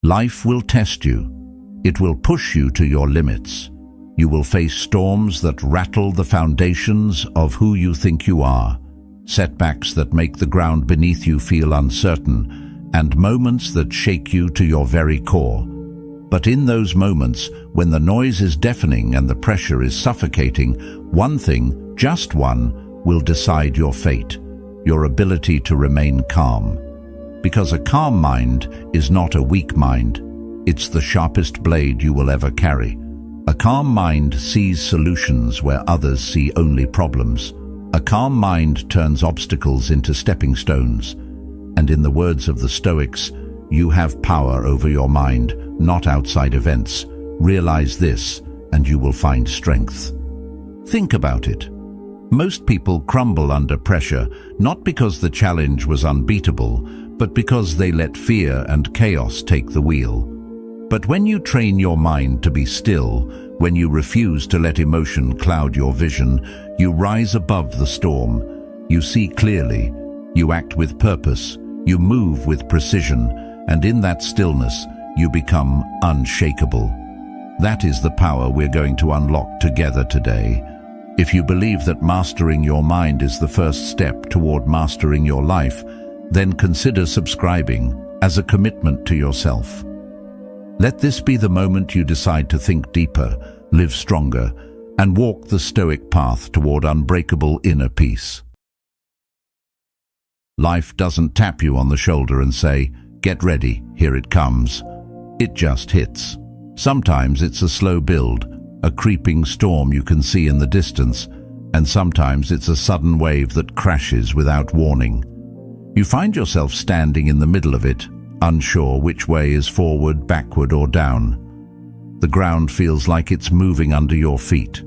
Life will test you. It will push you to your limits. You will face storms that rattle the foundations of who you think you are, setbacks that make the ground beneath you feel uncertain, and moments that shake you to your very core. But in those moments, when the noise is deafening and the pressure is suffocating, one thing, just one, will decide your fate: your ability to remain calm. Because a calm mind is not a weak mind. It's the sharpest blade you will ever carry. A calm mind sees solutions where others see only problems. A calm mind turns obstacles into stepping stones. And in the words of the Stoics, you have power over your mind, not outside events. Realize this, and you will find strength. Think about it. Most people crumble under pressure, not because the challenge was unbeatable, but because they let fear and chaos take the wheel. But when you train your mind to be still, when you refuse to let emotion cloud your vision, you rise above the storm. You see clearly, you act with purpose, you move with precision, and in that stillness, you become unshakable. That is the power we're going to unlock together today. If you believe that mastering your mind is the first step toward mastering your life, then consider subscribing as a commitment to yourself. Let this be the moment you decide to think deeper, live stronger, and walk the Stoic path toward unbreakable inner peace. Life doesn't tap you on the shoulder and say, "Get ready, here it comes." It just hits. Sometimes it's a slow build, a creeping storm you can see in the distance, and sometimes it's a sudden wave that crashes without warning. You find yourself standing in the middle of it, unsure which way is forward, backward, or down. The ground feels like it's moving under your feet.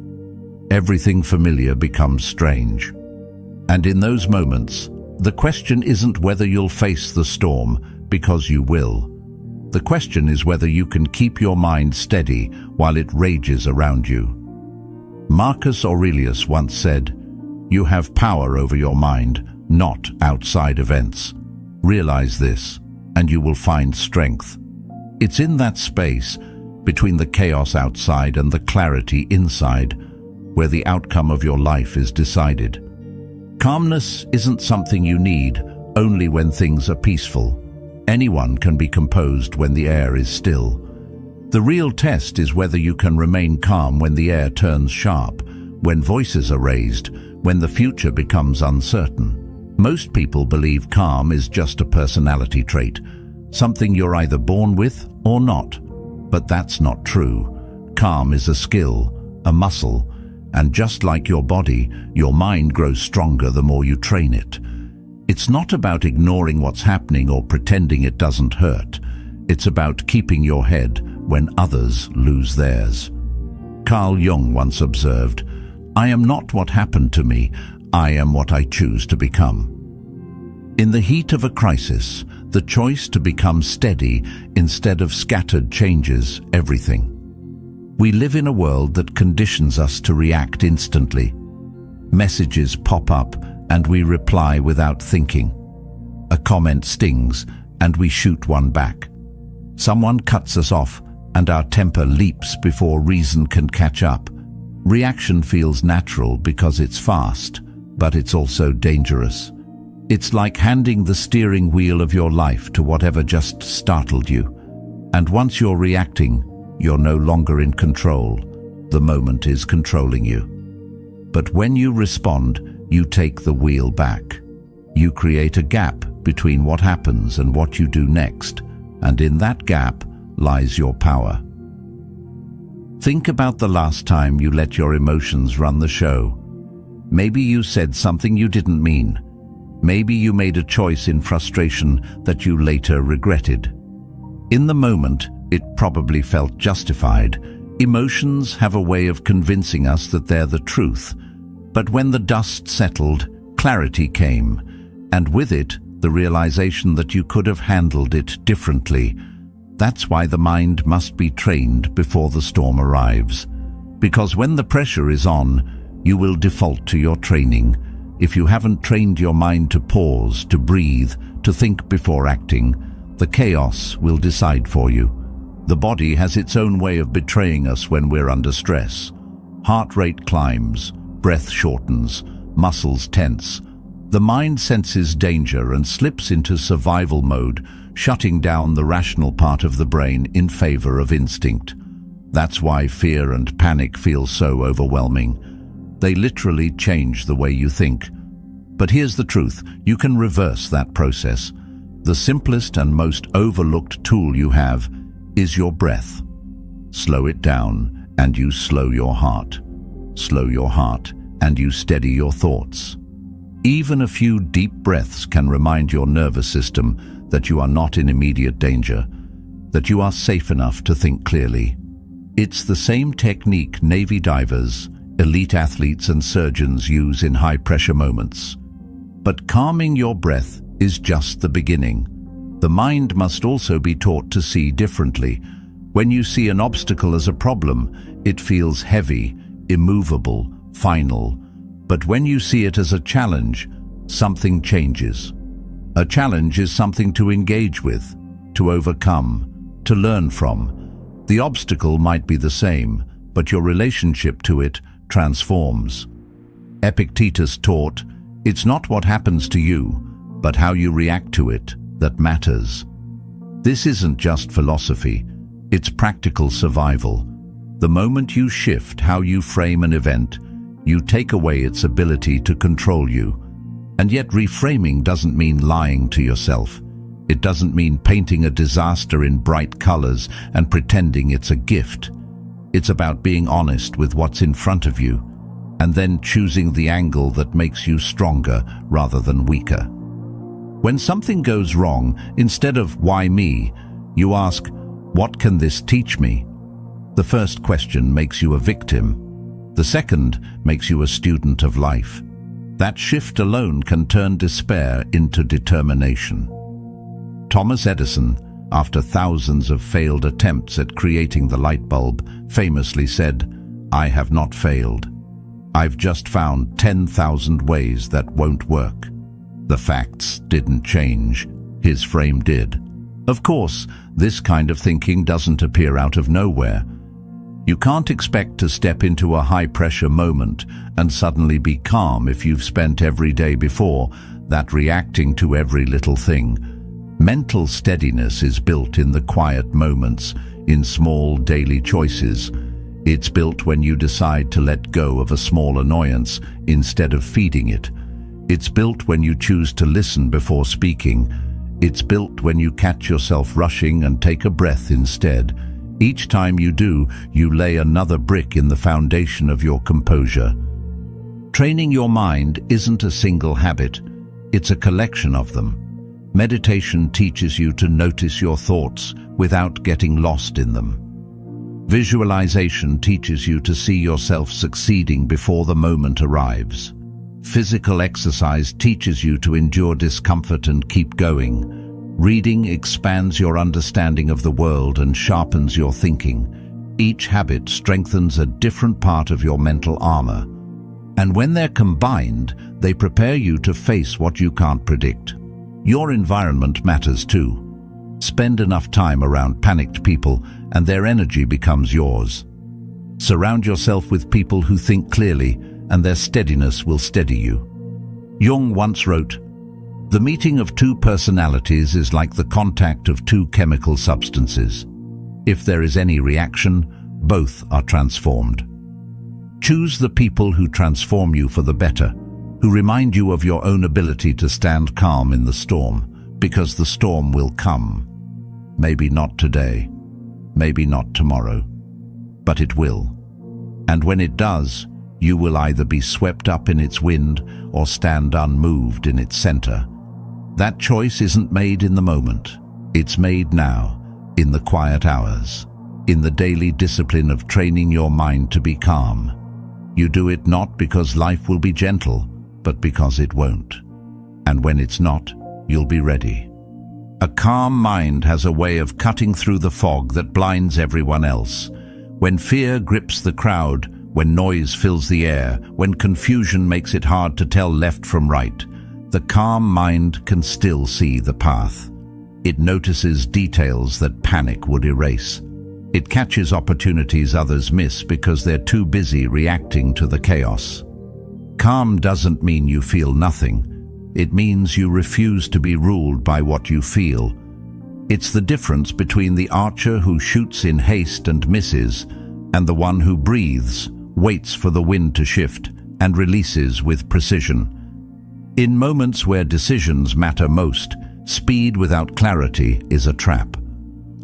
Everything familiar becomes strange. And in those moments, the question isn't whether you'll face the storm, because you will. The question is whether you can keep your mind steady while it rages around you. Marcus Aurelius once said, "You have power over your mind, not outside events. Realize this, and you will find strength." It's in that space, between the chaos outside and the clarity inside, where the outcome of your life is decided. Calmness isn't something you need only when things are peaceful. Anyone can be composed when the air is still. The real test is whether you can remain calm when the air turns sharp, when voices are raised, when the future becomes uncertain. Most people believe calm is just a personality trait, something you're either born with or not. But that's not true. Calm is a skill, a muscle, and just like your body, your mind grows stronger the more you train it. It's not about ignoring what's happening or pretending it doesn't hurt. It's about keeping your head when others lose theirs. Carl Jung once observed, "I am not what happened to me, I am what I choose to become." In the heat of a crisis, the choice to become steady instead of scattered changes everything. We live in a world that conditions us to react instantly. Messages pop up and we reply without thinking. A comment stings and we shoot one back. Someone cuts us off and our temper leaps before reason can catch up. Reaction feels natural because it's fast, but it's also dangerous. It's like handing the steering wheel of your life to whatever just startled you. And once you're reacting, you're no longer in control. The moment is controlling you. But when you respond, you take the wheel back. You create a gap between what happens and what you do next, and in that gap lies your power. Think about the last time you let your emotions run the show. Maybe you said something you didn't mean. Maybe you made a choice in frustration that you later regretted. In the moment, it probably felt justified. Emotions have a way of convincing us that they're the truth. But when the dust settled, clarity came, and with it, the realization that you could have handled it differently. That's why the mind must be trained before the storm arrives. Because when the pressure is on, you will default to your training. If you haven't trained your mind to pause, to breathe, to think before acting, The chaos will decide for you. The body has its own way of betraying us when we're under stress. Heart rate climbs, breath shortens, muscles tense. The mind senses danger and slips into survival mode, shutting down the rational part of the brain in favor of instinct. That's why fear and panic feel so overwhelming. They literally change the way you think. But here's the truth, you can reverse that process. The simplest and most overlooked tool you have is your breath. Slow it down and you slow your heart. Slow your heart and you steady your thoughts. Even a few deep breaths can remind your nervous system that you are not in immediate danger, that you are safe enough to think clearly. It's the same technique Navy divers, elite athletes and surgeons use in high-pressure moments. But calming your breath is just the beginning. The mind must also be taught to see differently. When you see an obstacle as a problem, it feels heavy, immovable, final. But when you see it as a challenge, something changes. A challenge is something to engage with, to overcome, to learn from. The obstacle might be the same, but your relationship to it transforms. Epictetus taught, it's not what happens to you, but how you react to it that matters. This isn't just philosophy, it's practical survival. The moment you shift how you frame an event, you take away its ability to control you. And yet reframing doesn't mean lying to yourself. It doesn't mean painting a disaster in bright colors and pretending it's a gift. It's about being honest with what's in front of you, and then choosing the angle that makes you stronger rather than weaker. When something goes wrong, instead of "why me?" you ask, "What can this teach me?" The first question makes you a victim. The second makes you a student of life. That shift alone can turn despair into determination. Thomas Edison, after thousands of failed attempts at creating the light bulb, famously said, "I have not failed. I've just found 10,000 ways that won't work." The facts didn't change. His frame did. Of course, this kind of thinking doesn't appear out of nowhere. You can't expect to step into a high-pressure moment and suddenly be calm if you've spent every day before that reacting to every little thing. Mental steadiness is built in the quiet moments, in small daily choices. It's built when you decide to let go of a small annoyance instead of feeding it. It's built when you choose to listen before speaking. It's built when you catch yourself rushing and take a breath instead. Each time you do, you lay another brick in the foundation of your composure. Training your mind isn't a single habit, it's a collection of them. Meditation teaches you to notice your thoughts without getting lost in them. Visualization teaches you to see yourself succeeding before the moment arrives. Physical exercise teaches you to endure discomfort and keep going. Reading expands your understanding of the world and sharpens your thinking. Each habit strengthens a different part of your mental armor. And when they're combined, they prepare you to face what you can't predict. Your environment matters too. Spend enough time around panicked people and their energy becomes yours. Surround yourself with people who think clearly and their steadiness will steady you. Jung once wrote, "The meeting of two personalities is like the contact of two chemical substances. If there is any reaction, both are transformed." Choose the people who transform you for the better, who remind you of your own ability to stand calm in the storm, because the storm will come. Maybe not today, maybe not tomorrow, but it will. And when it does, you will either be swept up in its wind or stand unmoved in its center. That choice isn't made in the moment. It's made now, in the quiet hours, in the daily discipline of training your mind to be calm. You do it not because life will be gentle, but because it won't. And when it's not, you'll be ready. A calm mind has a way of cutting through the fog that blinds everyone else. When fear grips the crowd, when noise fills the air, when confusion makes it hard to tell left from right, the calm mind can still see the path. It notices details that panic would erase. It catches opportunities others miss because they're too busy reacting to the chaos. Calm doesn't mean you feel nothing. It means you refuse to be ruled by what you feel. It's the difference between the archer who shoots in haste and misses, and the one who breathes, waits for the wind to shift, and releases with precision. In moments where decisions matter most, speed without clarity is a trap.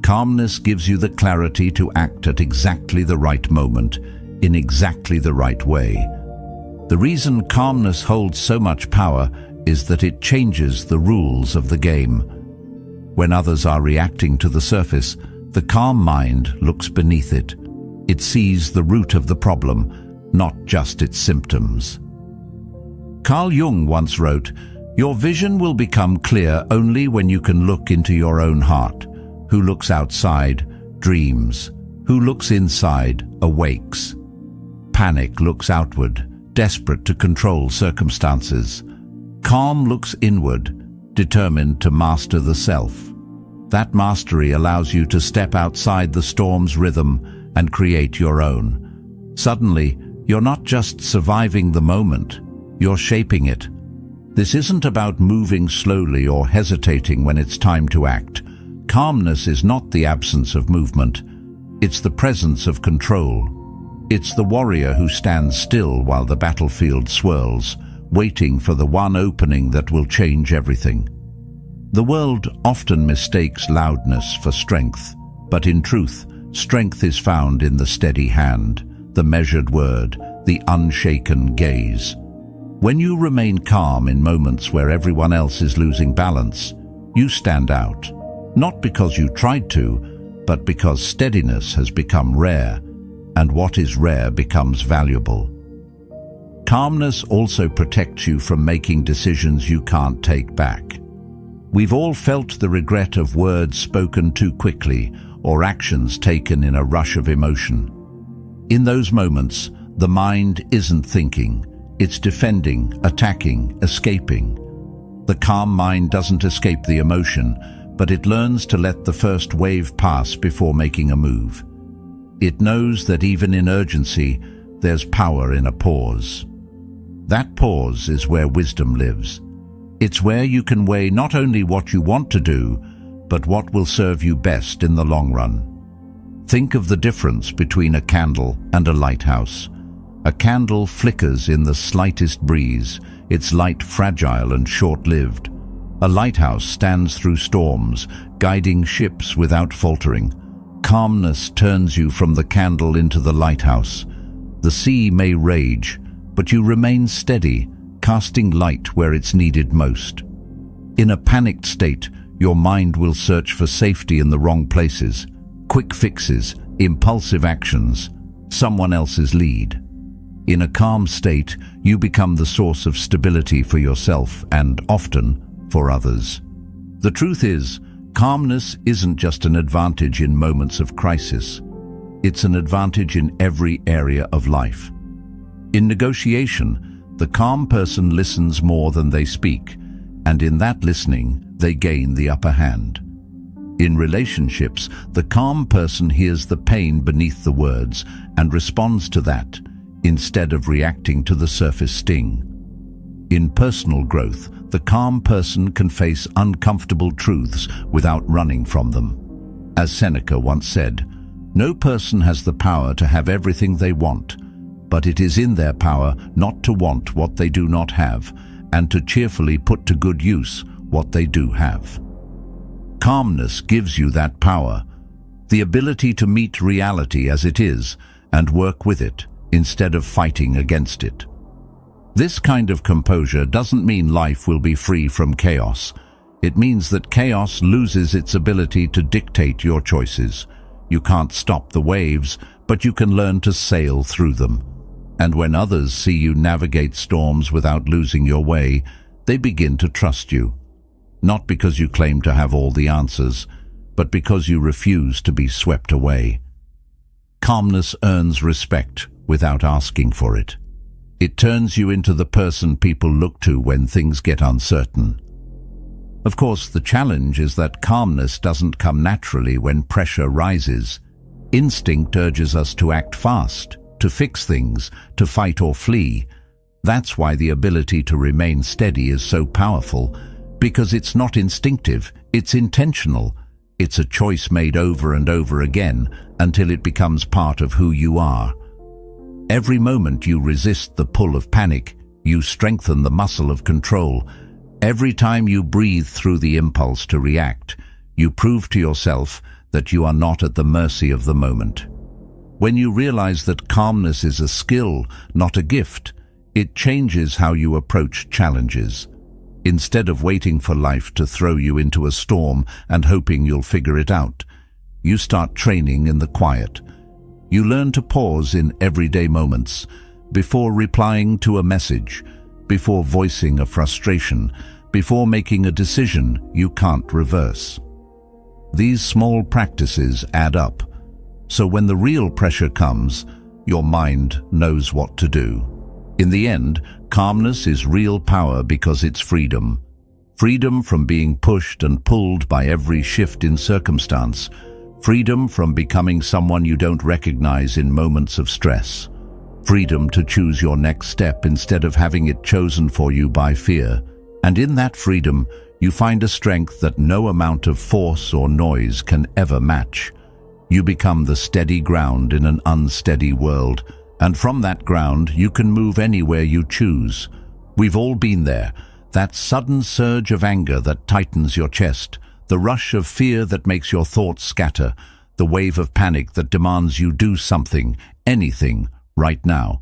Calmness gives you the clarity to act at exactly the right moment, in exactly the right way. The reason calmness holds so much power is that it changes the rules of the game. When others are reacting to the surface, the calm mind looks beneath it. It sees the root of the problem, not just its symptoms. Carl Jung once wrote, "Your vision will become clear only when you can look into your own heart. Who looks outside, dreams. Who looks inside, awakes." Panic looks outward, desperate to control circumstances. Calm looks inward, determined to master the self. That mastery allows you to step outside the storm's rhythm and create your own. Suddenly, you're not just surviving the moment, you're shaping it. This isn't about moving slowly or hesitating when it's time to act. Calmness is not the absence of movement, it's the presence of control. It's the warrior who stands still while the battlefield swirls, waiting for the one opening that will change everything. The world often mistakes loudness for strength, but in truth, strength is found in the steady hand, the measured word, the unshaken gaze. When you remain calm in moments where everyone else is losing balance, you stand out, not because you tried to, but because steadiness has become rare, and what is rare becomes valuable. Calmness also protects you from making decisions you can't take back. We've all felt the regret of words spoken too quickly or actions taken in a rush of emotion. In those moments, the mind isn't thinking, it's defending, attacking, escaping. The calm mind doesn't escape the emotion, but it learns to let the first wave pass before making a move. It knows that even in urgency, there's power in a pause. That pause is where wisdom lives. It's where you can weigh not only what you want to do, but what will serve you best in the long run. Think of the difference between a candle and a lighthouse. A candle flickers in the slightest breeze, its light fragile and short-lived. A lighthouse stands through storms, guiding ships without faltering. Calmness turns you from the candle into the lighthouse. The sea may rage, but you remain steady, casting light where it's needed most. In a panicked state, your mind will search for safety in the wrong places, quick fixes, impulsive actions, someone else's lead. In a calm state, you become the source of stability for yourself and, often, for others. The truth is, calmness isn't just an advantage in moments of crisis. It's an advantage in every area of life. In negotiation, the calm person listens more than they speak, and in that listening, they gain the upper hand. In relationships, the calm person hears the pain beneath the words and responds to that, instead of reacting to the surface sting. In personal growth, the calm person can face uncomfortable truths without running from them. As Seneca once said, "No person has the power to have everything they want, but it is in their power not to want what they do not have, and to cheerfully put to good use what they do have." Calmness gives you that power, the ability to meet reality as it is and work with it instead of fighting against it. This kind of composure doesn't mean life will be free from chaos. It means that chaos loses its ability to dictate your choices. You can't stop the waves, but you can learn to sail through them. And when others see you navigate storms without losing your way, they begin to trust you. Not because you claim to have all the answers, but because you refuse to be swept away. Calmness earns respect without asking for it. It turns you into the person people look to when things get uncertain. Of course, the challenge is that calmness doesn't come naturally when pressure rises. Instinct urges us to act fast, to fix things, to fight or flee. That's why the ability to remain steady is so powerful, because it's not instinctive, it's intentional. It's a choice made over and over again until it becomes part of who you are. Every moment you resist the pull of panic, you strengthen the muscle of control. Every time you breathe through the impulse to react, you prove to yourself that you are not at the mercy of the moment. When you realize that calmness is a skill, not a gift, it changes how you approach challenges. Instead of waiting for life to throw you into a storm and hoping you'll figure it out, you start training in the quiet. You learn to pause in everyday moments, before replying to a message, before voicing a frustration, before making a decision you can't reverse. These small practices add up, so when the real pressure comes, your mind knows what to do. In the end, calmness is real power because it's freedom. Freedom from being pushed and pulled by every shift in circumstance. Freedom from becoming someone you don't recognize in moments of stress. Freedom to choose your next step instead of having it chosen for you by fear. And in that freedom, you find a strength that no amount of force or noise can ever match. You become the steady ground in an unsteady world, and from that ground you can move anywhere you choose. We've all been there. That sudden surge of anger that tightens your chest, the rush of fear that makes your thoughts scatter, the wave of panic that demands you do something, anything, right now.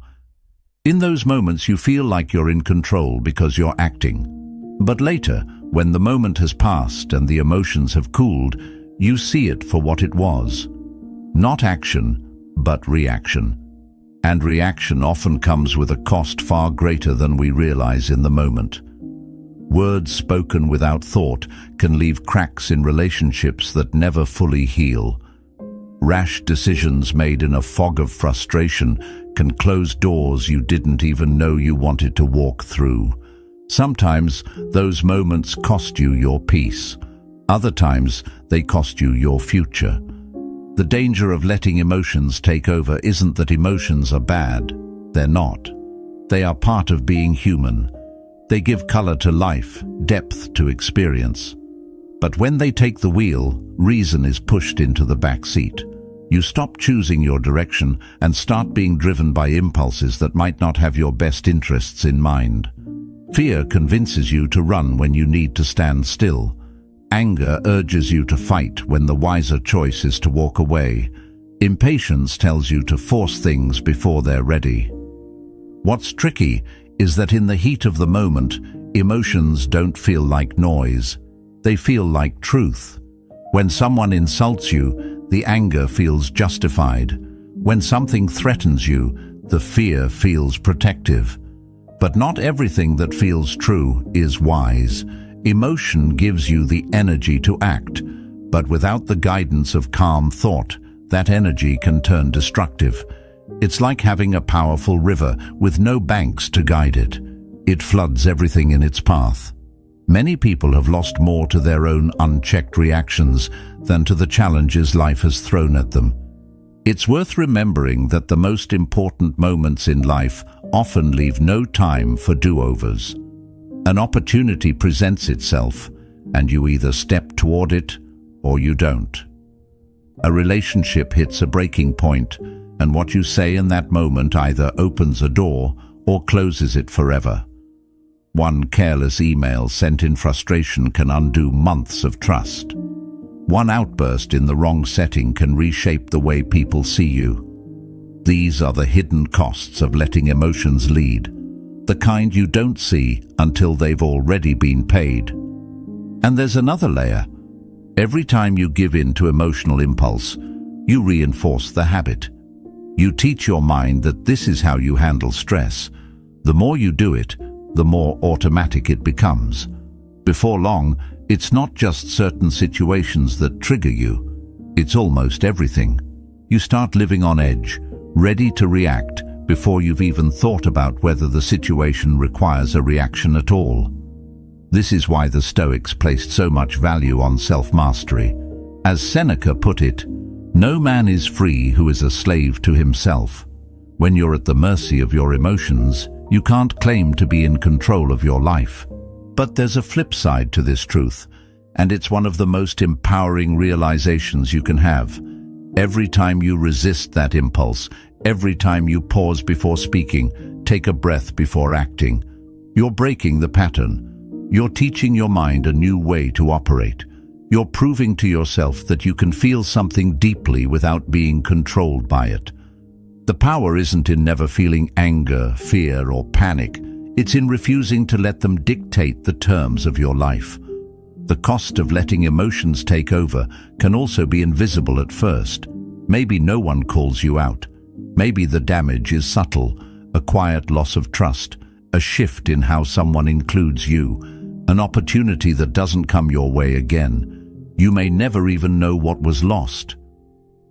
In those moments you feel like you're in control because you're acting. But later, when the moment has passed and the emotions have cooled, you see it for what it was. Not action, but reaction. And reaction often comes with a cost far greater than we realize in the moment. Words spoken without thought can leave cracks in relationships that never fully heal. Rash decisions made in a fog of frustration can close doors you didn't even know you wanted to walk through. Sometimes those moments cost you your peace. Other times they cost you your future. The danger of letting emotions take over isn't that emotions are bad. They're not. They are part of being human. They give color to life, depth to experience. But when they take the wheel, reason is pushed into the back seat. You stop choosing your direction and start being driven by impulses that might not have your best interests in mind. Fear convinces you to run when you need to stand still. Anger urges you to fight when the wiser choice is to walk away. Impatience tells you to force things before they're ready. What's tricky is that in the heat of the moment, emotions don't feel like noise. They feel like truth. When someone insults you, the anger feels justified. When something threatens you, the fear feels protective. But not everything that feels true is wise. Emotion gives you the energy to act, but without the guidance of calm thought, that energy can turn destructive. It's like having a powerful river with no banks to guide it. It floods everything in its path. Many people have lost more to their own unchecked reactions than to the challenges life has thrown at them. It's worth remembering that the most important moments in life often leave no time for do-overs. An opportunity presents itself, and you either step toward it or you don't. A relationship hits a breaking point, and what you say in that moment either opens a door or closes it forever. One careless email sent in frustration can undo months of trust. One outburst in the wrong setting can reshape the way people see you. These are the hidden costs of letting emotions lead. The kind you don't see until they've already been paid. And there's another layer. Every time you give in to emotional impulse, you reinforce the habit. You teach your mind that this is how you handle stress. The more you do it, the more automatic it becomes. Before long, it's not just certain situations that trigger you. It's almost everything. You start living on edge, ready to react before you've even thought about whether the situation requires a reaction at all. This is why the Stoics placed so much value on self-mastery. As Seneca put it, "No man is free who is a slave to himself." When you're at the mercy of your emotions, you can't claim to be in control of your life. But there's a flip side to this truth, and it's one of the most empowering realizations you can have. Every time you resist that impulse, every time you pause before speaking, take a breath before acting, you're breaking the pattern. You're teaching your mind a new way to operate. You're proving to yourself that you can feel something deeply without being controlled by it. The power isn't in never feeling anger, fear, or panic. It's in refusing to let them dictate the terms of your life. The cost of letting emotions take over can also be invisible at first. Maybe no one calls you out. Maybe the damage is subtle, a quiet loss of trust, a shift in how someone includes you, an opportunity that doesn't come your way again. You may never even know what was lost.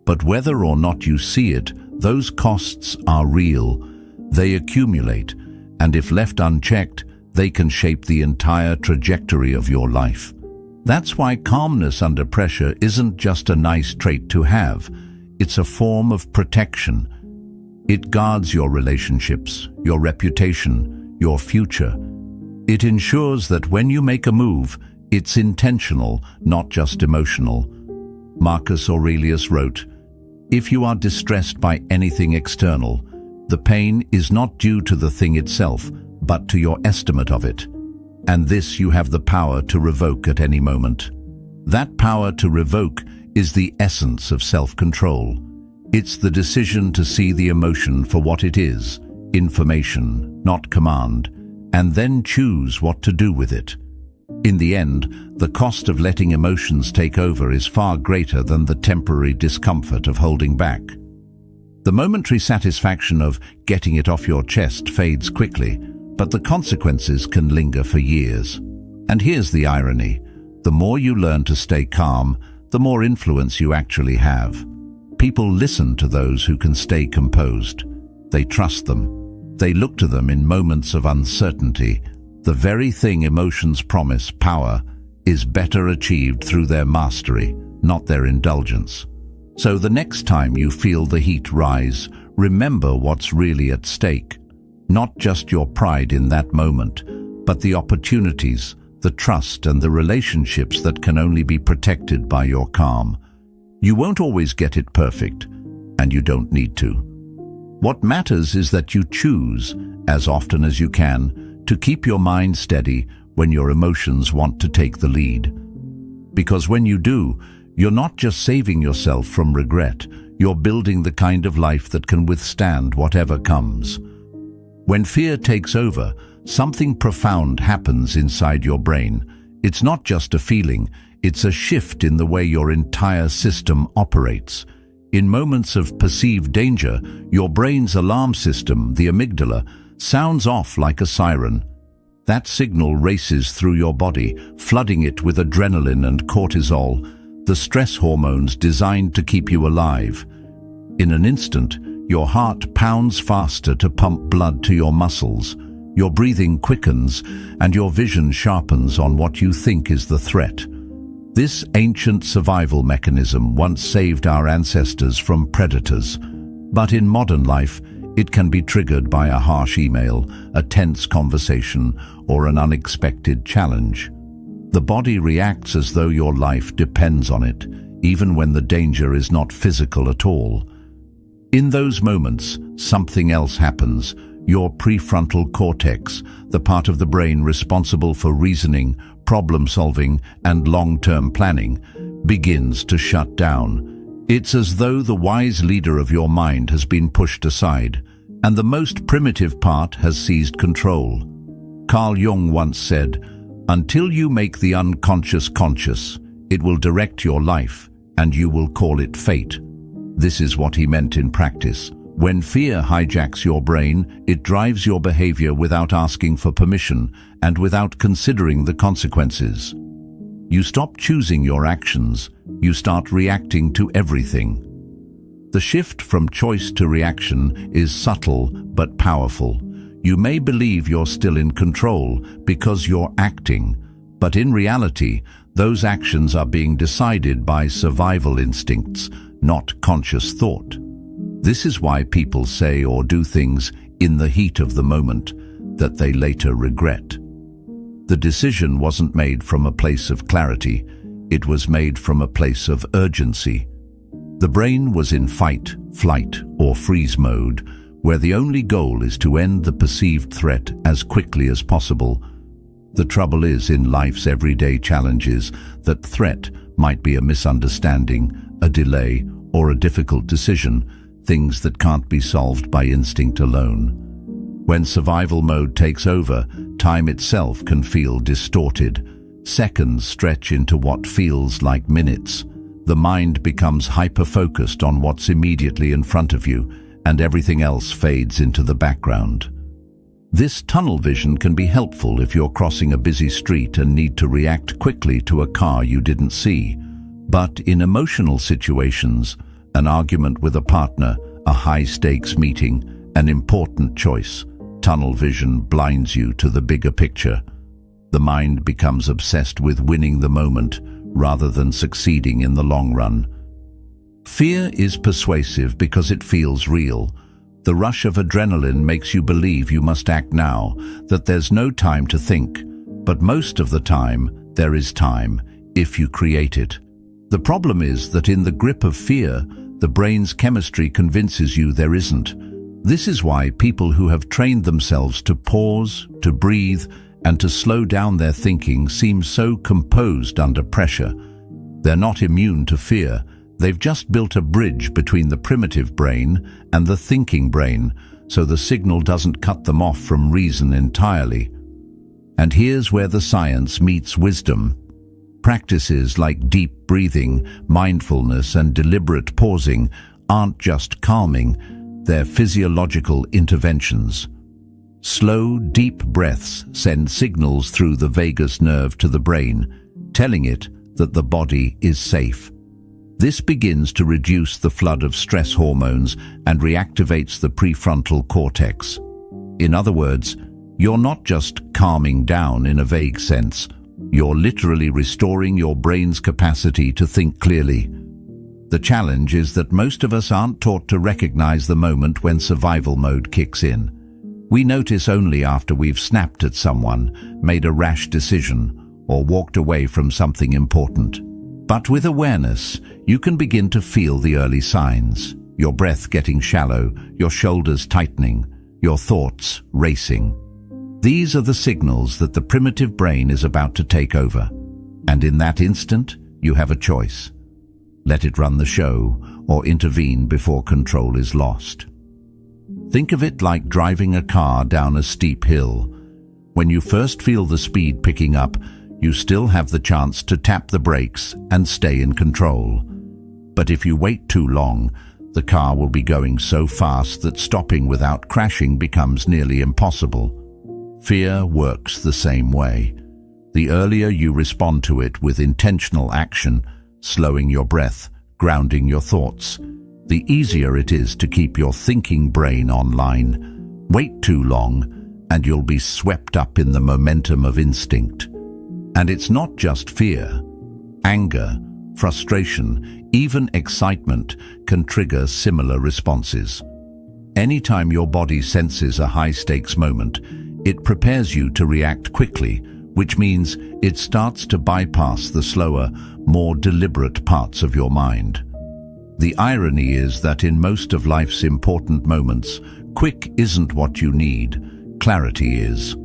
But whether or not you see it, those costs are real. They accumulate, and if left unchecked, they can shape the entire trajectory of your life. That's why calmness under pressure isn't just a nice trait to have. It's a form of protection. It guards your relationships, your reputation, your future. It ensures that when you make a move, it's intentional, not just emotional. Marcus Aurelius wrote, "If you are distressed by anything external, the pain is not due to the thing itself, but to your estimate of it. And this you have the power to revoke at any moment." That power to revoke is the essence of self-control. It's the decision to see the emotion for what it is, information, not command, and then choose what to do with it. In the end, the cost of letting emotions take over is far greater than the temporary discomfort of holding back. The momentary satisfaction of getting it off your chest fades quickly, but the consequences can linger for years. And here's the irony. The more you learn to stay calm, the more influence you actually have. People listen to those who can stay composed. They trust them. They look to them in moments of uncertainty. The very thing emotions promise, power, is better achieved through their mastery, not their indulgence. So the next time you feel the heat rise, remember what's really at stake. Not just your pride in that moment, but the opportunities, the trust and the relationships that can only be protected by your calm. You won't always get it perfect, and you don't need to. What matters is that you choose, as often as you can, to keep your mind steady when your emotions want to take the lead. Because when you do, you're not just saving yourself from regret, you're building the kind of life that can withstand whatever comes. When fear takes over, something profound happens inside your brain. It's not just a feeling, it's a shift in the way your entire system operates. In moments of perceived danger, your brain's alarm system, the amygdala, sounds off like a siren. That signal races through your body, flooding it with adrenaline and cortisol, the stress hormones designed to keep you alive. In an instant, your heart pounds faster to pump blood to your muscles, your breathing quickens, and your vision sharpens on what you think is the threat. This ancient survival mechanism once saved our ancestors from predators, but in modern life, it can be triggered by a harsh email, a tense conversation, or an unexpected challenge. The body reacts as though your life depends on it, even when the danger is not physical at all. In those moments, something else happens. Your prefrontal cortex, the part of the brain responsible for reasoning, problem-solving, and long-term planning, begins to shut down. It's as though the wise leader of your mind has been pushed aside, and the most primitive part has seized control. Carl Jung once said, "Until you make the unconscious conscious, it will direct your life, and you will call it fate." This is what he meant in practice. When fear hijacks your brain, it drives your behavior without asking for permission and without considering the consequences. You stop choosing your actions, you start reacting to everything. The shift from choice to reaction is subtle but powerful. You may believe you're still in control because you're acting, But in reality, those actions are being decided by survival instincts, not conscious thought. This is why people say or do things in the heat of the moment that they later regret. The decision wasn't made from a place of clarity, it was made from a place of urgency. The brain was in fight, flight, or freeze mode, where the only goal is to end the perceived threat as quickly as possible. The trouble is, in life's everyday challenges, that threat might be a misunderstanding, a delay, or a difficult decision, things that can't be solved by instinct alone. When survival mode takes over, time itself can feel distorted. Seconds stretch into what feels like minutes. The mind becomes hyper-focused on what's immediately in front of you, and everything else fades into the background. This tunnel vision can be helpful if you're crossing a busy street and need to react quickly to a car you didn't see. But in emotional situations, an argument with a partner, a high-stakes meeting, an important choice, tunnel vision blinds you to the bigger picture. The mind becomes obsessed with winning the moment rather than succeeding in the long run. Fear is persuasive because it feels real. The rush of adrenaline makes you believe you must act now, that there's no time to think. But most of the time, there is time, if you create it. The problem is that in the grip of fear, the brain's chemistry convinces you there isn't. This is why people who have trained themselves to pause, to breathe, and to slow down their thinking seem so composed under pressure. They're not immune to fear. They've just built a bridge between the primitive brain and the thinking brain, so the signal doesn't cut them off from reason entirely. And here's where the science meets wisdom. Practices like deep breathing, mindfulness, and deliberate pausing aren't just calming, they're physiological interventions. Slow, deep breaths send signals through the vagus nerve to the brain, telling it that the body is safe. This begins to reduce the flood of stress hormones and reactivates the prefrontal cortex. In other words, you're not just calming down in a vague sense, you're literally restoring your brain's capacity to think clearly. The challenge is that most of us aren't taught to recognize the moment when survival mode kicks in. We notice only after we've snapped at someone, made a rash decision, or walked away from something important. But with awareness, you can begin to feel the early signs. Your breath getting shallow, your shoulders tightening, your thoughts racing. These are the signals that the primitive brain is about to take over. And in that instant, you have a choice. Let it run the show, or intervene before control is lost. Think of it like driving a car down a steep hill. When you first feel the speed picking up, you still have the chance to tap the brakes and stay in control. But if you wait too long, the car will be going so fast that stopping without crashing becomes nearly impossible. Fear works the same way. The earlier you respond to it with intentional action, slowing your breath, grounding your thoughts, the easier it is to keep your thinking brain online. Wait too long, and you'll be swept up in the momentum of instinct. And it's not just fear. Anger, frustration, even excitement can trigger similar responses. Anytime your body senses a high-stakes moment, it prepares you to react quickly, which means it starts to bypass the slower, more deliberate parts of your mind. The irony is that in most of life's important moments, quick isn't what you need, clarity is.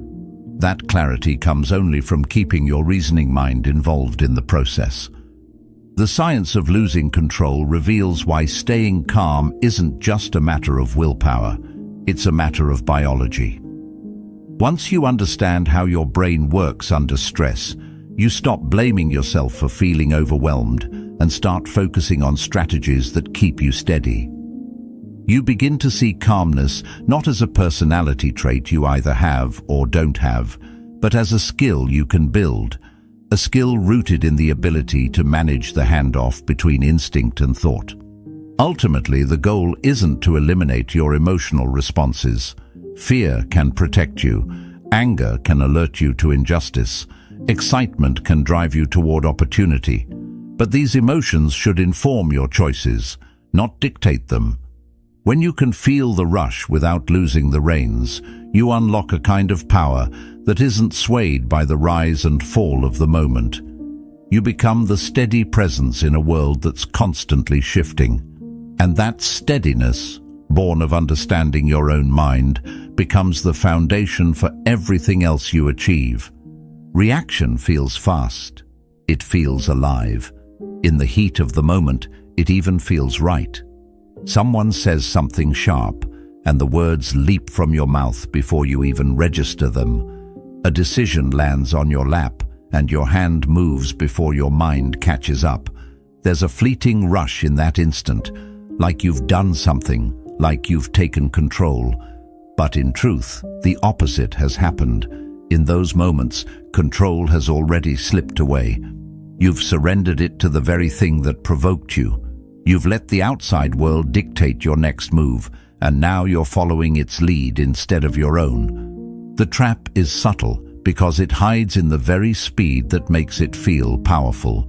That clarity comes only from keeping your reasoning mind involved in the process. The science of losing control reveals why staying calm isn't just a matter of willpower, it's a matter of biology. Once you understand how your brain works under stress, you stop blaming yourself for feeling overwhelmed and start focusing on strategies that keep you steady. You begin to see calmness not as a personality trait you either have or don't have, but as a skill you can build, a skill rooted in the ability to manage the handoff between instinct and thought. Ultimately, the goal isn't to eliminate your emotional responses. Fear can protect you, anger can alert you to injustice, Excitement can drive you toward opportunity, but these emotions should inform your choices, not dictate them. When you can feel the rush without losing the reins, you unlock a kind of power that isn't swayed by the rise and fall of the moment. You become the steady presence in a world that's constantly shifting. And that steadiness, born of understanding your own mind, becomes the foundation for everything else you achieve. Reaction feels fast. It feels alive. In the heat of the moment, it even feels right. Someone says something sharp, and the words leap from your mouth before you even register them. A decision lands on your lap, and your hand moves before your mind catches up. There's a fleeting rush in that instant, like you've done something, like you've taken control. But in truth, the opposite has happened. In those moments, control has already slipped away. You've surrendered it to the very thing that provoked you. You've let the outside world dictate your next move, and now you're following its lead instead of your own. The trap is subtle because it hides in the very speed that makes it feel powerful.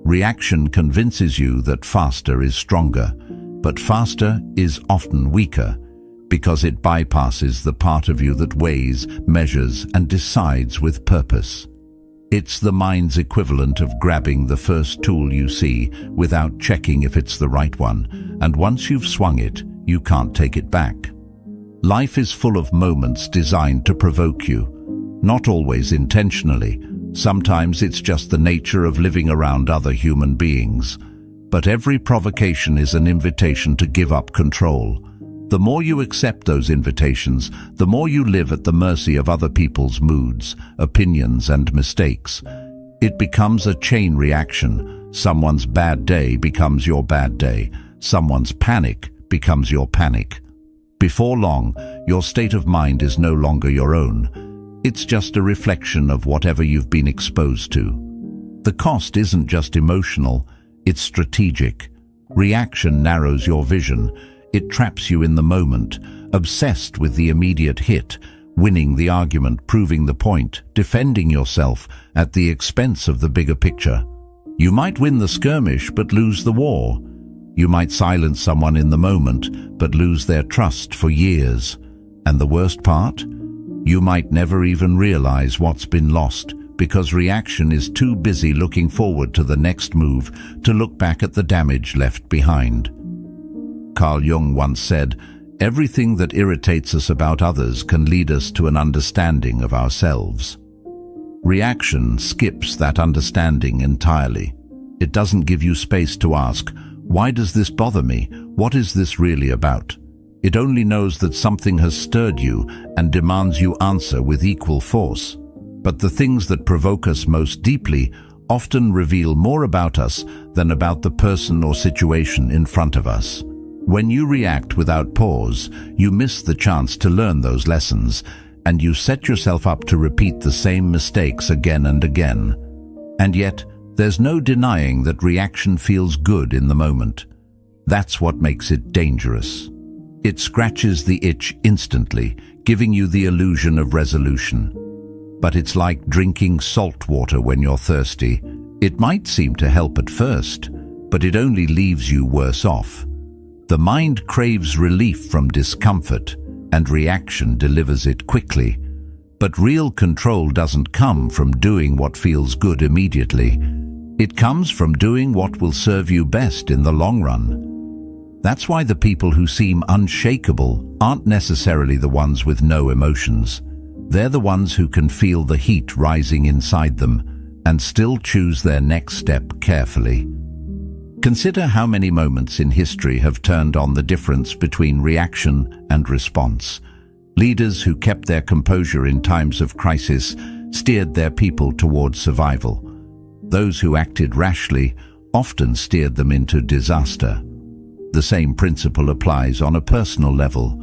Reaction convinces you that faster is stronger, but faster is often weaker because it bypasses the part of you that weighs, measures, and decides with purpose. It's the mind's equivalent of grabbing the first tool you see without checking if it's the right one, and once you've swung it, you can't take it back. Life is full of moments designed to provoke you, not always intentionally. Sometimes it's just the nature of living around other human beings. But every provocation is an invitation to give up control. The more you accept those invitations, the more you live at the mercy of other people's moods, opinions, and mistakes. It becomes a chain reaction. Someone's bad day becomes your bad day. Someone's panic becomes your panic. Before long, your state of mind is no longer your own. It's just a reflection of whatever you've been exposed to. The cost isn't just emotional, it's strategic. Reaction narrows your vision. It traps you in the moment, obsessed with the immediate hit, winning the argument, proving the point, defending yourself at the expense of the bigger picture. You might win the skirmish but lose the war. You might silence someone in the moment but lose their trust for years. And the worst part? You might never even realize what's been lost because reaction is too busy looking forward to the next move to look back at the damage left behind. Carl Jung once said, "Everything that irritates us about others can lead us to an understanding of ourselves." Reaction skips that understanding entirely. It doesn't give you space to ask, "Why does this bother me? What is this really about?" It only knows that something has stirred you and demands you answer with equal force. But the things that provoke us most deeply often reveal more about us than about the person or situation in front of us. When you react without pause, you miss the chance to learn those lessons, and you set yourself up to repeat the same mistakes again and again. And yet, there's no denying that reaction feels good in the moment. That's what makes it dangerous. It scratches the itch instantly, giving you the illusion of resolution. But it's like drinking salt water when you're thirsty. It might seem to help at first, but it only leaves you worse off. The mind craves relief from discomfort, and reaction delivers it quickly. But real control doesn't come from doing what feels good immediately. It comes from doing what will serve you best in the long run. That's why the people who seem unshakable aren't necessarily the ones with no emotions. They're the ones who can feel the heat rising inside them and still choose their next step carefully. Consider how many moments in history have turned on the difference between reaction and response. Leaders who kept their composure in times of crisis steered their people towards survival. Those who acted rashly often steered them into disaster. The same principle applies on a personal level.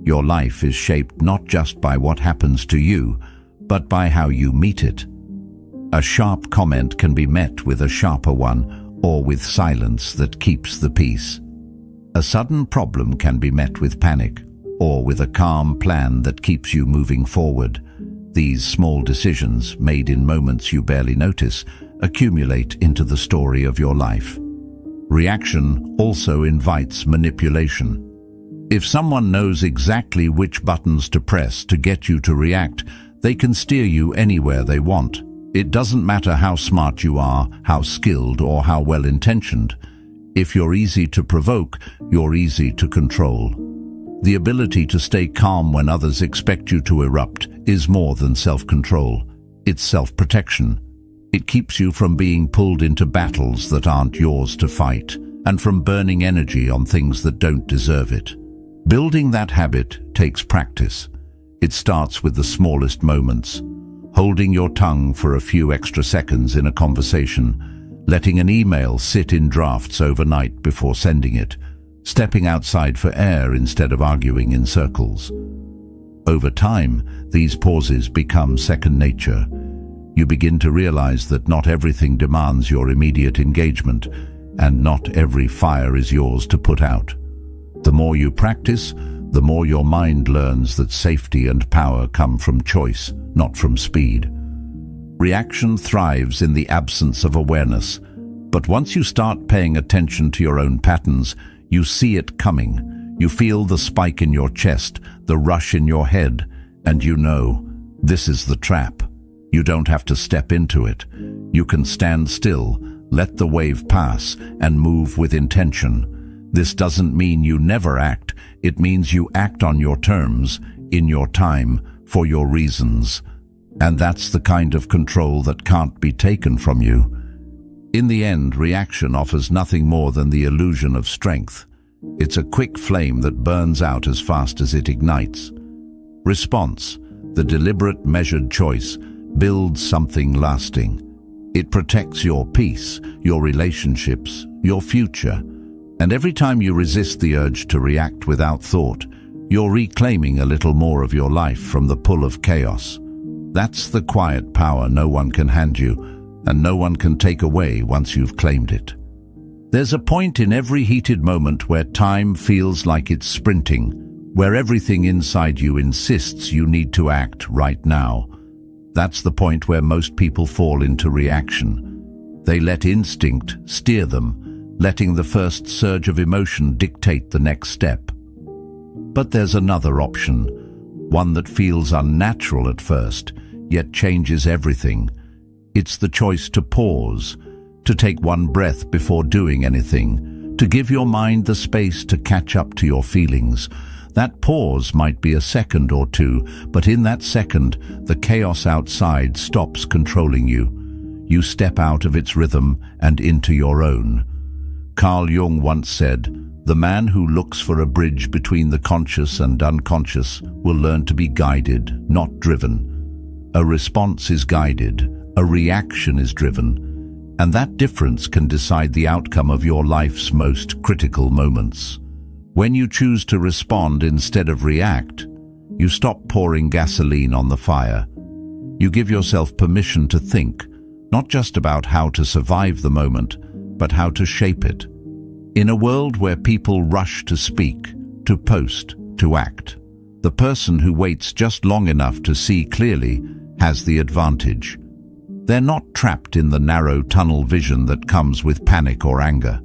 Your life is shaped not just by what happens to you, but by how you meet it. A sharp comment can be met with a sharper one, or with silence that keeps the peace. A sudden problem can be met with panic, or with a calm plan that keeps you moving forward. These small decisions, made in moments you barely notice, accumulate into the story of your life. Reaction also invites manipulation. If someone knows exactly which buttons to press to get you to react, they can steer you anywhere they want. It doesn't matter how smart you are, how skilled, or how well-intentioned. If you're easy to provoke, you're easy to control. The ability to stay calm when others expect you to erupt is more than self-control. It's self-protection. It keeps you from being pulled into battles that aren't yours to fight, and from burning energy on things that don't deserve it. Building that habit takes practice. It starts with the smallest moments. Holding your tongue for a few extra seconds in a conversation, letting an email sit in drafts overnight before sending it, stepping outside for air instead of arguing in circles. Over time, these pauses become second nature. You begin to realize that not everything demands your immediate engagement, and not every fire is yours to put out. The more you practice, the more your mind learns that safety and power come from choice, not from speed. Reaction thrives in the absence of awareness, but once you start paying attention to your own patterns, you see it coming. You feel the spike in your chest, the rush in your head, and you know, this is the trap. You don't have to step into it. You can stand still, let the wave pass, and move with intention. This doesn't mean you never act. It means you act on your terms, in your time, for your reasons. And that's the kind of control that can't be taken from you. In the end, reaction offers nothing more than the illusion of strength. It's a quick flame that burns out as fast as it ignites. Response, the deliberate, measured choice, builds something lasting. It protects your peace, your relationships, your future. And every time you resist the urge to react without thought, you're reclaiming a little more of your life from the pull of chaos. That's the quiet power no one can hand you, and no one can take away once you've claimed it. There's a point in every heated moment where time feels like it's sprinting, where everything inside you insists you need to act right now. That's the point where most people fall into reaction. They let instinct steer them, letting the first surge of emotion dictate the next step. But there's another option, one that feels unnatural at first, yet changes everything. It's the choice to pause, to take one breath before doing anything, to give your mind the space to catch up to your feelings. That pause might be a second or two, but in that second, the chaos outside stops controlling you. You step out of its rhythm and into your own. Carl Jung once said, "The man who looks for a bridge between the conscious and unconscious will learn to be guided, not driven." A response is guided, a reaction is driven, and that difference can decide the outcome of your life's most critical moments. When you choose to respond instead of react, you stop pouring gasoline on the fire. You give yourself permission to think, not just about how to survive the moment, but how to shape it. In a world where people rush to speak, to post, to act, the person who waits just long enough to see clearly has the advantage. They're not trapped in the narrow tunnel vision that comes with panic or anger.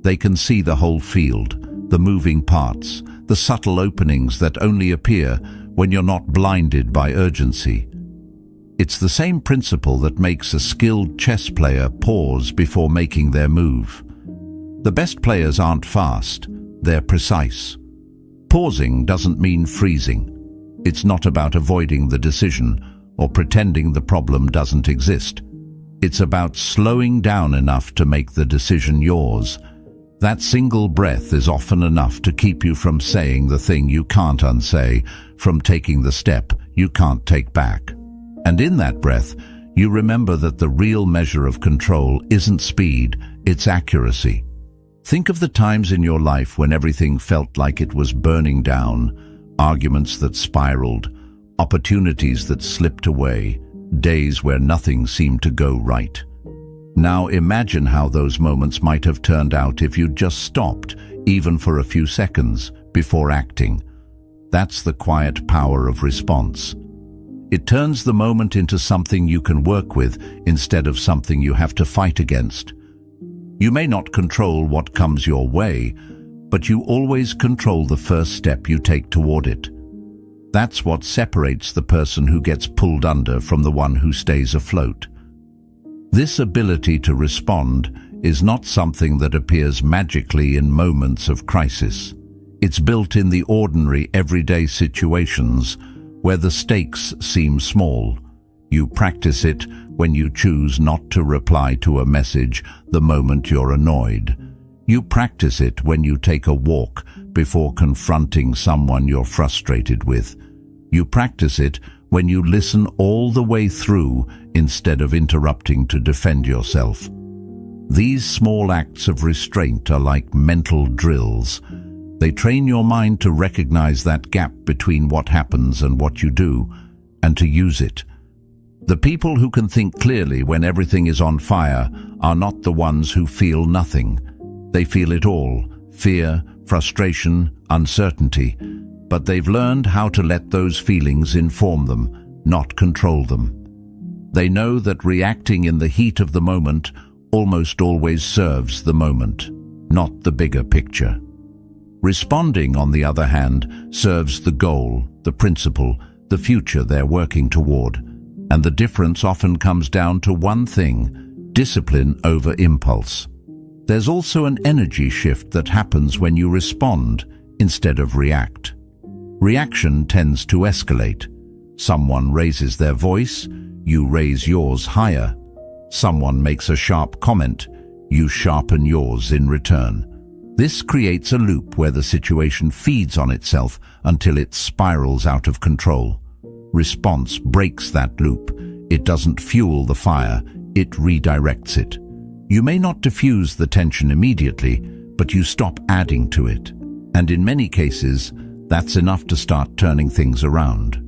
They can see the whole field, the moving parts, the subtle openings that only appear when you're not blinded by urgency. It's the same principle that makes a skilled chess player pause before making their move. The best players aren't fast, they're precise. Pausing doesn't mean freezing. It's not about avoiding the decision or pretending the problem doesn't exist. It's about slowing down enough to make the decision yours. That single breath is often enough to keep you from saying the thing you can't unsay, from taking the step you can't take back. And in that breath, you remember that the real measure of control isn't speed, it's accuracy. Think of the times in your life when everything felt like it was burning down, arguments that spiraled, opportunities that slipped away, days where nothing seemed to go right. Now imagine how those moments might have turned out if you'd just stopped, even for a few seconds, before acting. That's the quiet power of response. It turns the moment into something you can work with instead of something you have to fight against. You may not control what comes your way, but you always control the first step you take toward it. That's what separates the person who gets pulled under from the one who stays afloat. This ability to respond is not something that appears magically in moments of crisis. It's built in the ordinary, everyday situations where the stakes seem small. You practice it when you choose not to reply to a message the moment you're annoyed. You practice it when you take a walk before confronting someone you're frustrated with. You practice it when you listen all the way through instead of interrupting to defend yourself. These small acts of restraint are like mental drills. They train your mind to recognize that gap between what happens and what you do, and to use it. The people who can think clearly when everything is on fire are not the ones who feel nothing. They feel it all: fear, frustration, uncertainty. But they've learned how to let those feelings inform them, not control them. They know that reacting in the heat of the moment almost always serves the moment, not the bigger picture. Responding, on the other hand, serves the goal, the principle, the future they're working toward. And the difference often comes down to one thing: discipline over impulse. There's also an energy shift that happens when you respond instead of react. Reaction tends to escalate. Someone raises their voice, you raise yours higher. Someone makes a sharp comment, you sharpen yours in return. This creates a loop where the situation feeds on itself until it spirals out of control. Response breaks that loop. It doesn't fuel the fire, it redirects it. You may not diffuse the tension immediately, but you stop adding to it. And in many cases, that's enough to start turning things around.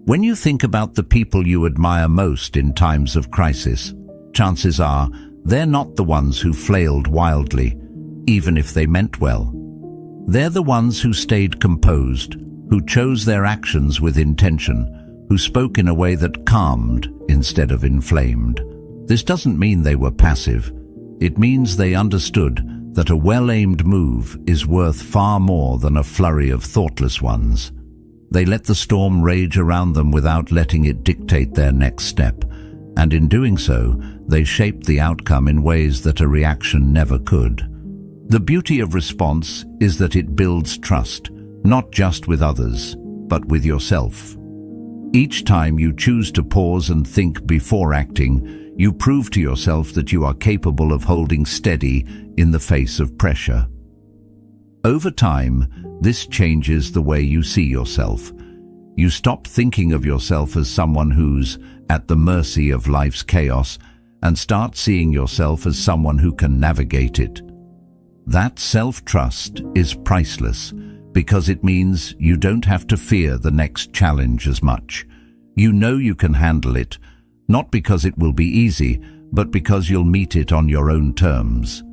When you think about the people you admire most in times of crisis, chances are they're not the ones who flailed wildly, even if they meant well. They're the ones who stayed composed, who chose their actions with intention, who spoke in a way that calmed instead of inflamed. This doesn't mean they were passive. It means they understood that a well-aimed move is worth far more than a flurry of thoughtless ones. They let the storm rage around them without letting it dictate their next step, and in doing so, they shaped the outcome in ways that a reaction never could. The beauty of response is that it builds trust, not just with others, but with yourself. Each time you choose to pause and think before acting, you prove to yourself that you are capable of holding steady in the face of pressure. Over time, this changes the way you see yourself. You stop thinking of yourself as someone who's at the mercy of life's chaos and start seeing yourself as someone who can navigate it. That self-trust is priceless because it means you don't have to fear the next challenge as much. You know you can handle it, not because it will be easy, but because you'll meet it on your own terms.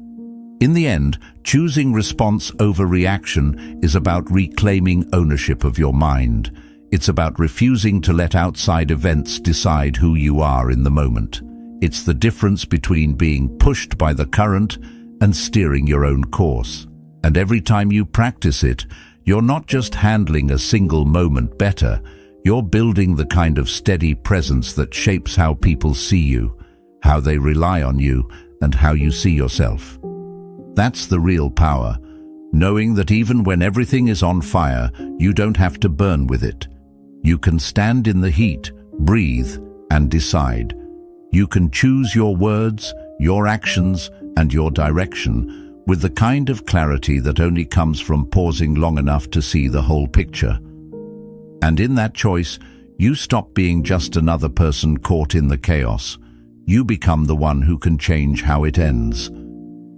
In the end, choosing response over reaction is about reclaiming ownership of your mind. It's about refusing to let outside events decide who you are in the moment. It's the difference between being pushed by the current and steering your own course. And every time you practice it, you're not just handling a single moment better, you're building the kind of steady presence that shapes how people see you, how they rely on you, and how you see yourself. That's the real power, knowing that even when everything is on fire, you don't have to burn with it. You can stand in the heat, breathe, and decide. You can choose your words, your actions, and your direction with the kind of clarity that only comes from pausing long enough to see the whole picture. And in that choice, you stop being just another person caught in the chaos. You become the one who can change how it ends.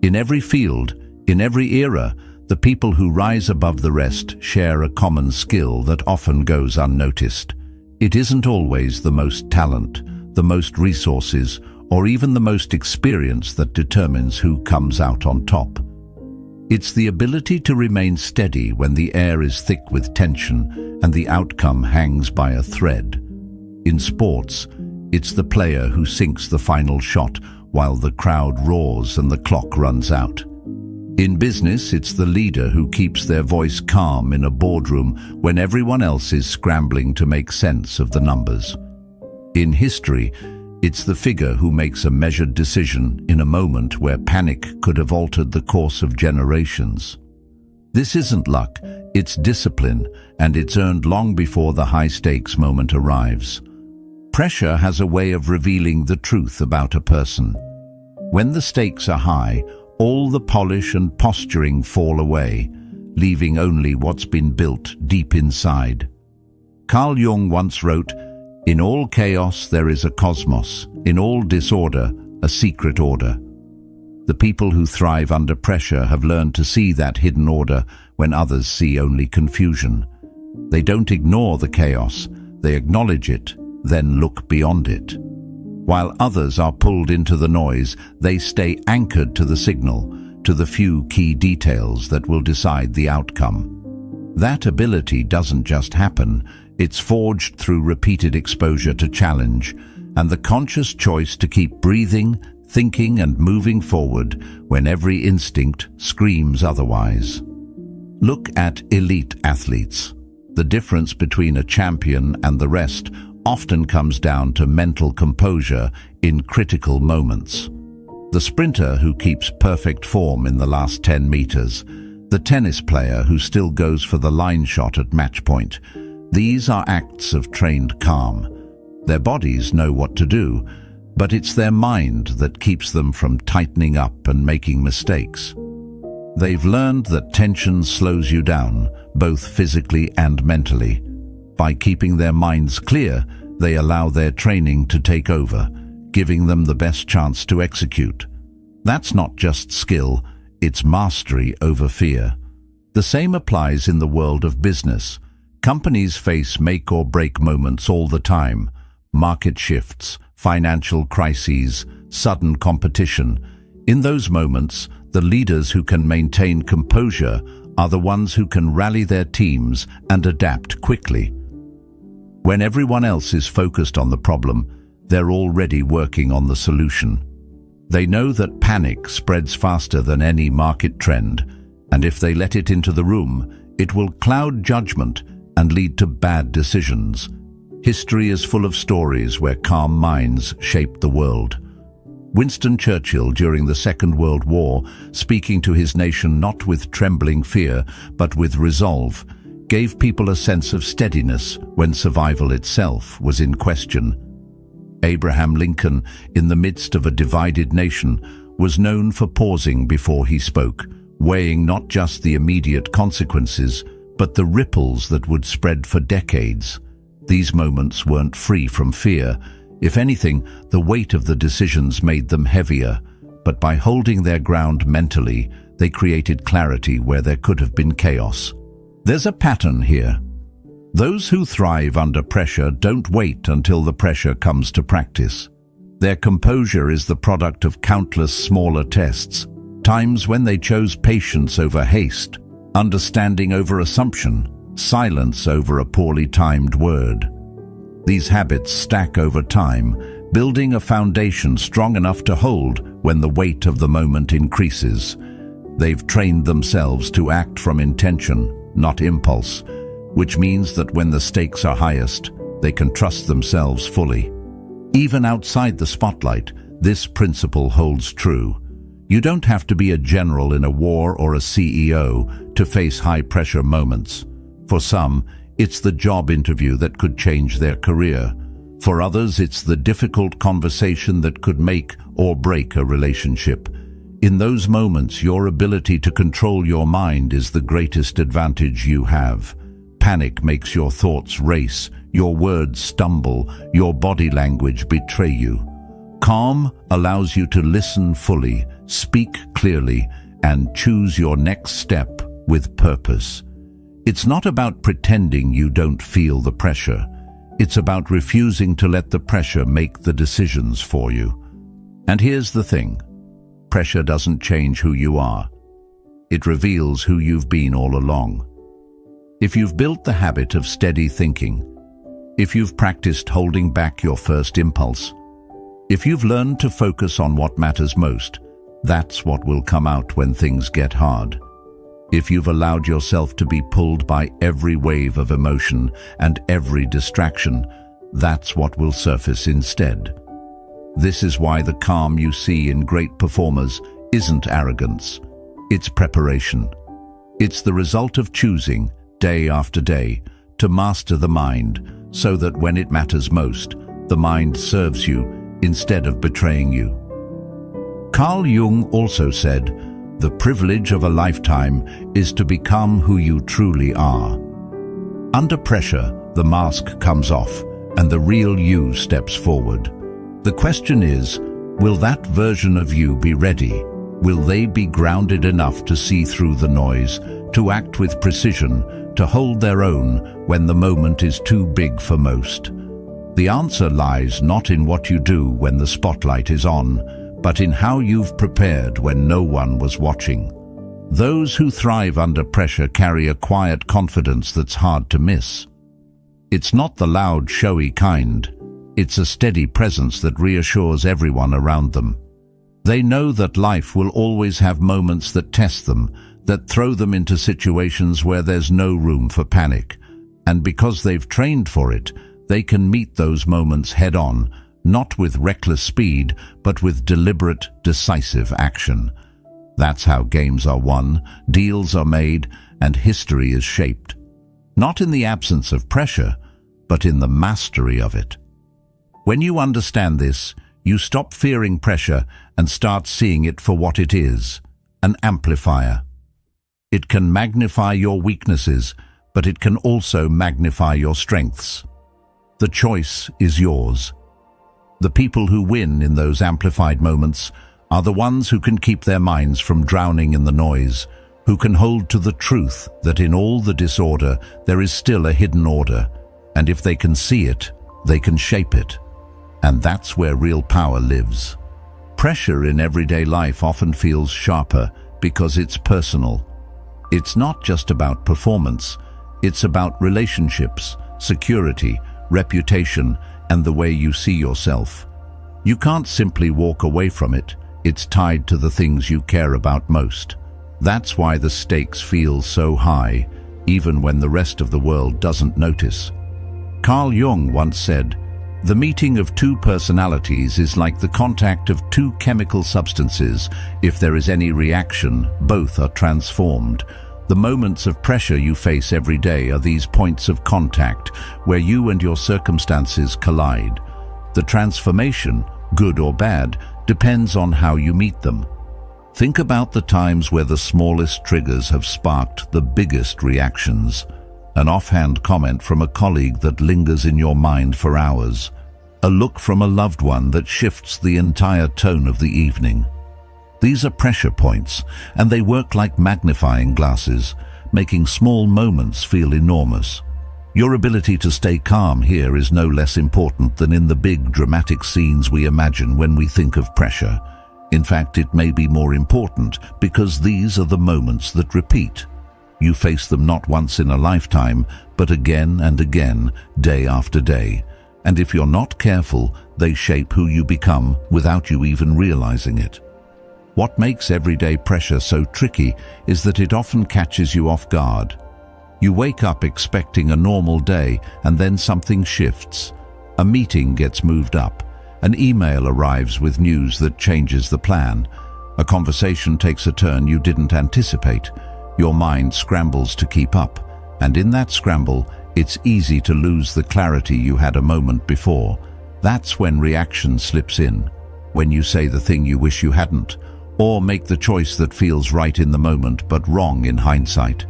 In every field, in every era, the people who rise above the rest share a common skill that often goes unnoticed. It isn't always the most talent, the most resources, or even the most experience that determines who comes out on top. It's the ability to remain steady when the air is thick with tension and the outcome hangs by a thread. In sports, it's the player who sinks the final shot while the crowd roars and the clock runs out. In business, it's the leader who keeps their voice calm in a boardroom when everyone else is scrambling to make sense of the numbers. In history, it's the figure who makes a measured decision in a moment where panic could have altered the course of generations. This isn't luck, it's discipline, and it's earned long before the high-stakes moment arrives. Pressure has a way of revealing the truth about a person. When the stakes are high, all the polish and posturing fall away, leaving only what's been built deep inside. Carl Jung once wrote, "In all chaos there is a cosmos, in all disorder a secret order." The people who thrive under pressure have learned to see that hidden order when others see only confusion. They don't ignore the chaos, they acknowledge it, then look beyond it. While others are pulled into the noise, they stay anchored to the signal, to the few key details that will decide the outcome. That ability doesn't just happen, it's forged through repeated exposure to challenge, and the conscious choice to keep breathing, thinking and moving forward when every instinct screams otherwise. Look at elite athletes. The difference between a champion and the rest often comes down to mental composure in critical moments. The sprinter who keeps perfect form in the last 10 meters, the tennis player who still goes for the line shot at match point. These are acts of trained calm. Their bodies know what to do, but it's their mind that keeps them from tightening up and making mistakes. They've learned that tension slows you down, both physically and mentally. By keeping their minds clear, they allow their training to take over, giving them the best chance to execute. That's not just skill, it's mastery over fear. The same applies in the world of business. Companies face make or break moments all the time. Market shifts, financial crises, sudden competition. In those moments, the leaders who can maintain composure are the ones who can rally their teams and adapt quickly. When everyone else is focused on the problem, they're already working on the solution. They know that panic spreads faster than any market trend, and if they let it into the room, it will cloud judgment and lead to bad decisions. History is full of stories where calm minds shaped the world. Winston Churchill, during the Second World War, speaking to his nation not with trembling fear, but with resolve, gave people a sense of steadiness when survival itself was in question. Abraham Lincoln, in the midst of a divided nation, was known for pausing before he spoke, weighing not just the immediate consequences, but the ripples that would spread for decades. These moments weren't free from fear. If anything, the weight of the decisions made them heavier, but by holding their ground mentally, they created clarity where there could have been chaos. There's a pattern here. Those who thrive under pressure don't wait until the pressure comes to practice. Their composure is the product of countless smaller tests, times when they chose patience over haste, understanding over assumption, silence over a poorly timed word. These habits stack over time, building a foundation strong enough to hold when the weight of the moment increases. They've trained themselves to act from intention, not impulse, which means that when the stakes are highest, they can trust themselves fully. Even outside the spotlight, this principle holds true. You don't have to be a general in a war or a CEO to face high-pressure moments. For some, it's the job interview that could change their career. For others, it's the difficult conversation that could make or break a relationship. In those moments, your ability to control your mind is the greatest advantage you have. Panic makes your thoughts race, your words stumble, your body language betray you. Calm allows you to listen fully, speak clearly, and choose your next step with purpose. It's not about pretending you don't feel the pressure. It's about refusing to let the pressure make the decisions for you. And here's the thing. Pressure doesn't change who you are. It reveals who you've been all along. If you've built the habit of steady thinking, if you've practiced holding back your first impulse, if you've learned to focus on what matters most, that's what will come out when things get hard. If you've allowed yourself to be pulled by every wave of emotion and every distraction, that's what will surface instead. This is why the calm you see in great performers isn't arrogance, it's preparation. It's the result of choosing, day after day, to master the mind so that when it matters most, the mind serves you instead of betraying you. Carl Jung also said, "The privilege of a lifetime is to become who you truly are." Under pressure, the mask comes off and the real you steps forward. The question is, will that version of you be ready? Will they be grounded enough to see through the noise, to act with precision, to hold their own when the moment is too big for most? The answer lies not in what you do when the spotlight is on, but in how you've prepared when no one was watching. Those who thrive under pressure carry a quiet confidence that's hard to miss. It's not the loud, showy kind. It's a steady presence that reassures everyone around them. They know that life will always have moments that test them, that throw them into situations where there's no room for panic. And because they've trained for it, they can meet those moments head-on, not with reckless speed, but with deliberate, decisive action. That's how games are won, deals are made, and history is shaped. Not in the absence of pressure, but in the mastery of it. When you understand this, you stop fearing pressure and start seeing it for what it is, an amplifier. It can magnify your weaknesses, but it can also magnify your strengths. The choice is yours. The people who win in those amplified moments are the ones who can keep their minds from drowning in the noise, who can hold to the truth that in all the disorder there is still a hidden order, and if they can see it, they can shape it. And that's where real power lives. Pressure in everyday life often feels sharper because it's personal. It's not just about performance, it's about relationships, security, reputation, and the way you see yourself. You can't simply walk away from it. It's tied to the things you care about most. That's why the stakes feel so high, even when the rest of the world doesn't notice. Carl Jung once said, "The meeting of two personalities is like the contact of two chemical substances. If there is any reaction, both are transformed." The moments of pressure you face every day are these points of contact where you and your circumstances collide. The transformation, good or bad, depends on how you meet them. Think about the times where the smallest triggers have sparked the biggest reactions. An offhand comment from a colleague that lingers in your mind for hours. A look from a loved one that shifts the entire tone of the evening. These are pressure points, and they work like magnifying glasses, making small moments feel enormous. Your ability to stay calm here is no less important than in the big dramatic scenes we imagine when we think of pressure. In fact, it may be more important because these are the moments that repeat. You face them not once in a lifetime, but again and again, day after day. And if you're not careful, they shape who you become without you even realizing it. What makes everyday pressure so tricky is that it often catches you off guard. You wake up expecting a normal day, and then something shifts. A meeting gets moved up. An email arrives with news that changes the plan. A conversation takes a turn you didn't anticipate. Your mind scrambles to keep up, and in that scramble, it's easy to lose the clarity you had a moment before. That's when reaction slips in, when you say the thing you wish you hadn't, or make the choice that feels right in the moment but wrong in hindsight.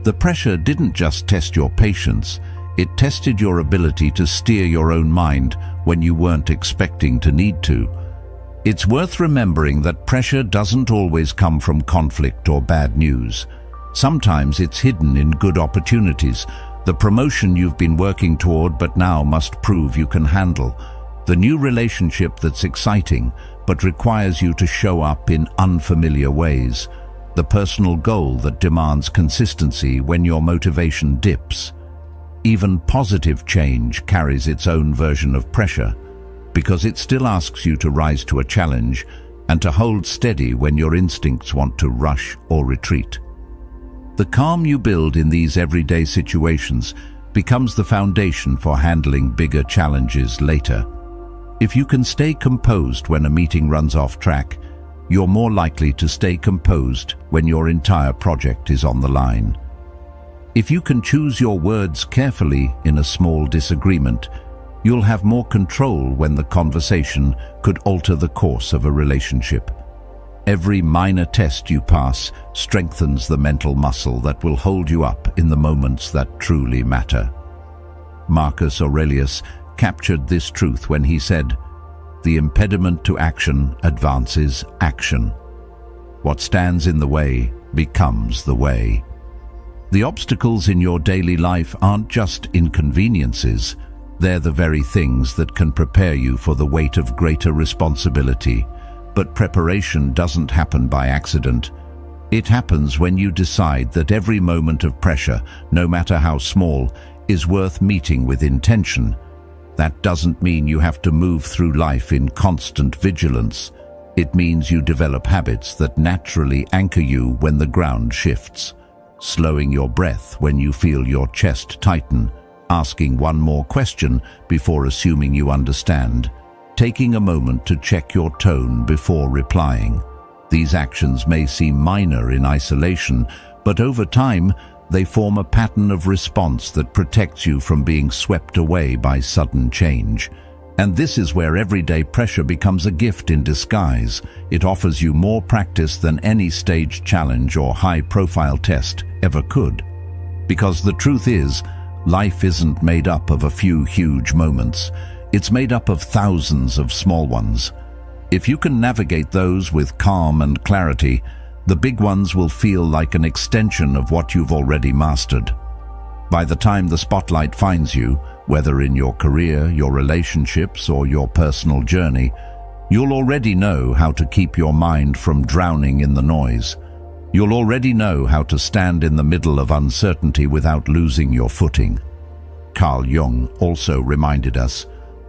The pressure didn't just test your patience, it tested your ability to steer your own mind when you weren't expecting to need to. It's worth remembering that pressure doesn't always come from conflict or bad news. Sometimes it's hidden in good opportunities, the promotion you've been working toward but now must prove you can handle, the new relationship that's exciting but requires you to show up in unfamiliar ways, the personal goal that demands consistency when your motivation dips. Even positive change carries its own version of pressure, because it still asks you to rise to a challenge and to hold steady when your instincts want to rush or retreat. The calm you build in these everyday situations becomes the foundation for handling bigger challenges later. If you can stay composed when a meeting runs off track, you're more likely to stay composed when your entire project is on the line. If you can choose your words carefully in a small disagreement, you'll have more control when the conversation could alter the course of a relationship. Every minor test you pass strengthens the mental muscle that will hold you up in the moments that truly matter. Marcus Aurelius captured this truth when he said, "The impediment to action advances action. What stands in the way becomes the way." The obstacles in your daily life aren't just inconveniences, they're the very things that can prepare you for the weight of greater responsibility. But preparation doesn't happen by accident. It happens when you decide that every moment of pressure, no matter how small, is worth meeting with intention. That doesn't mean you have to move through life in constant vigilance. It means you develop habits that naturally anchor you when the ground shifts. Slowing your breath when you feel your chest tighten, asking one more question before assuming you understand, taking a moment to check your tone before replying. These actions may seem minor in isolation, but over time, they form a pattern of response that protects you from being swept away by sudden change. And this is where everyday pressure becomes a gift in disguise. It offers you more practice than any staged challenge or high-profile test ever could. Because the truth is, life isn't made up of a few huge moments. It's made up of thousands of small ones. If you can navigate those with calm and clarity, the big ones will feel like an extension of what you've already mastered. By the time the spotlight finds you, whether in your career, your relationships, or your personal journey, you'll already know how to keep your mind from drowning in the noise. You'll already know how to stand in the middle of uncertainty without losing your footing. Carl Jung also reminded us,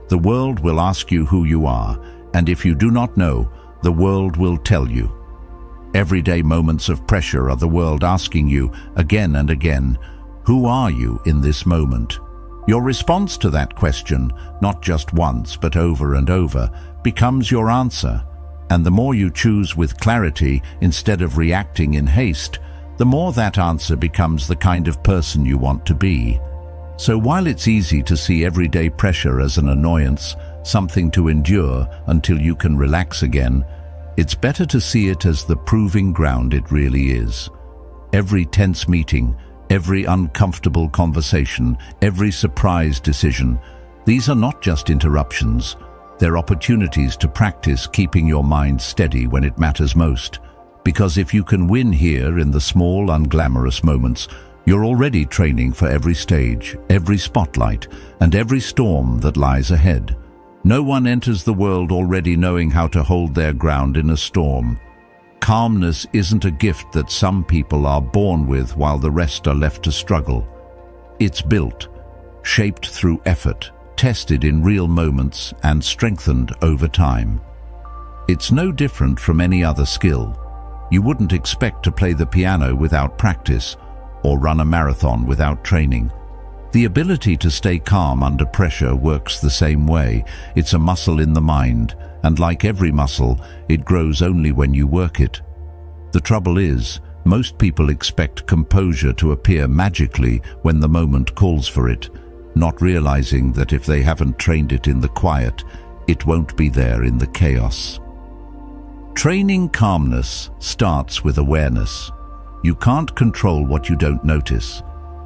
"The world will ask you who you are, and if you do not know, the world will tell you." Everyday moments of pressure are the world asking you again and again, who are you in this moment? Your response to that question, not just once but over and over, becomes your answer. And the more you choose with clarity instead of reacting in haste, the more that answer becomes the kind of person you want to be. So while it's easy to see everyday pressure as an annoyance, something to endure until you can relax again, it's better to see it as the proving ground it really is. Every tense meeting, every uncomfortable conversation, every surprise decision, these are not just interruptions. They're opportunities to practice keeping your mind steady when it matters most. Because if you can win here in the small, unglamorous moments, you're already training for every stage, every spotlight, and every storm that lies ahead. No one enters the world already knowing how to hold their ground in a storm. Calmness isn't a gift that some people are born with while the rest are left to struggle. It's built, shaped through effort, tested in real moments, and strengthened over time. It's no different from any other skill. You wouldn't expect to play the piano without practice, or run a marathon without training. The ability to stay calm under pressure works the same way. It's a muscle in the mind, and like every muscle, it grows only when you work it. The trouble is, most people expect composure to appear magically when the moment calls for it, not realizing that if they haven't trained it in the quiet, it won't be there in the chaos. Training calmness starts with awareness. You can't control what you don't notice.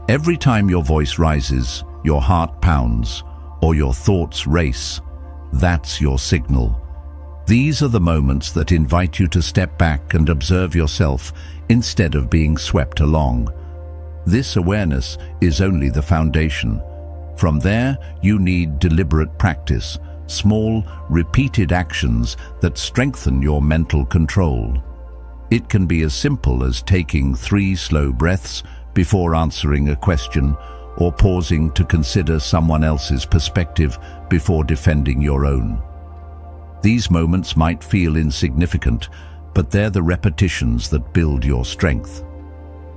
Every time your voice rises, your heart pounds, or your thoughts race, that's your signal. These are the moments that invite you to step back and observe yourself instead of being swept along. This awareness is only the foundation. From there, you need deliberate practice, small, repeated actions that strengthen your mental control. It can be as simple as taking 3 slow breaths before answering a question, or pausing to consider someone else's perspective before defending your own. These moments might feel insignificant, but they're the repetitions that build your strength.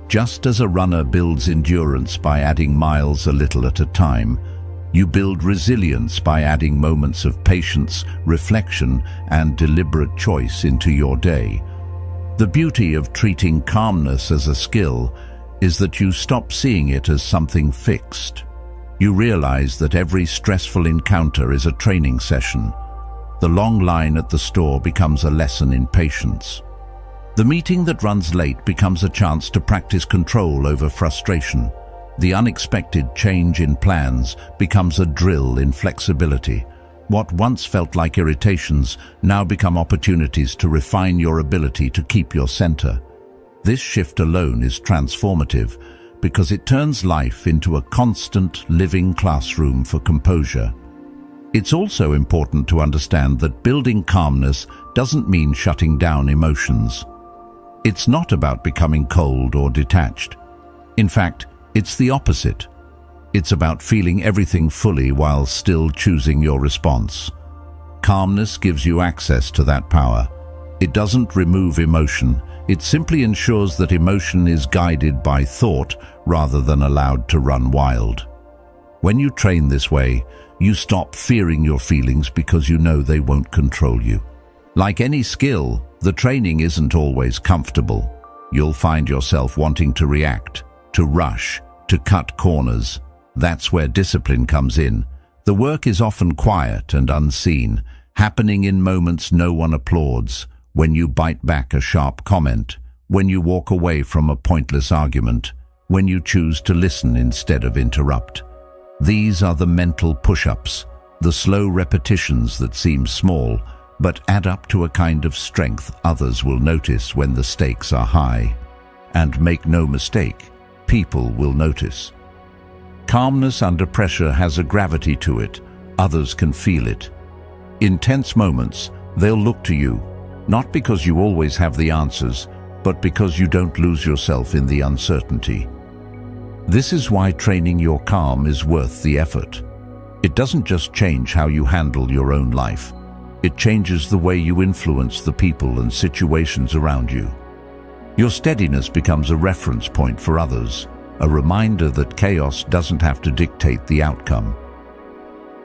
Just as a runner builds endurance by adding miles a little at a time, you build resilience by adding moments of patience, reflection, and deliberate choice into your day. The beauty of treating calmness as a skill is that you stop seeing it as something fixed. You realize that every stressful encounter is a training session. The long line at the store becomes a lesson in patience. The meeting that runs late becomes a chance to practice control over frustration. The unexpected change in plans becomes a drill in flexibility. What once felt like irritations now become opportunities to refine your ability to keep your center. This shift alone is transformative because it turns life into a constant living classroom for composure. It's also important to understand that building calmness doesn't mean shutting down emotions. It's not about becoming cold or detached. In fact, it's the opposite. It's about feeling everything fully while still choosing your response. Calmness gives you access to that power. It doesn't remove emotion. It simply ensures that emotion is guided by thought rather than allowed to run wild. When you train this way, you stop fearing your feelings because you know they won't control you. Like any skill, the training isn't always comfortable. You'll find yourself wanting to react, to rush, to cut corners. That's where discipline comes in. The work is often quiet and unseen, happening in moments no one applauds, when you bite back a sharp comment, when you walk away from a pointless argument, when you choose to listen instead of interrupt. These are the mental push-ups, the slow repetitions that seem small, but add up to a kind of strength others will notice when the stakes are high. And make no mistake, people will notice. Calmness under pressure has a gravity to it. Others can feel it. In tense moments, they'll look to you, not because you always have the answers, but because you don't lose yourself in the uncertainty. This is why training your calm is worth the effort. It doesn't just change how you handle your own life. It changes the way you influence the people and situations around you. Your steadiness becomes a reference point for others, a reminder that chaos doesn't have to dictate the outcome.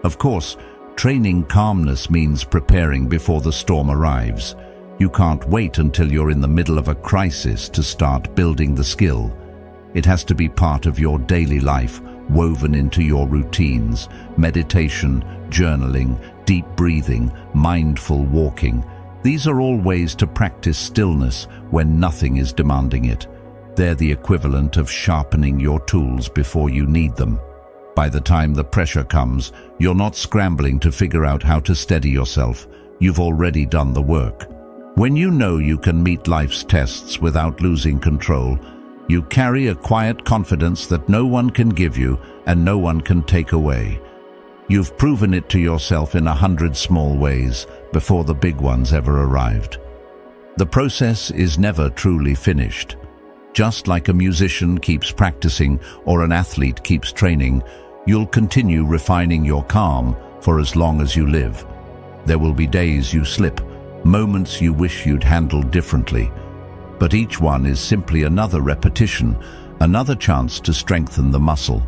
Of course, training calmness means preparing before the storm arrives. You can't wait until you're in the middle of a crisis to start building the skill. It has to be part of your daily life, woven into your routines, meditation, journaling, deep breathing, mindful walking. These are all ways to practice stillness when nothing is demanding it. They're the equivalent of sharpening your tools before you need them. By the time the pressure comes, you're not scrambling to figure out how to steady yourself. You've already done the work. When you know you can meet life's tests without losing control, you carry a quiet confidence that no one can give you and no one can take away. You've proven it to yourself in 100 small ways before the big ones ever arrived. The process is never truly finished. Just like a musician keeps practicing or an athlete keeps training, you'll continue refining your calm for as long as you live. There will be days you slip, moments you wish you'd handled differently, but each one is simply another repetition, another chance to strengthen the muscle.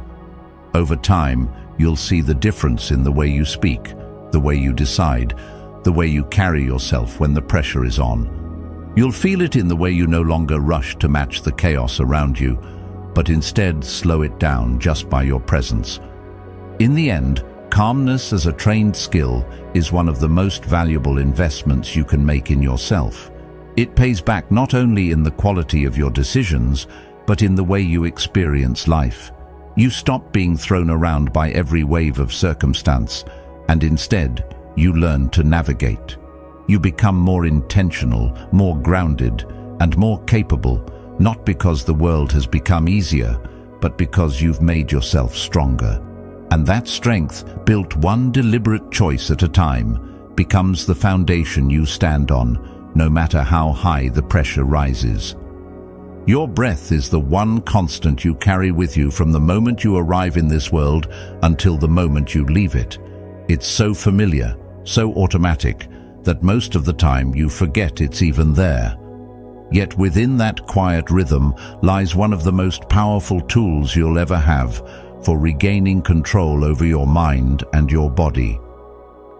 Over time, you'll see the difference in the way you speak, the way you decide, the way you carry yourself when the pressure is on. You'll feel it in the way you no longer rush to match the chaos around you, but instead slow it down just by your presence. In the end, calmness as a trained skill is one of the most valuable investments you can make in yourself. It pays back not only in the quality of your decisions, but in the way you experience life. You stop being thrown around by every wave of circumstance, and instead, you learn to navigate. You become more intentional, more grounded, and more capable, not because the world has become easier, but because you've made yourself stronger. And that strength, built one deliberate choice at a time, becomes the foundation you stand on, no matter how high the pressure rises. Your breath is the one constant you carry with you from the moment you arrive in this world until the moment you leave it. It's so familiar, so automatic, that most of the time you forget it's even there. Yet within that quiet rhythm lies one of the most powerful tools you'll ever have for regaining control over your mind and your body.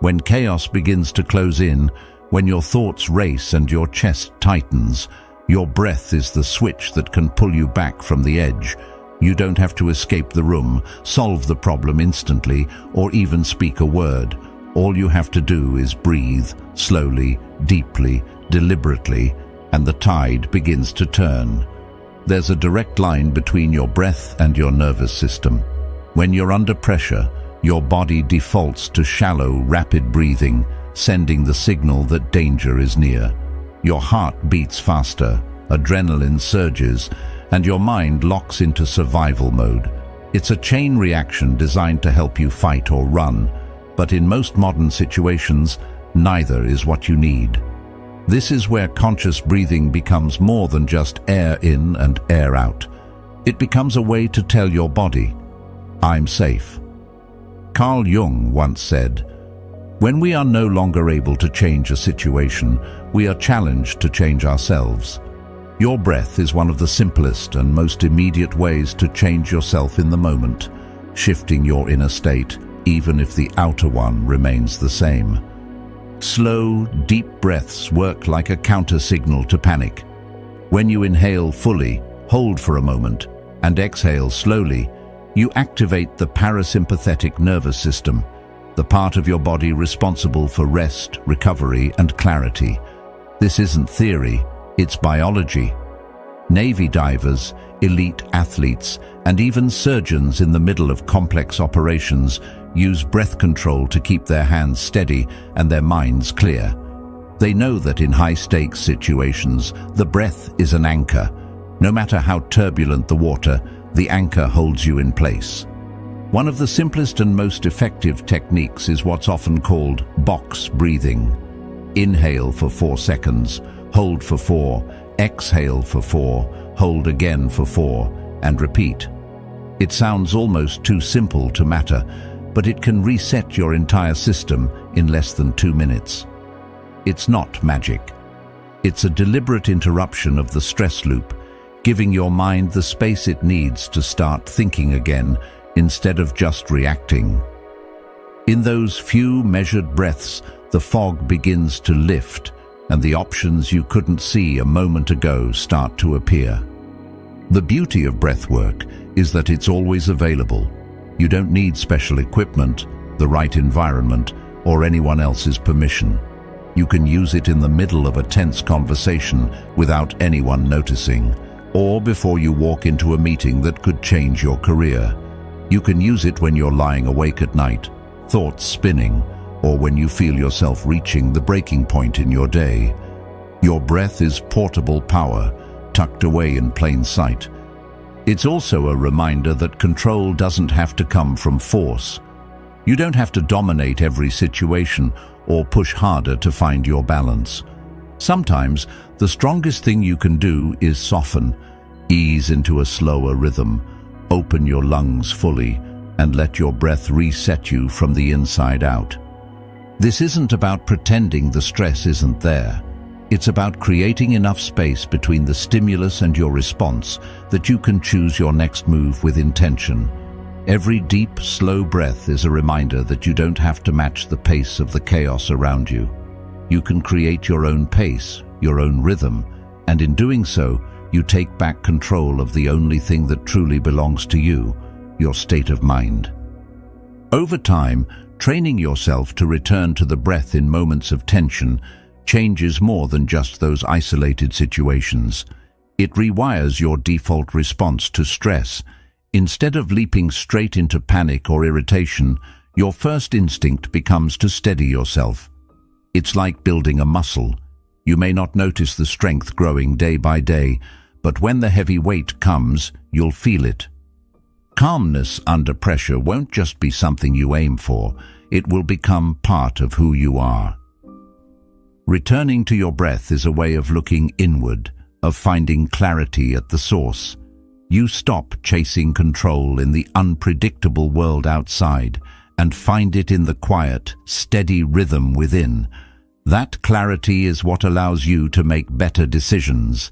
When chaos begins to close in, when your thoughts race and your chest tightens, your breath is the switch that can pull you back from the edge. You don't have to escape the room, solve the problem instantly, or even speak a word. All you have to do is breathe, slowly, deeply, deliberately, and the tide begins to turn. There's a direct line between your breath and your nervous system. When you're under pressure, your body defaults to shallow, rapid breathing, sending the signal that danger is near. Your heart beats faster, adrenaline surges, and your mind locks into survival mode. It's a chain reaction designed to help you fight or run, but in most modern situations, neither is what you need. This is where conscious breathing becomes more than just air in and air out. It becomes a way to tell your body, "I'm safe." Carl Jung once said, "When we are no longer able to change a situation, we are challenged to change ourselves." Your breath is one of the simplest and most immediate ways to change yourself in the moment, shifting your inner state, even if the outer one remains the same. Slow, deep breaths work like a counter-signal to panic. When you inhale fully, hold for a moment, and exhale slowly, you activate the parasympathetic nervous system, the part of your body responsible for rest, recovery, and clarity. This isn't theory, it's biology. Navy divers, elite athletes, and even surgeons in the middle of complex operations use breath control to keep their hands steady and their minds clear. They know that in high-stakes situations, the breath is an anchor. No matter how turbulent the water, the anchor holds you in place. One of the simplest and most effective techniques is what's often called box breathing. Inhale for 4 seconds, hold for 4, exhale for 4, hold again for 4, and repeat. It sounds almost too simple to matter, but it can reset your entire system in less than 2 minutes. It's not magic. It's a deliberate interruption of the stress loop, giving your mind the space it needs to start thinking again instead of just reacting. In those few measured breaths, the fog begins to lift, and the options you couldn't see a moment ago start to appear. The beauty of breathwork is that it's always available. You don't need special equipment, the right environment, or anyone else's permission. You can use it in the middle of a tense conversation without anyone noticing, or before you walk into a meeting that could change your career. You can use it when you're lying awake at night, thoughts spinning, or when you feel yourself reaching the breaking point in your day. Your breath is portable power, tucked away in plain sight. It's also a reminder that control doesn't have to come from force. You don't have to dominate every situation or push harder to find your balance. Sometimes, the strongest thing you can do is soften, ease into a slower rhythm, open your lungs fully, and let your breath reset you from the inside out. This isn't about pretending the stress isn't there. It's about creating enough space between the stimulus and your response that you can choose your next move with intention. Every deep, slow breath is a reminder that you don't have to match the pace of the chaos around you. You can create your own pace, your own rhythm, and in doing so, you take back control of the only thing that truly belongs to you, your state of mind. Over time, training yourself to return to the breath in moments of tension changes more than just those isolated situations. It rewires your default response to stress. Instead of leaping straight into panic or irritation, your first instinct becomes to steady yourself. It's like building a muscle. You may not notice the strength growing day by day, but when the heavy weight comes, you'll feel it. Calmness under pressure won't just be something you aim for, it will become part of who you are. Returning to your breath is a way of looking inward, of finding clarity at the source. You stop chasing control in the unpredictable world outside and find it in the quiet, steady rhythm within. That clarity is what allows you to make better decisions,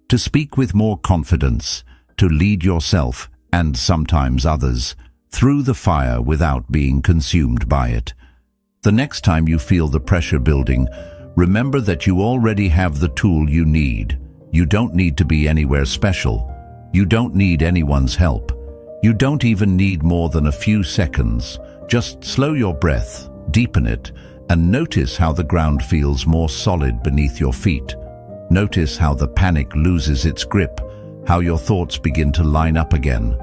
to speak with more confidence, to lead yourself, and sometimes others, through the fire without being consumed by it. The next time you feel the pressure building, remember that you already have the tool you need. You don't need to be anywhere special. You don't need anyone's help. You don't even need more than a few seconds. Just slow your breath, deepen it, and notice how the ground feels more solid beneath your feet. Notice how the panic loses its grip, how your thoughts begin to line up again.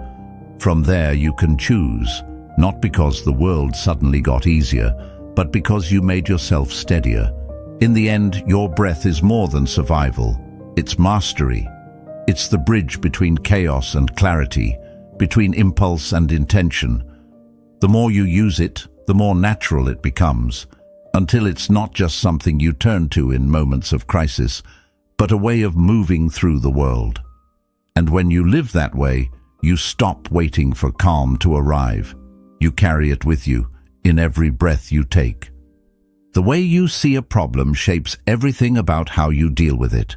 From there you can choose, not because the world suddenly got easier, but because you made yourself steadier. In the end, your breath is more than survival. It's mastery. It's the bridge between chaos and clarity, between impulse and intention. The more you use it, the more natural it becomes, until it's not just something you turn to in moments of crisis, but a way of moving through the world. And when you live that way, you stop waiting for calm to arrive. You carry it with you in every breath you take. The way you see a problem shapes everything about how you deal with it.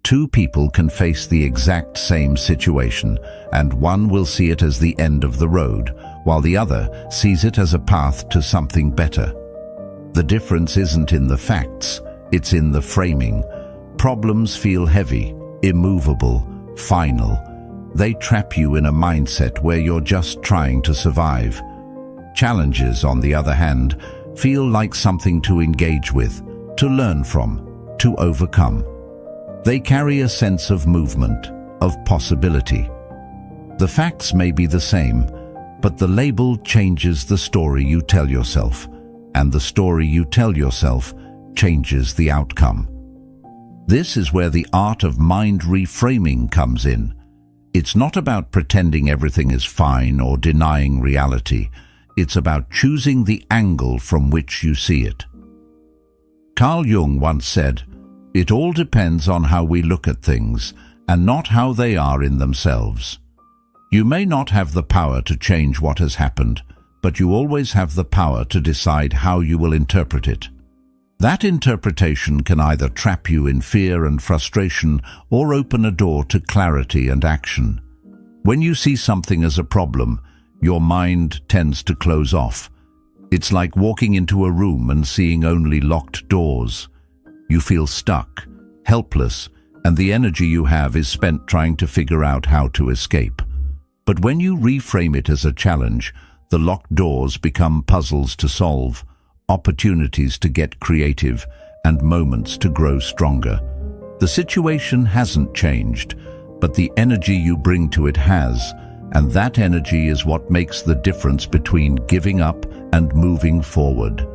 Two people can face the exact same situation, and one will see it as the end of the road, while the other sees it as a path to something better. The difference isn't in the facts, it's in the framing. Problems feel heavy, immovable, final. They trap you in a mindset where you're just trying to survive. Challenges, on the other hand, feel like something to engage with, to learn from, to overcome. They carry a sense of movement, of possibility. The facts may be the same, but the label changes the story you tell yourself, and the story you tell yourself changes the outcome. This is where the art of mind reframing comes in. It's not about pretending everything is fine or denying reality. It's about choosing the angle from which you see it. Carl Jung once said, "It all depends on how we look at things, and not how they are in themselves." You may not have the power to change what has happened, but you always have the power to decide how you will interpret it. That interpretation can either trap you in fear and frustration or open a door to clarity and action. When you see something as a problem, your mind tends to close off. It's like walking into a room and seeing only locked doors. You feel stuck, helpless, and the energy you have is spent trying to figure out how to escape. But when you reframe it as a challenge, the locked doors become puzzles to solve, opportunities to get creative, and moments to grow stronger. The situation hasn't changed, but the energy you bring to it has, and that energy is what makes the difference between giving up and moving forward.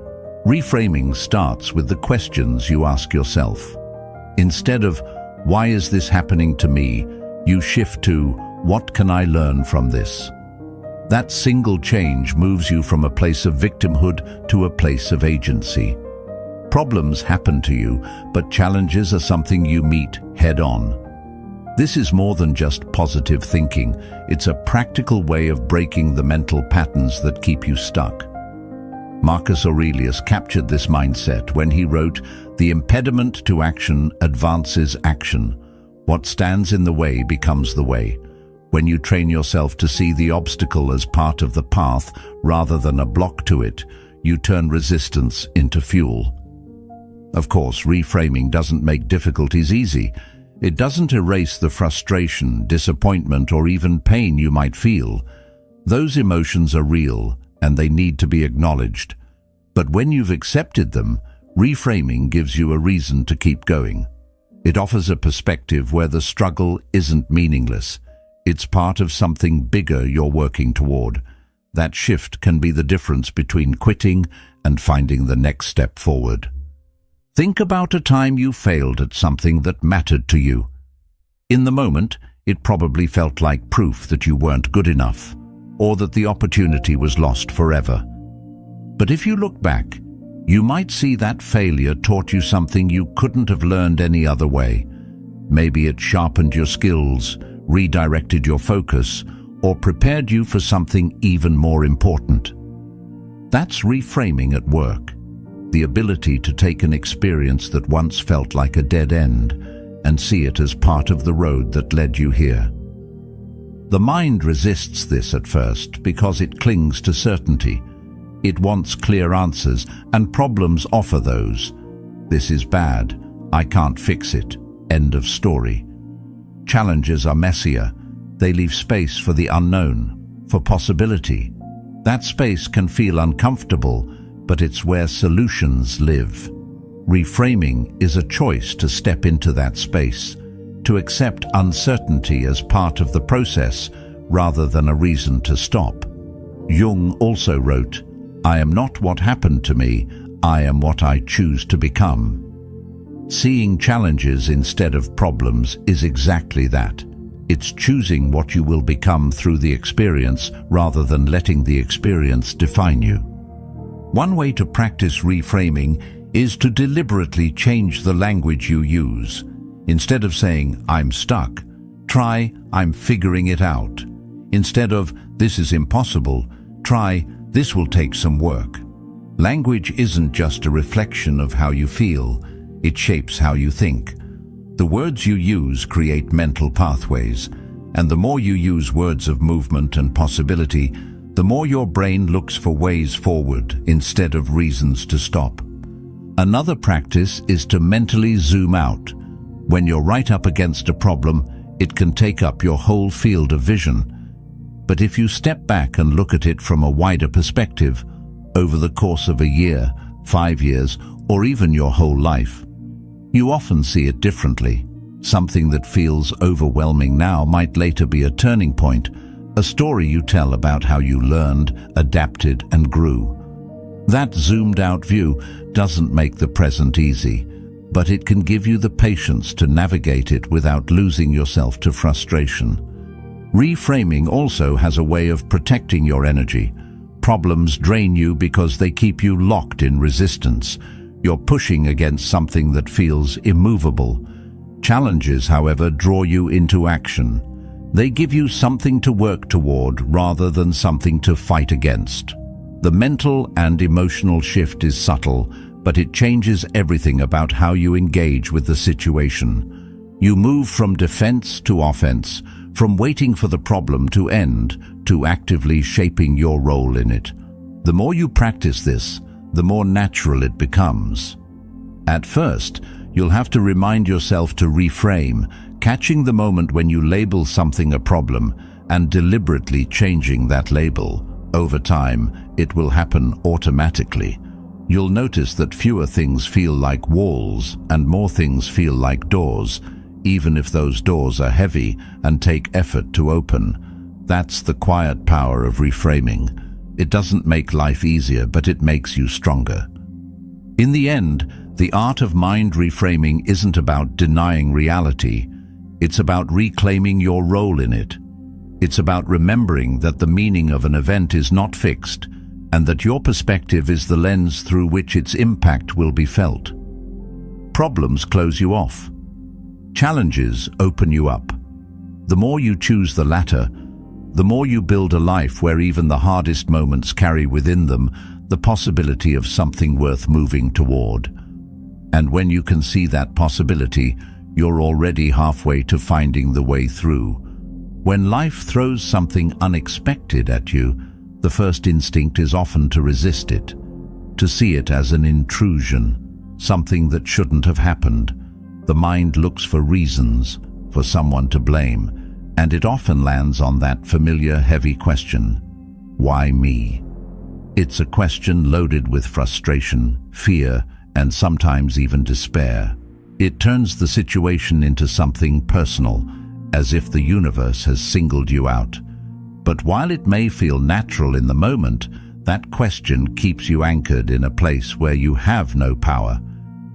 Reframing starts with the questions you ask yourself. Instead of, "Why is this happening to me?" you shift to, "What can I learn from this?" That single change moves you from a place of victimhood to a place of agency. Problems happen to you, but challenges are something you meet head-on. This is more than just positive thinking. It's a practical way of breaking the mental patterns that keep you stuck. Marcus Aurelius captured this mindset when he wrote, "The impediment to action advances action. What stands in the way becomes the way." When you train yourself to see the obstacle as part of the path rather than a block to it, you turn resistance into fuel. Of course, reframing doesn't make difficulties easy. It doesn't erase the frustration, disappointment, or even pain you might feel. Those emotions are real, and they need to be acknowledged. But when you've accepted them, reframing gives you a reason to keep going. It offers a perspective where the struggle isn't meaningless. It's part of something bigger you're working toward. That shift can be the difference between quitting and finding the next step forward. Think about a time you failed at something that mattered to you. In the moment, it probably felt like proof that you weren't good enough, or that the opportunity was lost forever. But if you look back, you might see that failure taught you something you couldn't have learned any other way. Maybe it sharpened your skills, redirected your focus, or prepared you for something even more important. That's reframing at work, the ability to take an experience that once felt like a dead end and see it as part of the road that led you here. The mind resists this at first because it clings to certainty. It wants clear answers, and problems offer those. This is bad. I can't fix it. End of story. Challenges are messier. They leave space for the unknown, for possibility. That space can feel uncomfortable, but it's where solutions live. Reframing is a choice to step into that space, to accept uncertainty as part of the process rather than a reason to stop. Jung also wrote, "I am not what happened to me, I am what I choose to become." Seeing challenges instead of problems is exactly that. It's choosing what you will become through the experience rather than letting the experience define you. One way to practice reframing is to deliberately change the language you use. Instead of saying, "I'm stuck," try, "I'm figuring it out." Instead of, "This is impossible," try, "This will take some work." Language isn't just a reflection of how you feel, it shapes how you think. The words you use create mental pathways, and the more you use words of movement and possibility, the more your brain looks for ways forward instead of reasons to stop. Another practice is to mentally zoom out. When you're right up against a problem, it can take up your whole field of vision. But if you step back and look at it from a wider perspective, over the course of a year, 5 years, or even your whole life, you often see it differently. Something that feels overwhelming now might later be a turning point, a story you tell about how you learned, adapted, and grew. That zoomed-out view doesn't make the present easy, but it can give you the patience to navigate it without losing yourself to frustration. Reframing also has a way of protecting your energy. Problems drain you because they keep you locked in resistance. You're pushing against something that feels immovable. Challenges, however, draw you into action. They give you something to work toward rather than something to fight against. The mental and emotional shift is subtle, but it changes everything about how you engage with the situation. You move from defense to offense, from waiting for the problem to end to actively shaping your role in it. The more you practice this, the more natural it becomes. At first, you'll have to remind yourself to reframe, catching the moment when you label something a problem and deliberately changing that label. Over time, it will happen automatically. You'll notice that fewer things feel like walls and more things feel like doors, even if those doors are heavy and take effort to open. That's the quiet power of reframing. It doesn't make life easier, but it makes you stronger. In the end, the art of mind reframing isn't about denying reality. It's about reclaiming your role in it. It's about remembering that the meaning of an event is not fixed, and that your perspective is the lens through which its impact will be felt. Problems close you off. Challenges open you up. The more you choose the latter, the more you build a life where even the hardest moments carry within them the possibility of something worth moving toward. And when you can see that possibility, you're already halfway to finding the way through. When life throws something unexpected at you, the first instinct is often to resist it, to see it as an intrusion, something that shouldn't have happened. The mind looks for reasons, for someone to blame, and it often lands on that familiar heavy question, why me? It's a question loaded with frustration, fear, and sometimes even despair. It turns the situation into something personal, as if the universe has singled you out. But while it may feel natural in the moment, that question keeps you anchored in a place where you have no power.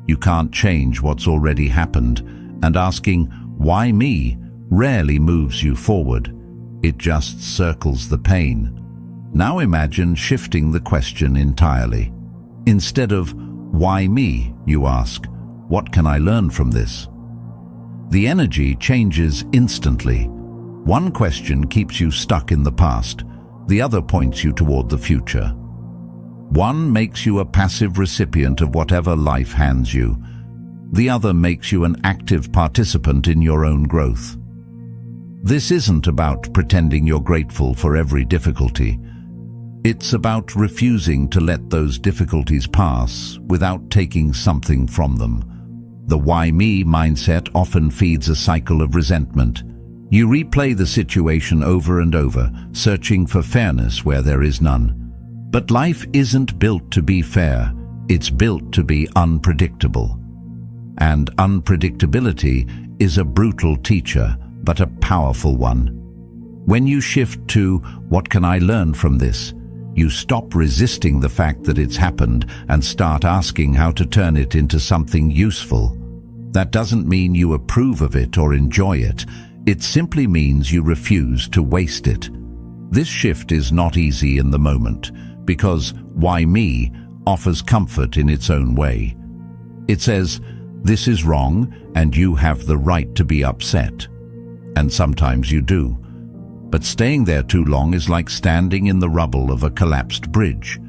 You can't change what's already happened, and asking, why me, rarely moves you forward. It just circles the pain. Now imagine shifting the question entirely. Instead of, why me, you ask, what can I learn from this? The energy changes instantly. One question keeps you stuck in the past, the other points you toward the future. One makes you a passive recipient of whatever life hands you. The other makes you an active participant in your own growth. This isn't about pretending you're grateful for every difficulty. It's about refusing to let those difficulties pass without taking something from them. The why me mindset often feeds a cycle of resentment. You replay the situation over and over, searching for fairness where there is none. But life isn't built to be fair, it's built to be unpredictable. And unpredictability is a brutal teacher, but a powerful one. When you shift to, what can I learn from this? You stop resisting the fact that it's happened and start asking how to turn it into something useful. That doesn't mean you approve of it or enjoy it. It simply means you refuse to waste it. This shift is not easy in the moment, because why me offers comfort in its own way. It says, this is wrong and you have the right to be upset. And sometimes you do. But staying there too long is like standing in the rubble of a collapsed bridge.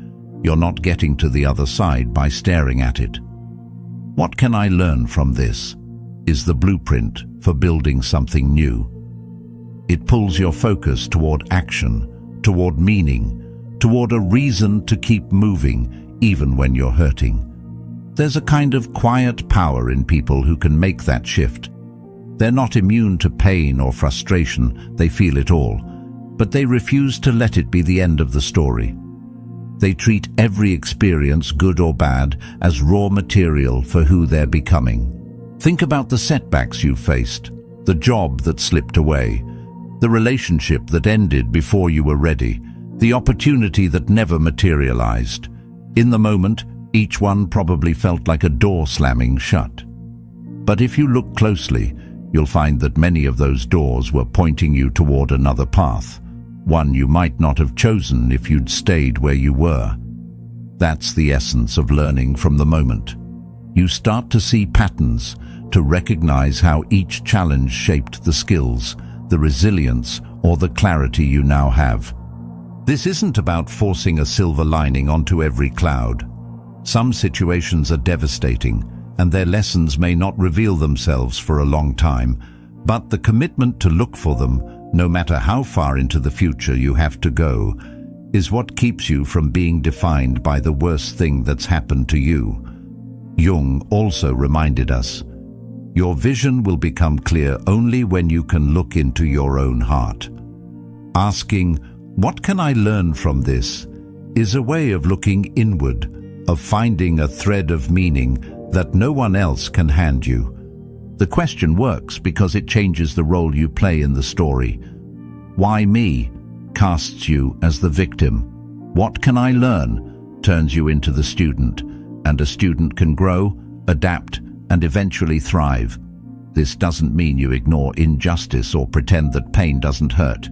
You're not getting to the other side by staring at it. What can I learn from this? Is the blueprint for building something new. It pulls your focus toward action, toward meaning, toward a reason to keep moving even when you're hurting. There's a kind of quiet power in people who can make that shift. They're not immune to pain or frustration, they feel it all, but they refuse to let it be the end of the story. They treat every experience, good or bad, as raw material for who they're becoming. Think about the setbacks you've faced, the job that slipped away, the relationship that ended before you were ready, the opportunity that never materialized. In the moment, each one probably felt like a door slamming shut. But if you look closely, you'll find that many of those doors were pointing you toward another path, one you might not have chosen if you'd stayed where you were. That's the essence of learning from the moment. You start to see patterns, to recognize how each challenge shaped the skills, the resilience, or the clarity you now have. This isn't about forcing a silver lining onto every cloud. Some situations are devastating, and their lessons may not reveal themselves for a long time, but the commitment to look for them, no matter how far into the future you have to go, is what keeps you from being defined by the worst thing that's happened to you. Jung also reminded us, your vision will become clear only when you can look into your own heart. Asking, what can I learn from this, is a way of looking inward, of finding a thread of meaning that no one else can hand you. The question works because it changes the role you play in the story. Why me casts you as the victim. What can I learn turns you into the student, and a student can grow, adapt, and eventually thrive. This doesn't mean you ignore injustice or pretend that pain doesn't hurt.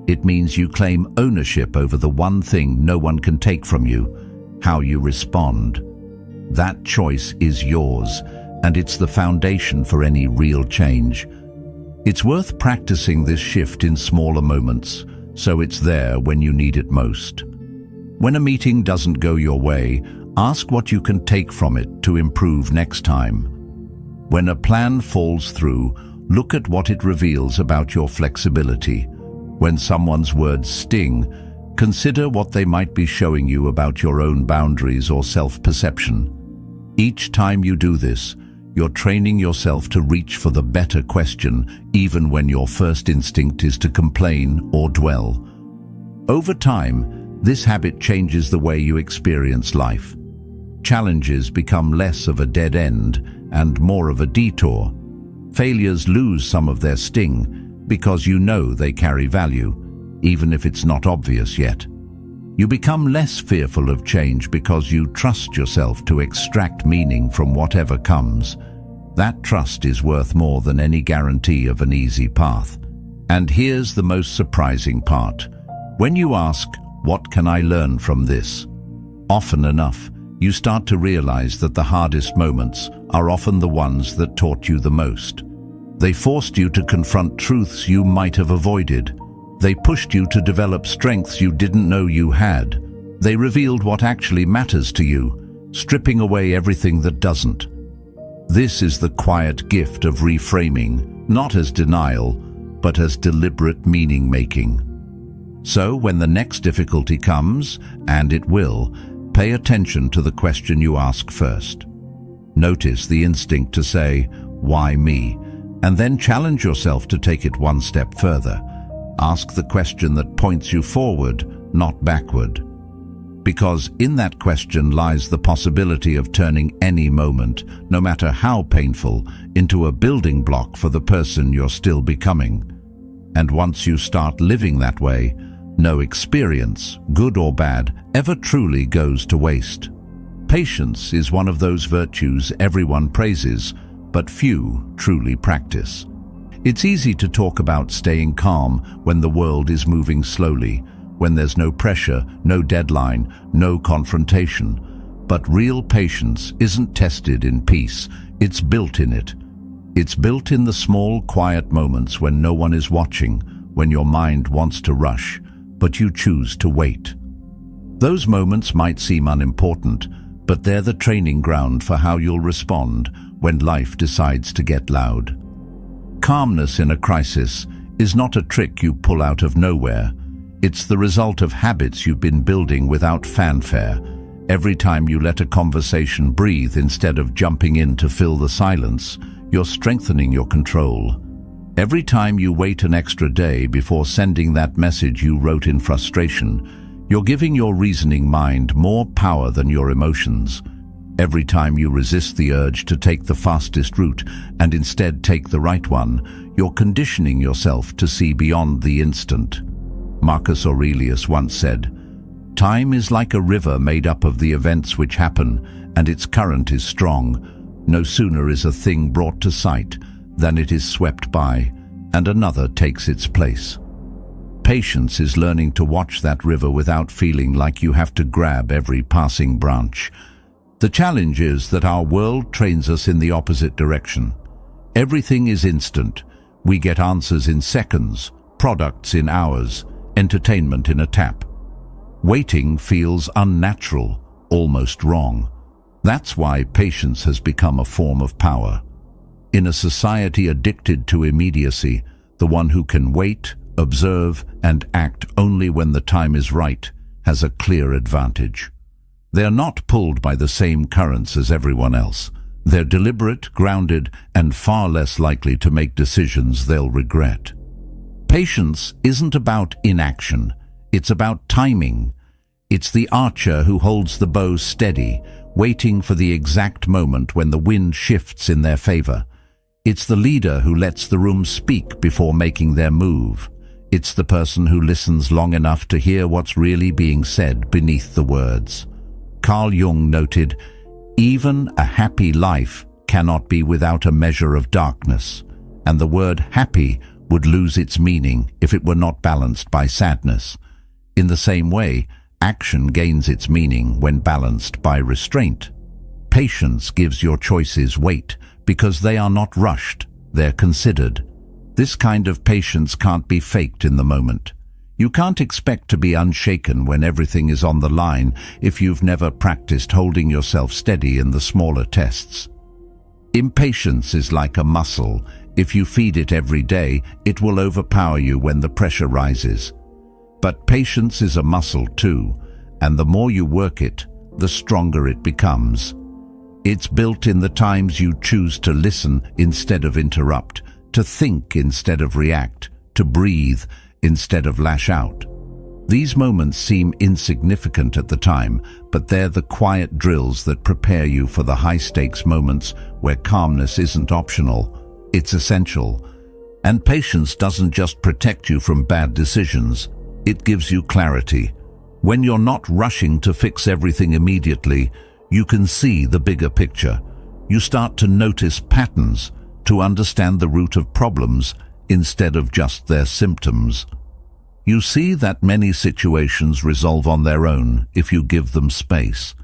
It means you claim ownership over the one thing no one can take from you, how you respond. That choice is yours, and it's the foundation for any real change. It's worth practicing this shift in smaller moments, so it's there when you need it most. When a meeting doesn't go your way, ask what you can take from it to improve next time. When a plan falls through, look at what it reveals about your flexibility. When someone's words sting, consider what they might be showing you about your own boundaries or self-perception. Each time you do this, you're training yourself to reach for the better question, even when your first instinct is to complain or dwell. Over time, this habit changes the way you experience life. Challenges become less of a dead end and more of a detour. Failures lose some of their sting because you know they carry value, even if it's not obvious yet. You become less fearful of change because you trust yourself to extract meaning from whatever comes. That trust is worth more than any guarantee of an easy path. And here's the most surprising part. When you ask, what can I learn from this? Often enough, you start to realize that the hardest moments are often the ones that taught you the most. They forced you to confront truths you might have avoided. They pushed you to develop strengths you didn't know you had. They revealed what actually matters to you, stripping away everything that doesn't. This is the quiet gift of reframing, not as denial, but as deliberate meaning-making. So, when the next difficulty comes, and it will, pay attention to the question you ask first. Notice the instinct to say, "Why me?" and then challenge yourself to take it one step further. Ask the question that points you forward, not backward. Because in that question lies the possibility of turning any moment, no matter how painful, into a building block for the person you're still becoming. And once you start living that way, no experience, good or bad, ever truly goes to waste. Patience is one of those virtues everyone praises, but few truly practice. It's easy to talk about staying calm when the world is moving slowly, when there's no pressure, no deadline, no confrontation. But real patience isn't tested in peace, it's built in it. It's built in the small, quiet moments when no one is watching, when your mind wants to rush, but you choose to wait. Those moments might seem unimportant, but they're the training ground for how you'll respond when life decides to get loud. Calmness in a crisis is not a trick you pull out of nowhere. It's the result of habits you've been building without fanfare. Every time you let a conversation breathe instead of jumping in to fill the silence, you're strengthening your control. Every time you wait an extra day before sending that message you wrote in frustration, you're giving your reasoning mind more power than your emotions. Every time you resist the urge to take the fastest route and instead take the right one, you're conditioning yourself to see beyond the instant. Marcus Aurelius once said, "Time is like a river made up of the events which happen, and its current is strong. No sooner is a thing brought to sight than it is swept by, and another takes its place." Patience is learning to watch that river without feeling like you have to grab every passing branch. The challenge is that our world trains us in the opposite direction. Everything is instant. We get answers in seconds, products in hours, entertainment in a tap. Waiting feels unnatural, almost wrong. That's why patience has become a form of power. In a society addicted to immediacy, the one who can wait, observe, and act only when the time is right has a clear advantage. They're not pulled by the same currents as everyone else. They're deliberate, grounded, and far less likely to make decisions they'll regret. Patience isn't about inaction, it's about timing. It's the archer who holds the bow steady, waiting for the exact moment when the wind shifts in their favor. It's the leader who lets the room speak before making their move. It's the person who listens long enough to hear what's really being said beneath the words. Carl Jung noted, "Even a happy life cannot be without a measure of darkness," and the word happy would lose its meaning if it were not balanced by sadness. In the same way, action gains its meaning when balanced by restraint. Patience gives your choices weight because they are not rushed, they're considered. This kind of patience can't be faked in the moment. You can't expect to be unshaken when everything is on the line if you've never practiced holding yourself steady in the smaller tests. Impatience is like a muscle. If you feed it every day, it will overpower you when the pressure rises. But patience is a muscle too, and the more you work it, the stronger it becomes. It's built in the times you choose to listen instead of interrupt, to think instead of react, to breathe instead of lash out. These moments seem insignificant at the time, but they're the quiet drills that prepare you for the high-stakes moments where calmness isn't optional, it's essential. And patience doesn't just protect you from bad decisions, it gives you clarity. When you're not rushing to fix everything immediately, you can see the bigger picture. You start to notice patterns, to understand the root of problems instead of just their symptoms. You see that many situations resolve on their own if you give them space.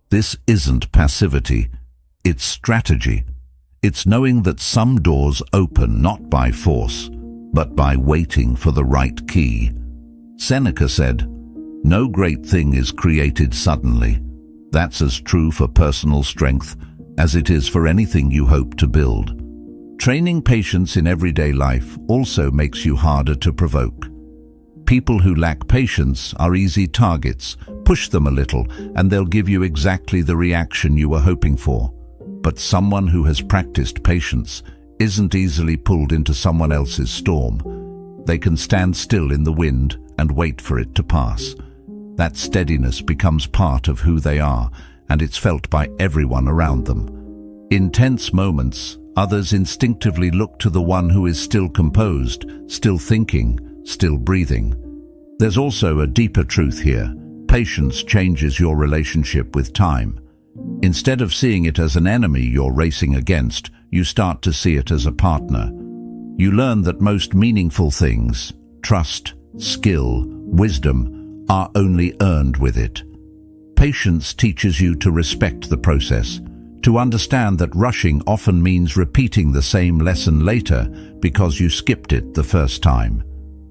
This isn't passivity, it's strategy. It's knowing that some doors open not by force, but by waiting for the right key. Seneca said, "No great thing is created suddenly." That's as true for personal strength as it is for anything you hope to build. Training patience in everyday life also makes you harder to provoke. People who lack patience are easy targets. Push them a little and they'll give you exactly the reaction you were hoping for. But someone who has practiced patience isn't easily pulled into someone else's storm. They can stand still in the wind and wait for it to pass. That steadiness becomes part of who they are, and it's felt by everyone around them. In tense moments, others instinctively look to the one who is still composed, still thinking, still breathing. There's also a deeper truth here. Patience changes your relationship with time. Instead of seeing it as an enemy you're racing against, you start to see it as a partner. You learn that most meaningful things, trust, skill, wisdom, are only earned with it. Patience teaches you to respect the process, to understand that rushing often means repeating the same lesson later because you skipped it the first time.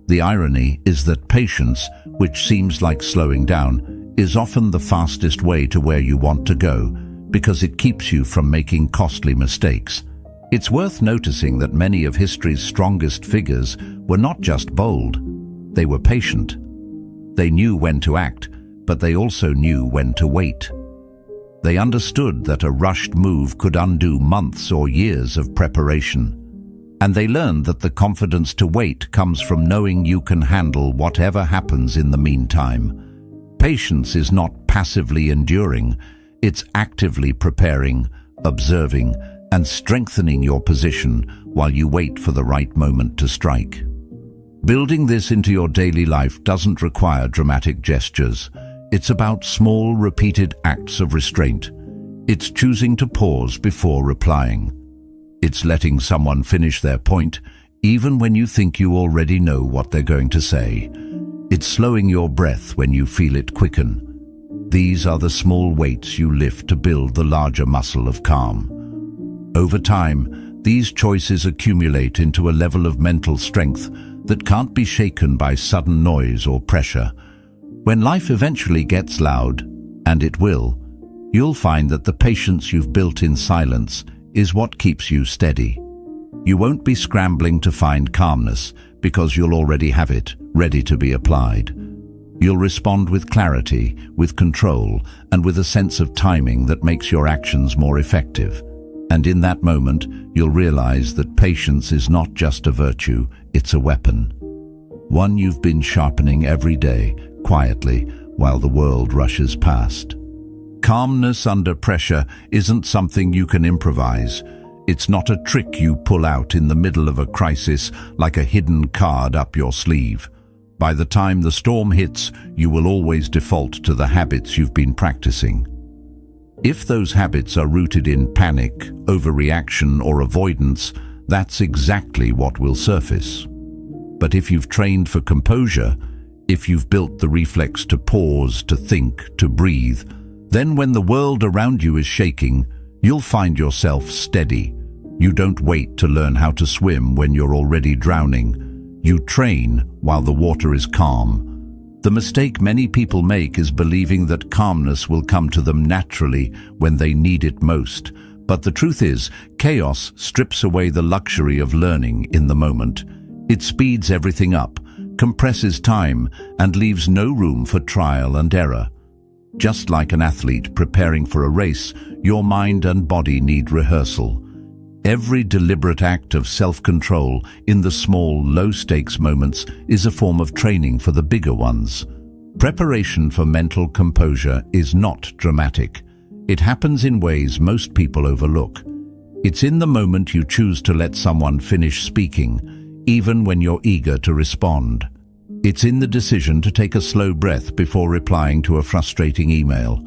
The irony is that patience, which seems like slowing down, is often the fastest way to where you want to go, because it keeps you from making costly mistakes. It's worth noticing that many of history's strongest figures were not just bold, they were patient. They knew when to act, but they also knew when to wait. They understood that a rushed move could undo months or years of preparation. And they learned that the confidence to wait comes from knowing you can handle whatever happens in the meantime. Patience is not passively enduring, it's actively preparing, observing, and strengthening your position while you wait for the right moment to strike. Building this into your daily life doesn't require dramatic gestures. It's about small, repeated acts of restraint. It's choosing to pause before replying. It's letting someone finish their point, even when you think you already know what they're going to say. It's slowing your breath when you feel it quicken. These are the small weights you lift to build the larger muscle of calm. Over time, these choices accumulate into a level of mental strength that can't be shaken by sudden noise or pressure. When life eventually gets loud, and it will, you'll find that the patience you've built in silence is what keeps you steady. You won't be scrambling to find calmness because you'll already have it, ready to be applied. You'll respond with clarity, with control, and with a sense of timing that makes your actions more effective. And in that moment, you'll realize that patience is not just a virtue, it's a weapon. One you've been sharpening every day, quietly, while the world rushes past. Calmness under pressure isn't something you can improvise. It's not a trick you pull out in the middle of a crisis like a hidden card up your sleeve. By the time the storm hits, you will always default to the habits you've been practicing. If those habits are rooted in panic, overreaction, or avoidance, that's exactly what will surface. But if you've trained for composure, if you've built the reflex to pause, to think, to breathe, then when the world around you is shaking, you'll find yourself steady. You don't wait to learn how to swim when you're already drowning. You train while the water is calm. The mistake many people make is believing that calmness will come to them naturally when they need it most. But the truth is, chaos strips away the luxury of learning in the moment. It speeds everything up, compresses time, and leaves no room for trial and error. Just like an athlete preparing for a race, your mind and body need rehearsal. Every deliberate act of self-control in the small, low-stakes moments is a form of training for the bigger ones. Preparation for mental composure is not dramatic. It happens in ways most people overlook. It's in the moment you choose to let someone finish speaking, even when you're eager to respond. It's in the decision to take a slow breath before replying to a frustrating email.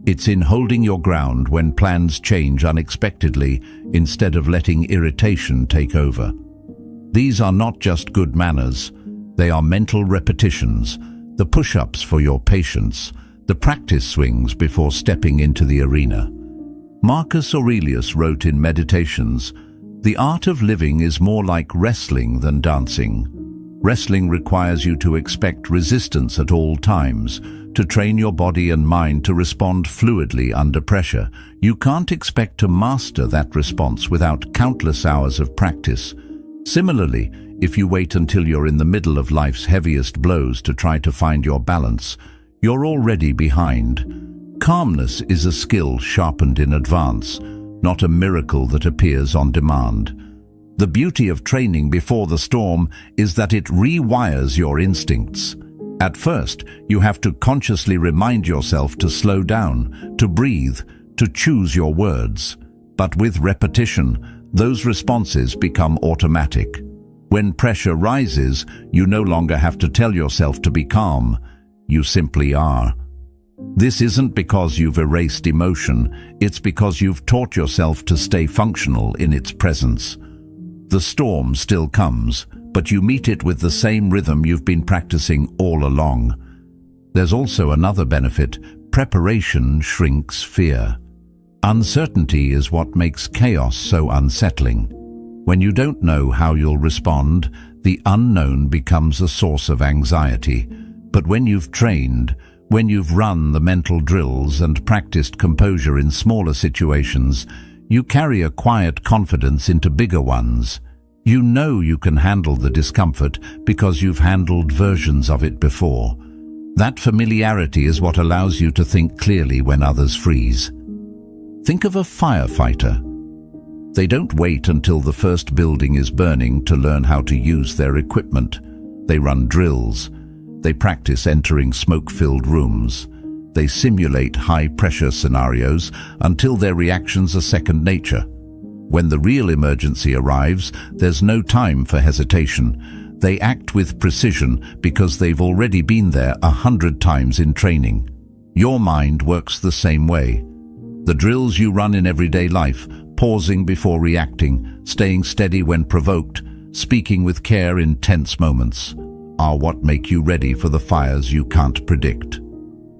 It's in holding your ground when plans change unexpectedly instead of letting irritation take over. These are not just good manners, they are mental repetitions, the push-ups for your patience, the practice swings before stepping into the arena. Marcus Aurelius wrote in Meditations, "The art of living is more like wrestling than dancing. Wrestling requires you to expect resistance at all times, to train your body and mind to respond fluidly under pressure. You can't expect to master that response without countless hours of practice. Similarly, if you wait until you're in the middle of life's heaviest blows to try to find your balance, you're already behind. Calmness is a skill sharpened in advance, not a miracle that appears on demand. The beauty of training before the storm is that it rewires your instincts. At first, you have to consciously remind yourself to slow down, to breathe, to choose your words. But with repetition, those responses become automatic. When pressure rises, you no longer have to tell yourself to be calm. You simply are. This isn't because you've erased emotion, it's because you've taught yourself to stay functional in its presence. The storm still comes, but you meet it with the same rhythm you've been practicing all along. There's also another benefit. Preparation shrinks fear. Uncertainty is what makes chaos so unsettling. When you don't know how you'll respond, the unknown becomes a source of anxiety. But when you've trained, when you've run the mental drills and practiced composure in smaller situations, you carry a quiet confidence into bigger ones. You know you can handle the discomfort because you've handled versions of it before. That familiarity is what allows you to think clearly when others freeze. Think of a firefighter. They don't wait until the first building is burning to learn how to use their equipment. They run drills. They practice entering smoke-filled rooms. They simulate high-pressure scenarios until their reactions are second nature. When the real emergency arrives, there's no time for hesitation. They act with precision because they've already been there 100 times in training. Your mind works the same way. The drills you run in everyday life, pausing before reacting, staying steady when provoked, speaking with care in tense moments, are what make you ready for the fires you can't predict.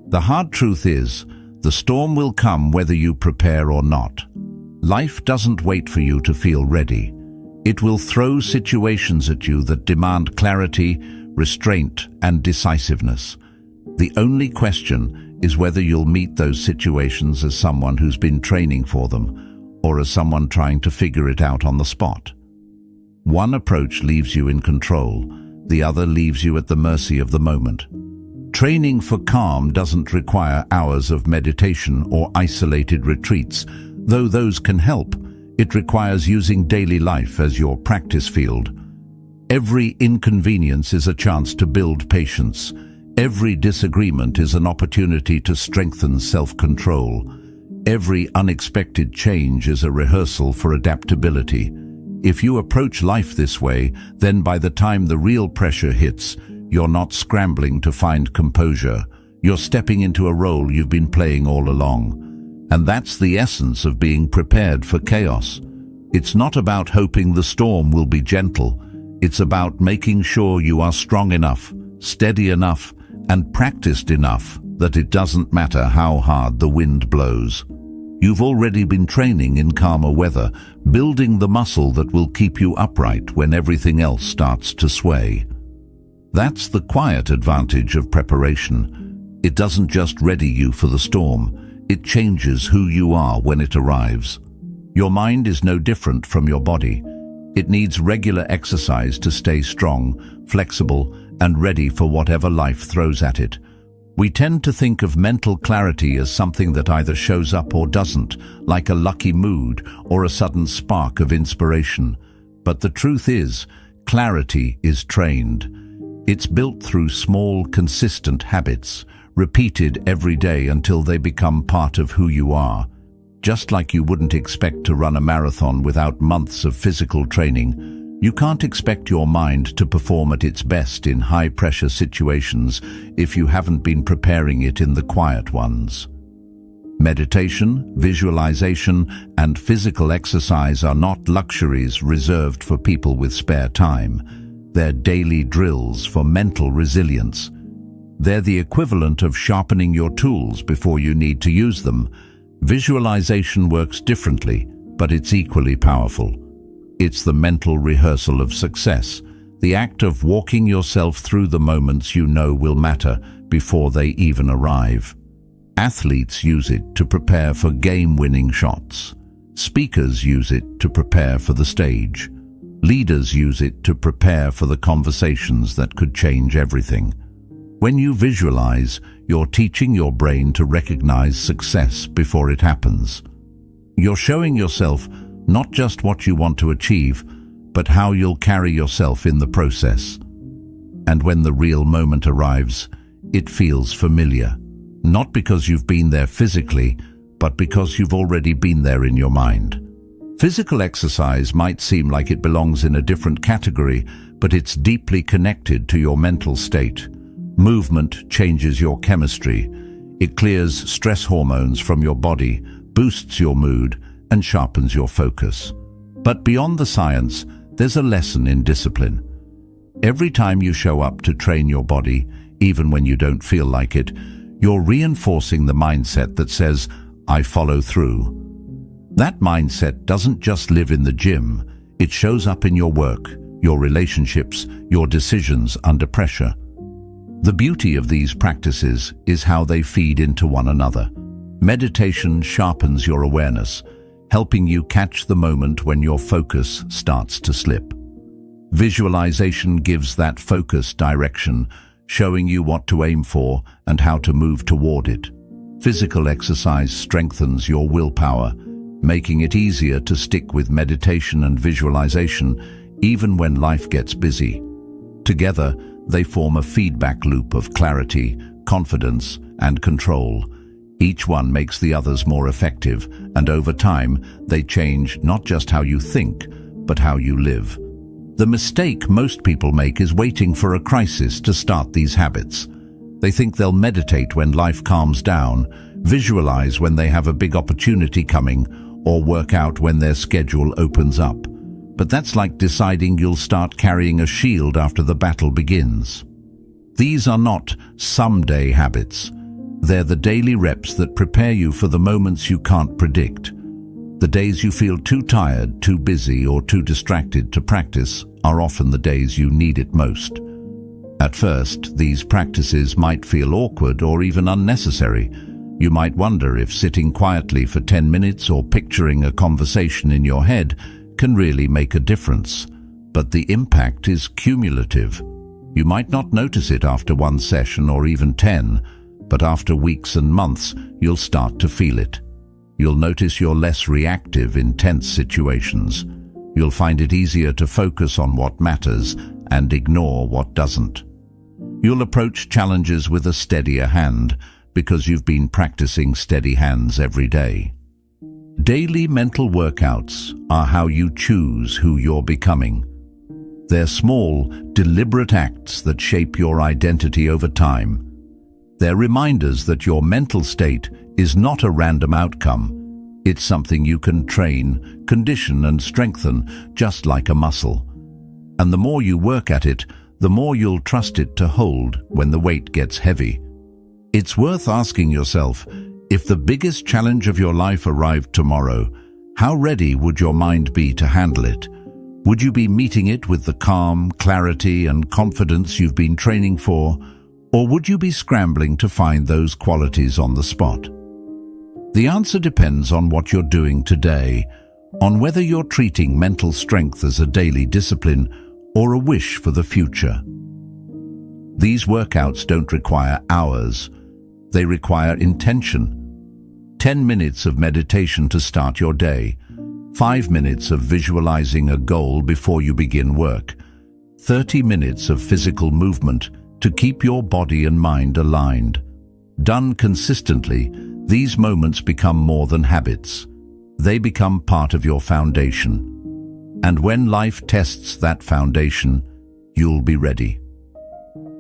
The hard truth is, the storm will come whether you prepare or not. Life doesn't wait for you to feel ready. It will throw situations at you that demand clarity, restraint, and decisiveness. The only question is whether you'll meet those situations as someone who's been training for them, or as someone trying to figure it out on the spot. One approach leaves you in control, the other leaves you at the mercy of the moment. Training for calm doesn't require hours of meditation or isolated retreats, though those can help. It requires using daily life as your practice field. Every inconvenience is a chance to build patience. Every disagreement is an opportunity to strengthen self-control. Every unexpected change is a rehearsal for adaptability. If you approach life this way, then by the time the real pressure hits, you're not scrambling to find composure. You're stepping into a role you've been playing all along. And that's the essence of being prepared for chaos. It's not about hoping the storm will be gentle. It's about making sure you are strong enough, steady enough, and practiced enough that it doesn't matter how hard the wind blows. You've already been training in calmer weather, building the muscle that will keep you upright when everything else starts to sway. That's the quiet advantage of preparation. It doesn't just ready you for the storm. It changes who you are when it arrives. Your mind is no different from your body. It needs regular exercise to stay strong, flexible, and ready for whatever life throws at it. We tend to think of mental clarity as something that either shows up or doesn't, like a lucky mood or a sudden spark of inspiration. But the truth is, clarity is trained. It's built through small, consistent habits, repeated every day until they become part of who you are. Just like you wouldn't expect to run a marathon without months of physical training, you can't expect your mind to perform at its best in high-pressure situations if you haven't been preparing it in the quiet ones. Meditation, visualization, and physical exercise are not luxuries reserved for people with spare time. They're daily drills for mental resilience. They're the equivalent of sharpening your tools before you need to use them. Visualization works differently, but it's equally powerful. It's the mental rehearsal of success, the act of walking yourself through the moments you know will matter before they even arrive. Athletes use it to prepare for game-winning shots. Speakers use it to prepare for the stage. Leaders use it to prepare for the conversations that could change everything. When you visualize, you're teaching your brain to recognize success before it happens. You're showing yourself not just what you want to achieve, but how you'll carry yourself in the process. And when the real moment arrives, it feels familiar. Not because you've been there physically, but because you've already been there in your mind. Physical exercise might seem like it belongs in a different category, but it's deeply connected to your mental state. Movement changes your chemistry. It clears stress hormones from your body, boosts your mood, and sharpens your focus. But beyond the science, there's a lesson in discipline. Every time you show up to train your body, even when you don't feel like it, you're reinforcing the mindset that says, "I follow through." That mindset doesn't just live in the gym. It shows up in your work, your relationships, your decisions under pressure. The beauty of these practices is how they feed into one another. Meditation sharpens your awareness, helping you catch the moment when your focus starts to slip. Visualization gives that focus direction, showing you what to aim for and how to move toward it. Physical exercise strengthens your willpower, making it easier to stick with meditation and visualization even when life gets busy. Together, they form a feedback loop of clarity, confidence, and control. Each one makes the others more effective, and over time, they change not just how you think, but how you live. The mistake most people make is waiting for a crisis to start these habits. They think they'll meditate when life calms down, visualize when they have a big opportunity coming, or work out when their schedule opens up. But that's like deciding you'll start carrying a shield after the battle begins. These are not someday habits. They're the daily reps that prepare you for the moments you can't predict. The days you feel too tired, too busy, or too distracted to practice are often the days you need it most. At first, these practices might feel awkward or even unnecessary. You might wonder if sitting quietly for 10 minutes or picturing a conversation in your head can really make a difference. But the impact is cumulative. You might not notice it after one session or even 10, but after weeks and months, you'll start to feel it. You'll notice you're less reactive in tense situations. You'll find it easier to focus on what matters and ignore what doesn't. You'll approach challenges with a steadier hand because you've been practicing steady hands every day. Daily mental workouts are how you choose who you're becoming. They're small, deliberate acts that shape your identity over time. They're reminders that your mental state is not a random outcome. It's something you can train, condition, and strengthen, just like a muscle. And the more you work at it, the more you'll trust it to hold when the weight gets heavy. It's worth asking yourself, if the biggest challenge of your life arrived tomorrow, how ready would your mind be to handle it? Would you be meeting it with the calm, clarity, and confidence you've been training for? Or would you be scrambling to find those qualities on the spot? The answer depends on what you're doing today, on whether you're treating mental strength as a daily discipline or a wish for the future. These workouts don't require hours. They require intention. 10 minutes of meditation to start your day, 5 minutes of visualizing a goal before you begin work, 30 minutes of physical movement to keep your body and mind aligned. Done consistently, these moments become more than habits. They become part of your foundation. And when life tests that foundation, you'll be ready.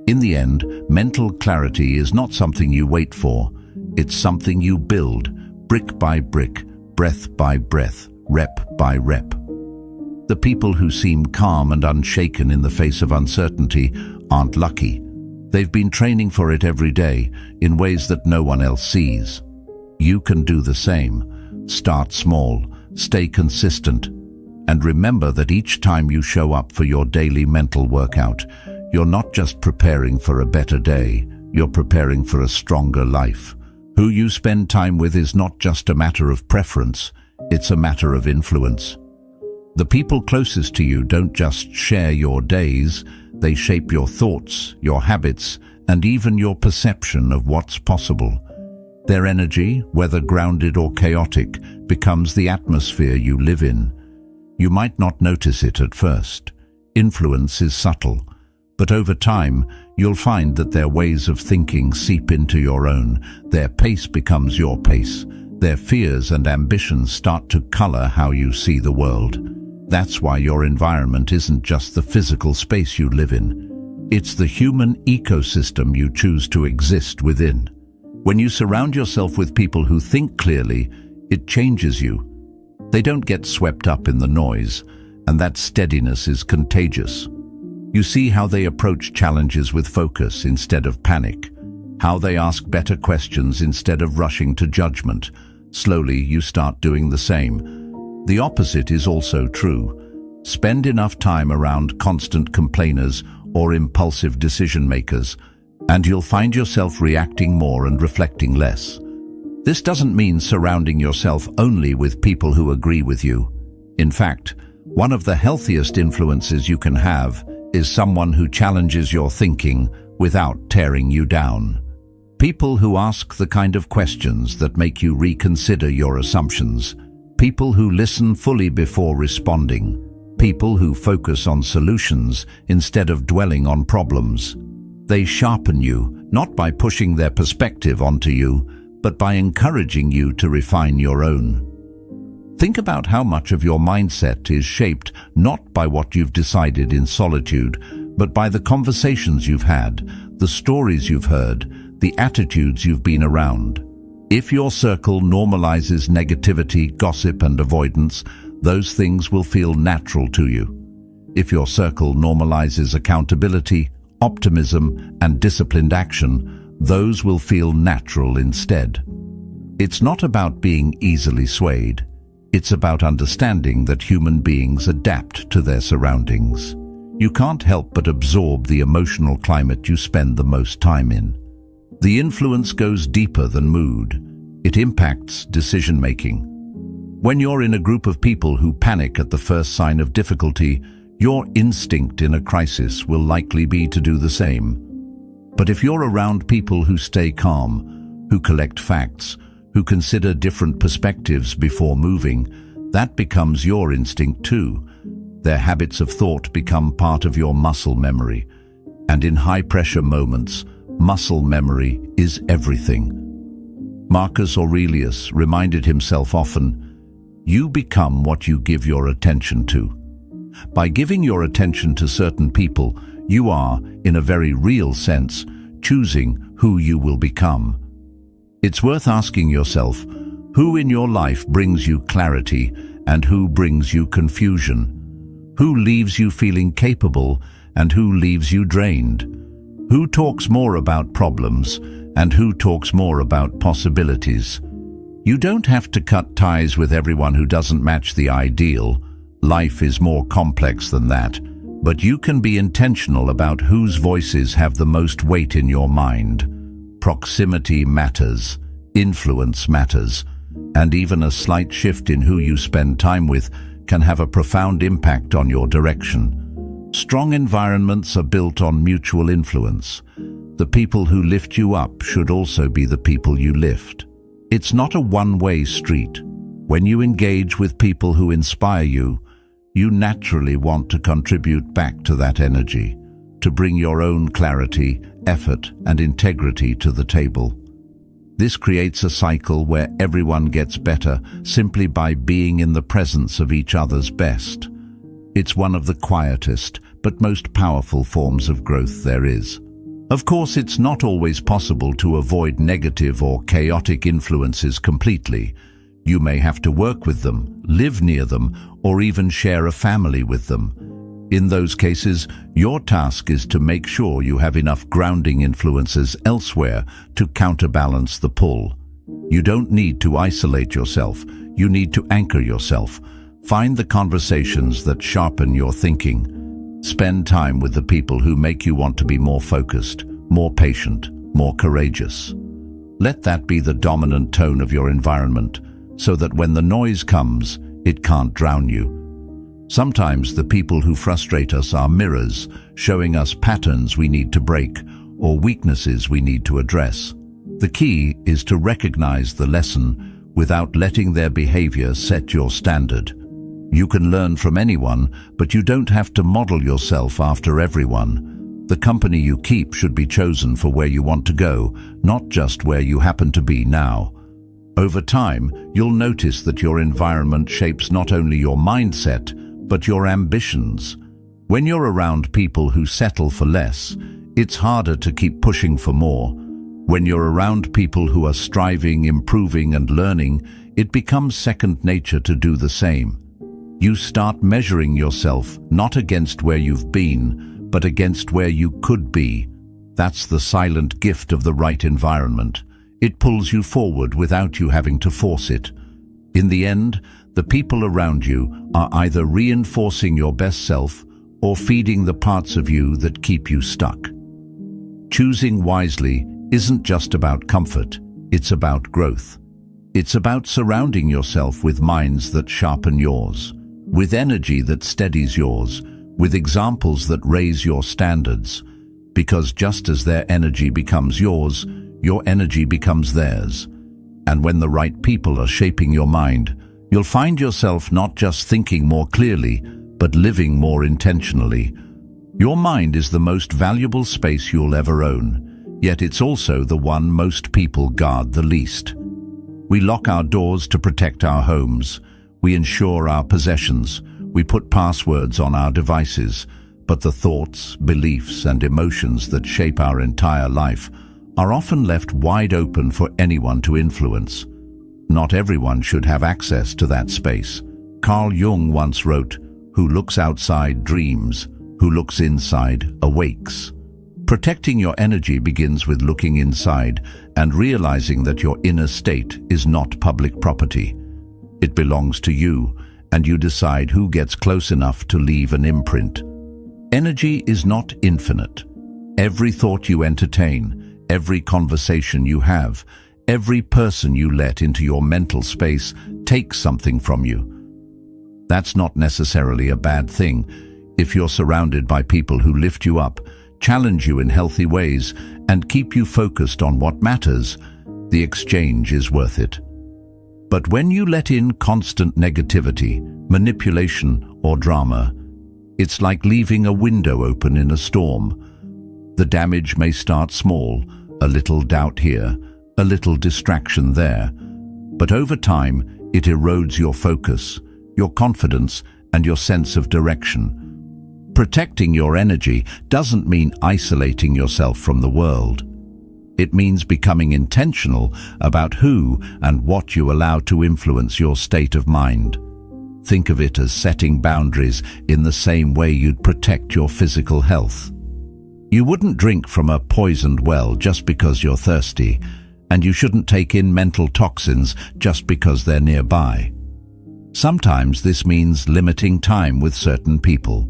In the end, mental clarity is not something you wait for. It's something you build, brick by brick, breath by breath, rep by rep. The people who seem calm and unshaken in the face of uncertainty aren't lucky. They've been training for it every day in ways that no one else sees. You can do the same. Start small, stay consistent, and remember that each time you show up for your daily mental workout, you're not just preparing for a better day, you're preparing for a stronger life. Who you spend time with is not just a matter of preference, it's a matter of influence. The people closest to you don't just share your days, they shape your thoughts, your habits, and even your perception of what's possible. Their energy, whether grounded or chaotic, becomes the atmosphere you live in. You might not notice it at first. Influence is subtle, but over time, you'll find that their ways of thinking seep into your own. Their pace becomes your pace. Their fears and ambitions start to color how you see the world. That's why your environment isn't just the physical space you live in. It's the human ecosystem you choose to exist within. When you surround yourself with people who think clearly, it changes you. They don't get swept up in the noise, and that steadiness is contagious. You see how they approach challenges with focus instead of panic, how they ask better questions instead of rushing to judgment. Slowly, you start doing the same. The opposite is also true. Spend enough time around constant complainers or impulsive decision makers, and you'll find yourself reacting more and reflecting less. This doesn't mean surrounding yourself only with people who agree with you. In fact, one of the healthiest influences you can have is someone who challenges your thinking without tearing you down. People who ask the kind of questions that make you reconsider your assumptions. People who listen fully before responding. People who focus on solutions instead of dwelling on problems. They sharpen you, not by pushing their perspective onto you, but by encouraging you to refine your own. Think about how much of your mindset is shaped not by what you've decided in solitude, but by the conversations you've had, the stories you've heard, the attitudes you've been around. If your circle normalizes negativity, gossip, and avoidance, those things will feel natural to you. If your circle normalizes accountability, optimism, and disciplined action, those will feel natural instead. It's not about being easily swayed. It's about understanding that human beings adapt to their surroundings. You can't help but absorb the emotional climate you spend the most time in. The influence goes deeper than mood. It impacts decision-making. When you're in a group of people who panic at the first sign of difficulty, your instinct in a crisis will likely be to do the same. But if you're around people who stay calm, who collect facts, who consider different perspectives before moving, that becomes your instinct too. Their habits of thought become part of your muscle memory. And in high-pressure moments, muscle memory is everything. Marcus Aurelius reminded himself often, "You become what you give your attention to." By giving your attention to certain people, you are, in a very real sense, choosing who you will become. It's worth asking yourself, who in your life brings you clarity and who brings you confusion? Who leaves you feeling capable and who leaves you drained? Who talks more about problems and who talks more about possibilities? You don't have to cut ties with everyone who doesn't match the ideal. Life is more complex than that, but you can be intentional about whose voices have the most weight in your mind. Proximity matters, influence matters, and even a slight shift in who you spend time with can have a profound impact on your direction. Strong environments are built on mutual influence. The people who lift you up should also be the people you lift. It's not a one-way street. When you engage with people who inspire you, you naturally want to contribute back to that energy, to bring your own clarity, effort, and integrity to the table. This creates a cycle where everyone gets better simply by being in the presence of each other's best. It's one of the quietest but most powerful forms of growth there is. Of course, it's not always possible to avoid negative or chaotic influences completely. You may have to work with them, live near them, or even share a family with them. In those cases, your task is to make sure you have enough grounding influences elsewhere to counterbalance the pull. You don't need to isolate yourself. You need to anchor yourself. Find the conversations that sharpen your thinking. Spend time with the people who make you want to be more focused, more patient, more courageous. Let that be the dominant tone of your environment, so that when the noise comes, it can't drown you. Sometimes the people who frustrate us are mirrors, showing us patterns we need to break or weaknesses we need to address. The key is to recognize the lesson without letting their behavior set your standard. You can learn from anyone, but you don't have to model yourself after everyone. The company you keep should be chosen for where you want to go, not just where you happen to be now. Over time, you'll notice that your environment shapes not only your mindset, but your ambitions. When you're around people who settle for less, it's harder to keep pushing for more. When you're around people who are striving, improving, and learning, it becomes second nature to do the same. You start measuring yourself not against where you've been, but against where you could be. That's the silent gift of the right environment. It pulls you forward without you having to force it. In the end, the people around you are either reinforcing your best self or feeding the parts of you that keep you stuck. Choosing wisely isn't just about comfort, it's about growth. It's about surrounding yourself with minds that sharpen yours, with energy that steadies yours, with examples that raise your standards. Because just as their energy becomes yours, your energy becomes theirs. And when the right people are shaping your mind, you'll find yourself not just thinking more clearly, but living more intentionally. Your mind is the most valuable space you'll ever own, yet it's also the one most people guard the least. We lock our doors to protect our homes. We insure our possessions. We put passwords on our devices. But the thoughts, beliefs, and emotions that shape our entire life are often left wide open for anyone to influence. Not everyone should have access to that space. Carl Jung once wrote, "Who looks outside dreams, who looks inside awakes." Protecting your energy begins with looking inside and realizing that your inner state is not public property. It belongs to you, and you decide who gets close enough to leave an imprint. Energy is not infinite. Every thought you entertain, every conversation you have, every person you let into your mental space takes something from you. That's not necessarily a bad thing. If you're surrounded by people who lift you up, challenge you in healthy ways, and keep you focused on what matters, the exchange is worth it. But when you let in constant negativity, manipulation, or drama, it's like leaving a window open in a storm. The damage may start small, a little doubt here, a little distraction there, but over time it erodes your focus, your confidence, and your sense of direction. Protecting your energy doesn't mean isolating yourself from the world. It means becoming intentional about who and what you allow to influence your state of mind. Think of it as setting boundaries in the same way you'd protect your physical health. You wouldn't drink from a poisoned well just because you're thirsty, and you shouldn't take in mental toxins just because they're nearby. Sometimes this means limiting time with certain people.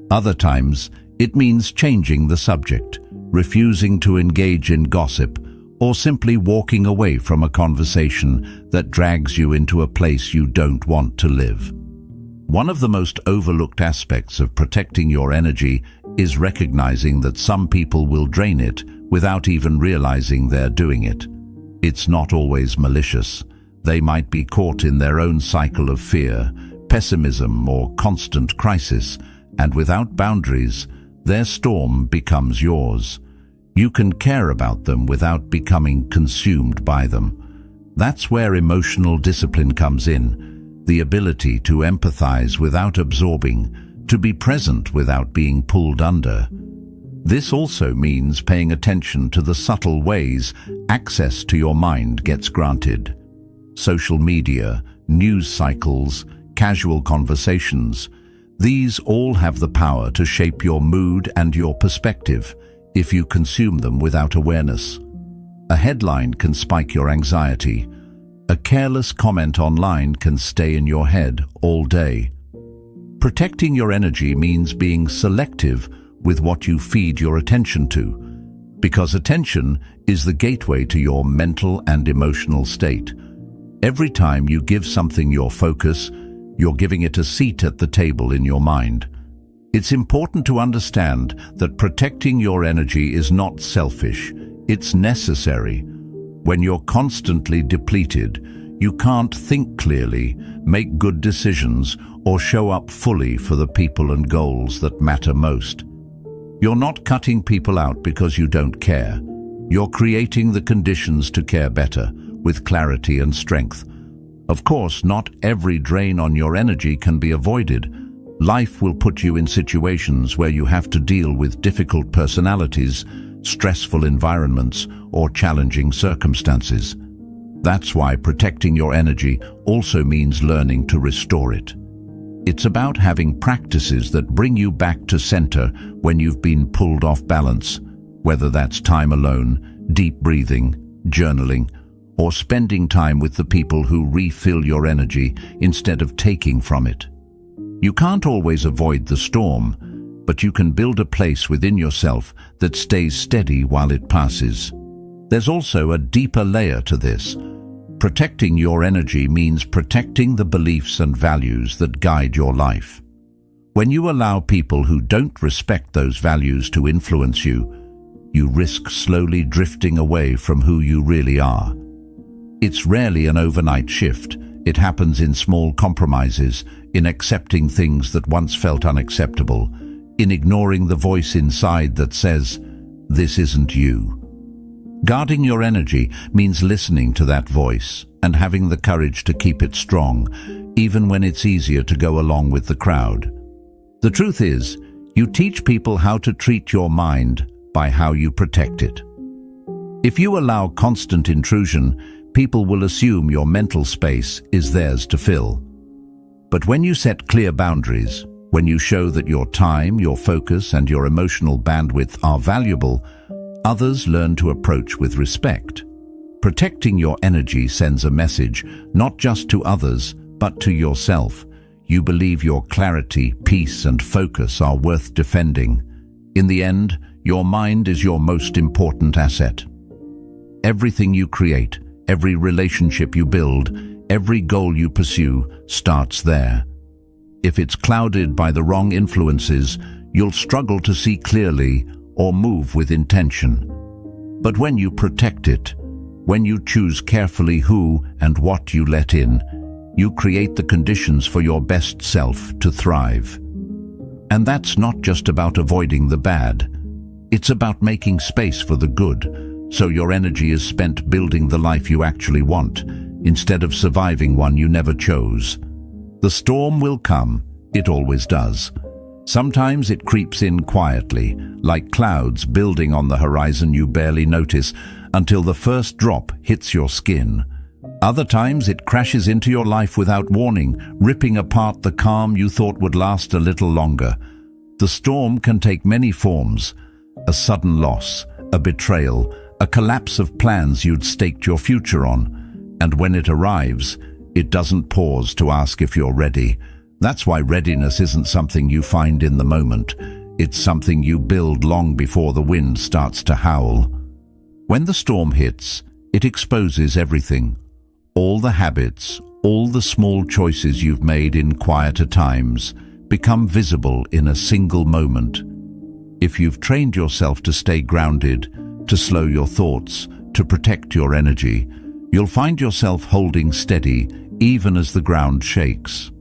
Other times, it means changing the subject, refusing to engage in gossip, or simply walking away from a conversation that drags you into a place you don't want to live. One of the most overlooked aspects of protecting your energy is recognizing that some people will drain it without even realizing they're doing it. It's not always malicious. They might be caught in their own cycle of fear, pessimism, or constant crisis, and without boundaries, their storm becomes yours. You can care about them without becoming consumed by them. That's where emotional discipline comes in, the ability to empathize without absorbing, to be present without being pulled under. This also means paying attention to the subtle ways access to your mind gets granted. Social media, news cycles, casual conversations, these all have the power to shape your mood and your perspective if you consume them without awareness. A headline can spike your anxiety, A careless comment online can stay in your head all day. Protecting your energy means being selective with what you feed your attention to, because attention is the gateway to your mental and emotional state. Every time you give something your focus, you're giving it a seat at the table in your mind. It's important to understand that protecting your energy is not selfish, it's necessary. When you're constantly depleted, you can't think clearly, make good decisions, or show up fully for the people and goals that matter most. You're not cutting people out because you don't care. You're creating the conditions to care better, with clarity and strength. Of course, not every drain on your energy can be avoided. Life will put you in situations where you have to deal with difficult personalities, stressful environments, or challenging circumstances. That's why protecting your energy also means learning to restore it. It's about having practices that bring you back to center when you've been pulled off balance, whether that's time alone, deep breathing, journaling, or spending time with the people who refill your energy instead of taking from it. You can't always avoid the storm, but you can build a place within yourself that stays steady while it passes. There's also a deeper layer to this. Protecting your energy means protecting the beliefs and values that guide your life. When you allow people who don't respect those values to influence you, you risk slowly drifting away from who you really are. It's rarely an overnight shift. It happens in small compromises, in accepting things that once felt unacceptable, in ignoring the voice inside that says, "This isn't you." Guarding your energy means listening to that voice and having the courage to keep it strong, even when it's easier to go along with the crowd. The truth is, you teach people how to treat your mind by how you protect it. If you allow constant intrusion, people will assume your mental space is theirs to fill. But when you set clear boundaries, when you show that your time, your focus, and your emotional bandwidth are valuable, others learn to approach with respect. Protecting your energy sends a message, not just to others, but to yourself. You believe your clarity, peace, and focus are worth defending. In the end, your mind is your most important asset. Everything you create, every relationship you build, every goal you pursue starts there. If it's clouded by the wrong influences, you'll struggle to see clearly or move with intention. But when you protect it, when you choose carefully who and what you let in, you create the conditions for your best self to thrive. And that's not just about avoiding the bad. It's about making space for the good, so your energy is spent building the life you actually want, instead of surviving one you never chose. The storm will come, it always does. Sometimes it creeps in quietly, like clouds building on the horizon you barely notice until the first drop hits your skin. Other times it crashes into your life without warning, ripping apart the calm you thought would last a little longer. The storm can take many forms: a sudden loss, a betrayal, a collapse of plans you'd staked your future on. And when it arrives, it doesn't pause to ask if you're ready. That's why readiness isn't something you find in the moment. It's something you build long before the wind starts to howl. When the storm hits, it exposes everything. All the habits, all the small choices you've made in quieter times become visible in a single moment. If you've trained yourself to stay grounded, to slow your thoughts, to protect your energy, you'll find yourself holding steady even as the ground shakes.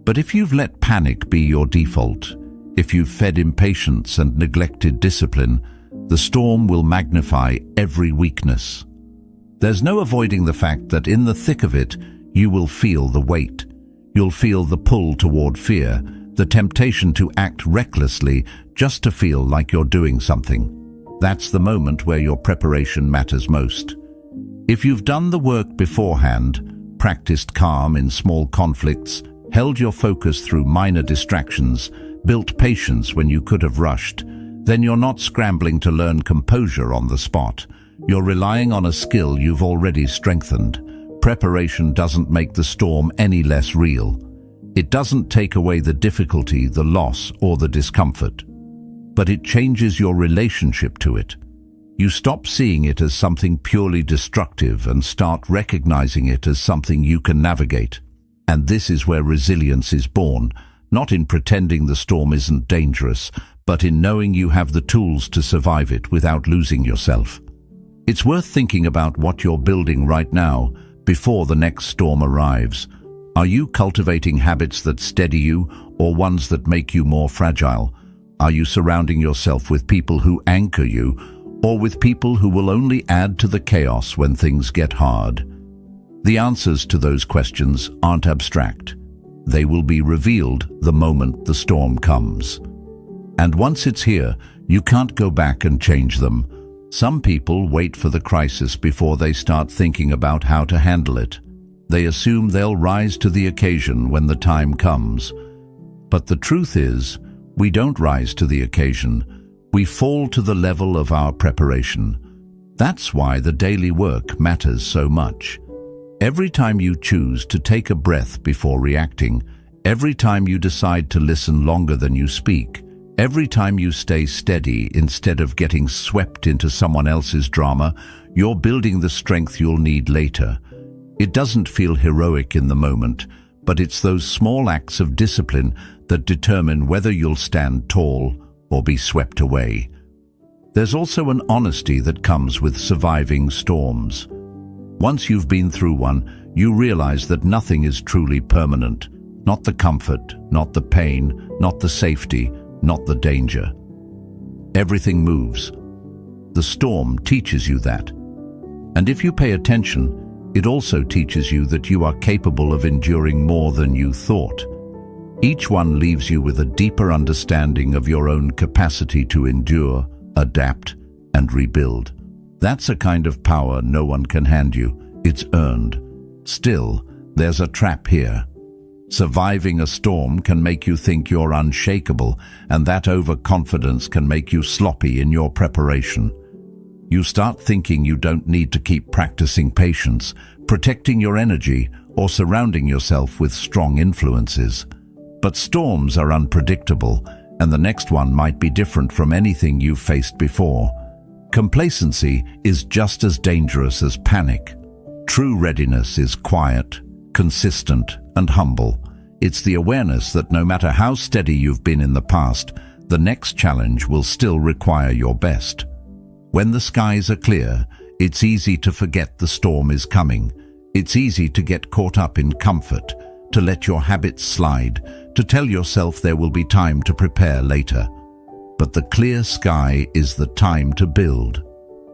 But if you've let panic be your default, if you've fed impatience and neglected discipline, the storm will magnify every weakness. There's no avoiding the fact that in the thick of it, you will feel the weight. You'll feel the pull toward fear, the temptation to act recklessly just to feel like you're doing something. That's the moment where your preparation matters most. If you've done the work beforehand, practiced calm in small conflicts, held your focus through minor distractions, built patience when you could have rushed, then you're not scrambling to learn composure on the spot. You're relying on a skill you've already strengthened. Preparation doesn't make the storm any less real. It doesn't take away the difficulty, the loss, or the discomfort. But it changes your relationship to it. You stop seeing it as something purely destructive and start recognizing it as something you can navigate. And this is where resilience is born, not in pretending the storm isn't dangerous, but in knowing you have the tools to survive it without losing yourself. It's worth thinking about what you're building right now, before the next storm arrives. Are you cultivating habits that steady you, or ones that make you more fragile? Are you surrounding yourself with people who anchor you, or with people who will only add to the chaos when things get hard? The answers to those questions aren't abstract. They will be revealed the moment the storm comes. And once it's here, you can't go back and change them. Some people wait for the crisis before they start thinking about how to handle it. They assume they'll rise to the occasion when the time comes. But the truth is, we don't rise to the occasion. We fall to the level of our preparation. That's why the daily work matters so much. Every time you choose to take a breath before reacting, every time you decide to listen longer than you speak, every time you stay steady instead of getting swept into someone else's drama, you're building the strength you'll need later. It doesn't feel heroic in the moment, but it's those small acts of discipline that determine whether you'll stand tall or be swept away. There's also an honesty that comes with surviving storms. Once you've been through one, you realize that nothing is truly permanent. Not the comfort, not the pain, not the safety, not the danger. Everything moves. The storm teaches you that. And if you pay attention, it also teaches you that you are capable of enduring more than you thought. Each one leaves you with a deeper understanding of your own capacity to endure, adapt, and rebuild. That's a kind of power no one can hand you. It's earned. Still, there's a trap here. Surviving a storm can make you think you're unshakable, and that overconfidence can make you sloppy in your preparation. You start thinking you don't need to keep practicing patience, protecting your energy, or surrounding yourself with strong influences. But storms are unpredictable, and the next one might be different from anything you've faced before. Complacency is just as dangerous as panic. True readiness is quiet, consistent, and humble. It's the awareness that no matter how steady you've been in the past, the next challenge will still require your best. When the skies are clear, it's easy to forget the storm is coming. It's easy to get caught up in comfort, to let your habits slide, to tell yourself there will be time to prepare later. But the clear sky is the time to build.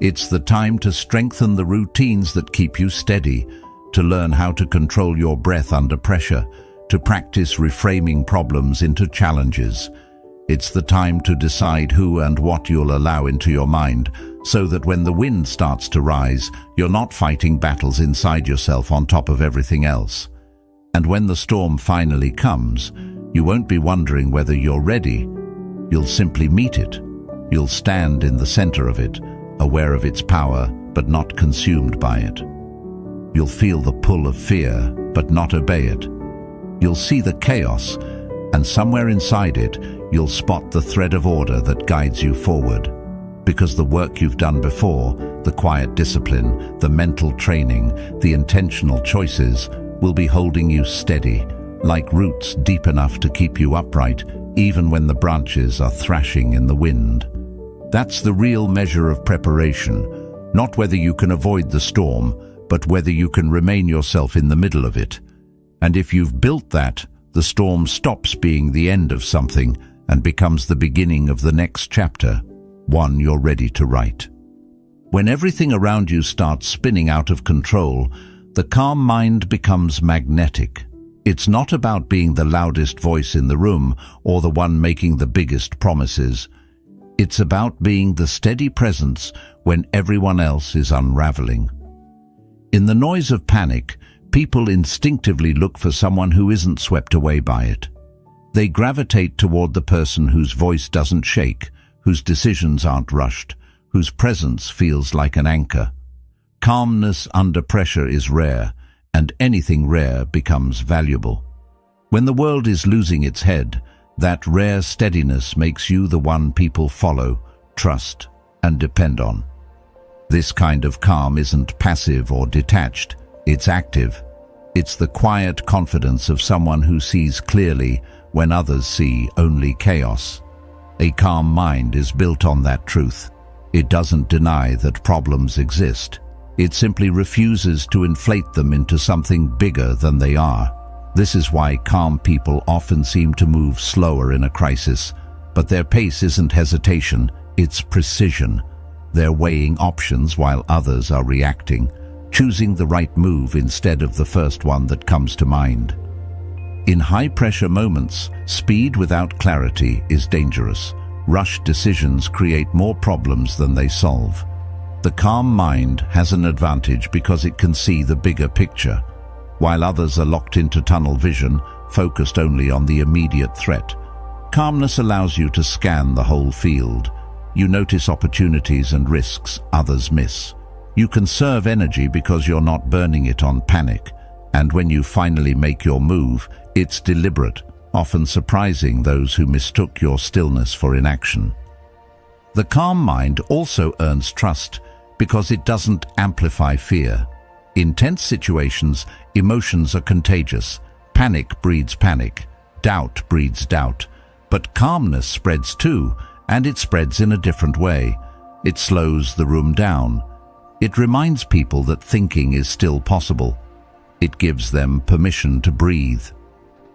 It's the time to strengthen the routines that keep you steady, to learn how to control your breath under pressure, to practice reframing problems into challenges. It's the time to decide who and what you'll allow into your mind, so that when the wind starts to rise, you're not fighting battles inside yourself on top of everything else. And when the storm finally comes, you won't be wondering whether you're ready. You'll simply meet it. You'll stand in the center of it, aware of its power, but not consumed by it. You'll feel the pull of fear, but not obey it. You'll see the chaos, and somewhere inside it, you'll spot the thread of order that guides you forward. Because the work you've done before, the quiet discipline, the mental training, the intentional choices, will be holding you steady, like roots deep enough to keep you upright, even when the branches are thrashing in the wind. That's the real measure of preparation, not whether you can avoid the storm, but whether you can remain yourself in the middle of it. And if you've built that, the storm stops being the end of something and becomes the beginning of the next chapter, one you're ready to write. When everything around you starts spinning out of control, the calm mind becomes magnetic. It's not about being the loudest voice in the room or the one making the biggest promises. It's about being the steady presence when everyone else is unraveling. In the noise of panic, people instinctively look for someone who isn't swept away by it. They gravitate toward the person whose voice doesn't shake, whose decisions aren't rushed, whose presence feels like an anchor. Calmness under pressure is rare, and anything rare becomes valuable. When the world is losing its head, that rare steadiness makes you the one people follow, trust, and depend on. This kind of calm isn't passive or detached, it's active. It's the quiet confidence of someone who sees clearly when others see only chaos. A calm mind is built on that truth. It doesn't deny that problems exist. It simply refuses to inflate them into something bigger than they are. This is why calm people often seem to move slower in a crisis, but their pace isn't hesitation, it's precision. They're weighing options while others are reacting, choosing the right move instead of the first one that comes to mind. In high-pressure moments, speed without clarity is dangerous. Rushed decisions create more problems than they solve. The calm mind has an advantage because it can see the bigger picture, while others are locked into tunnel vision, focused only on the immediate threat. Calmness allows you to scan the whole field. You notice opportunities and risks others miss. You conserve energy because you're not burning it on panic, and when you finally make your move, it's deliberate, often surprising those who mistook your stillness for inaction. The calm mind also earns trust because it doesn't amplify fear. In tense situations, emotions are contagious. Panic breeds panic. Doubt breeds doubt. But calmness spreads too, and it spreads in a different way. It slows the room down. It reminds people that thinking is still possible. It gives them permission to breathe.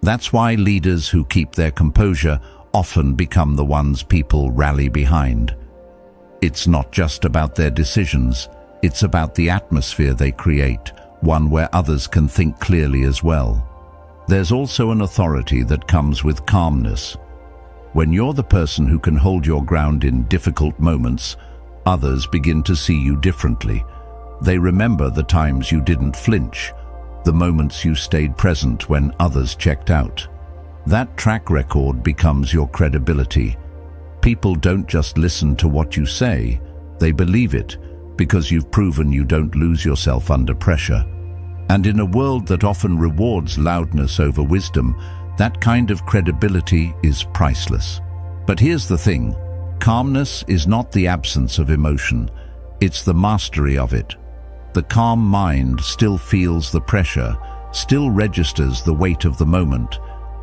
That's why leaders who keep their composure often become the ones people rally behind. It's not just about their decisions, it's about the atmosphere they create, one where others can think clearly as well. There's also an authority that comes with calmness. When you're the person who can hold your ground in difficult moments, others begin to see you differently. They remember the times you didn't flinch, the moments you stayed present when others checked out. That track record becomes your credibility. People don't just listen to what you say, they believe it, because you've proven you don't lose yourself under pressure. And in a world that often rewards loudness over wisdom, that kind of credibility is priceless. But here's the thing, calmness is not the absence of emotion, it's the mastery of it. The calm mind still feels the pressure, still registers the weight of the moment,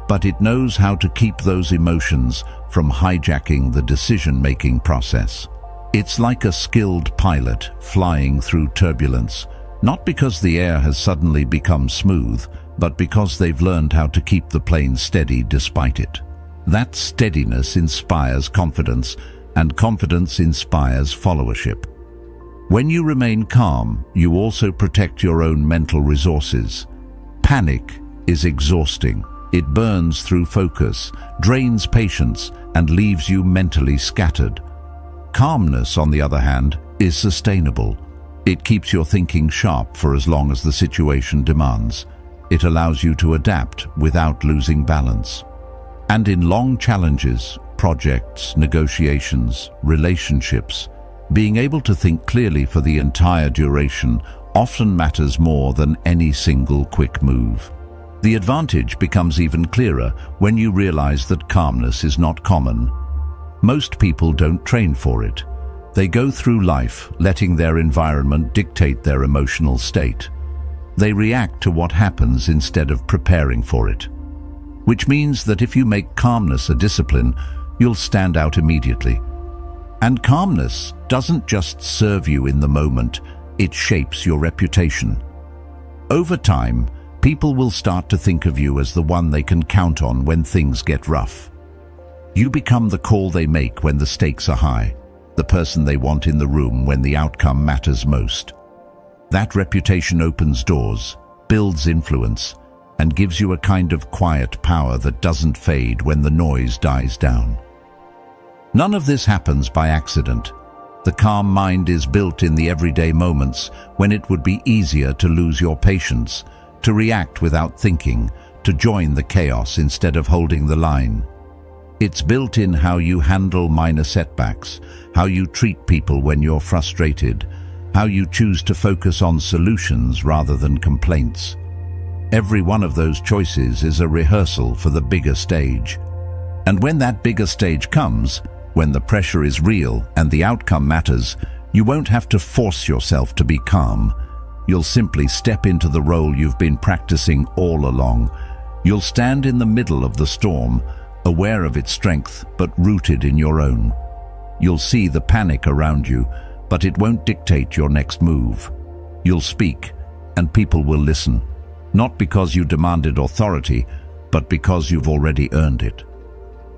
but it knows how to keep those emotions from hijacking the decision-making process. It's like a skilled pilot flying through turbulence, not because the air has suddenly become smooth, but because they've learned how to keep the plane steady despite it. That steadiness inspires confidence, and confidence inspires followership. When you remain calm, you also protect your own mental resources. Panic is exhausting. It burns through focus, drains patience, and leaves you mentally scattered. Calmness, on the other hand, is sustainable. It keeps your thinking sharp for as long as the situation demands. It allows you to adapt without losing balance. And in long challenges, projects, negotiations, relationships, being able to think clearly for the entire duration often matters more than any single quick move. The advantage becomes even clearer when you realize that calmness is not common. Most people don't train for it. They go through life letting their environment dictate their emotional state. They react to what happens instead of preparing for it. Which means that if you make calmness a discipline, you'll stand out immediately. And calmness doesn't just serve you in the moment, it shapes your reputation. Over time, people will start to think of you as the one they can count on when things get rough. You become the call they make when the stakes are high, the person they want in the room when the outcome matters most. That reputation opens doors, builds influence, and gives you a kind of quiet power that doesn't fade when the noise dies down. None of this happens by accident. The calm mind is built in the everyday moments when it would be easier to lose your patience, to react without thinking, to join the chaos instead of holding the line. It's built in how you handle minor setbacks, how you treat people when you're frustrated, how you choose to focus on solutions rather than complaints. Every one of those choices is a rehearsal for the bigger stage. And when that bigger stage comes, when the pressure is real and the outcome matters, you won't have to force yourself to be calm. You'll simply step into the role you've been practicing all along. You'll stand in the middle of the storm, aware of its strength but rooted in your own. You'll see the panic around you, but it won't dictate your next move. You'll speak, and people will listen, not because you demanded authority, but because you've already earned it.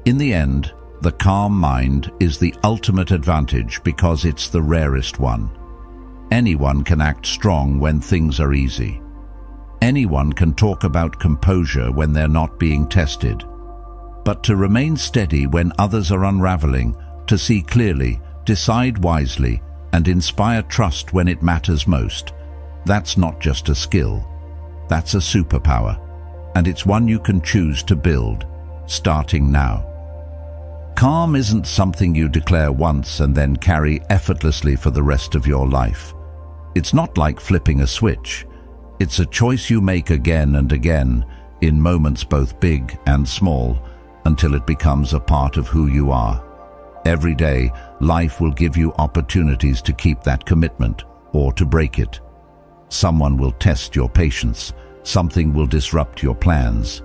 In the end, the calm mind is the ultimate advantage because it's the rarest one. Anyone can act strong when things are easy. Anyone can talk about composure when they're not being tested. But to remain steady when others are unraveling, to see clearly, decide wisely, and inspire trust when it matters most, that's not just a skill. That's a superpower, and it's one you can choose to build, starting now. Calm isn't something you declare once and then carry effortlessly for the rest of your life. It's not like flipping a switch. It's a choice you make again and again, in moments both big and small, until it becomes a part of who you are. Every day, life will give you opportunities to keep that commitment or to break it. Someone will test your patience. Something will disrupt your plans.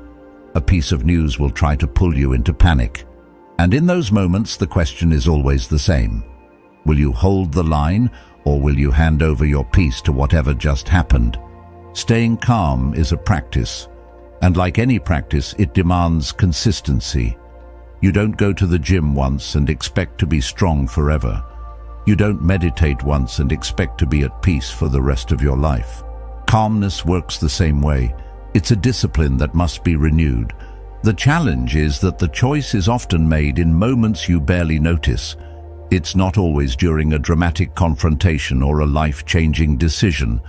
A piece of news will try to pull you into panic. And in those moments, the question is always the same. Will you hold the line, or will you hand over your peace to whatever just happened? Staying calm is a practice, and like any practice, it demands consistency. You don't go to the gym once and expect to be strong forever. You don't meditate once and expect to be at peace for the rest of your life. Calmness works the same way. It's a discipline that must be renewed. The challenge is that the choice is often made in moments you barely notice. It's not always during a dramatic confrontation or a life-changing decision.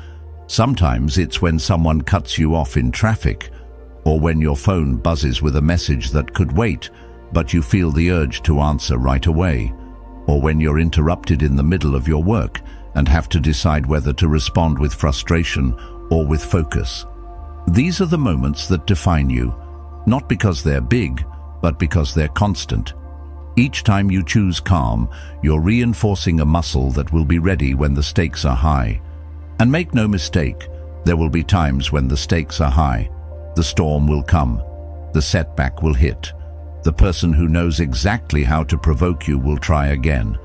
Sometimes it's when someone cuts you off in traffic, or when your phone buzzes with a message that could wait, but you feel the urge to answer right away, or when you're interrupted in the middle of your work and have to decide whether to respond with frustration or with focus. These are the moments that define you, not because they're big, but because they're constant. Each time you choose calm, you're reinforcing a muscle that will be ready when the stakes are high. And make no mistake, there will be times when the stakes are high. The storm will come. The setback will hit. The person who knows exactly how to provoke you will try again.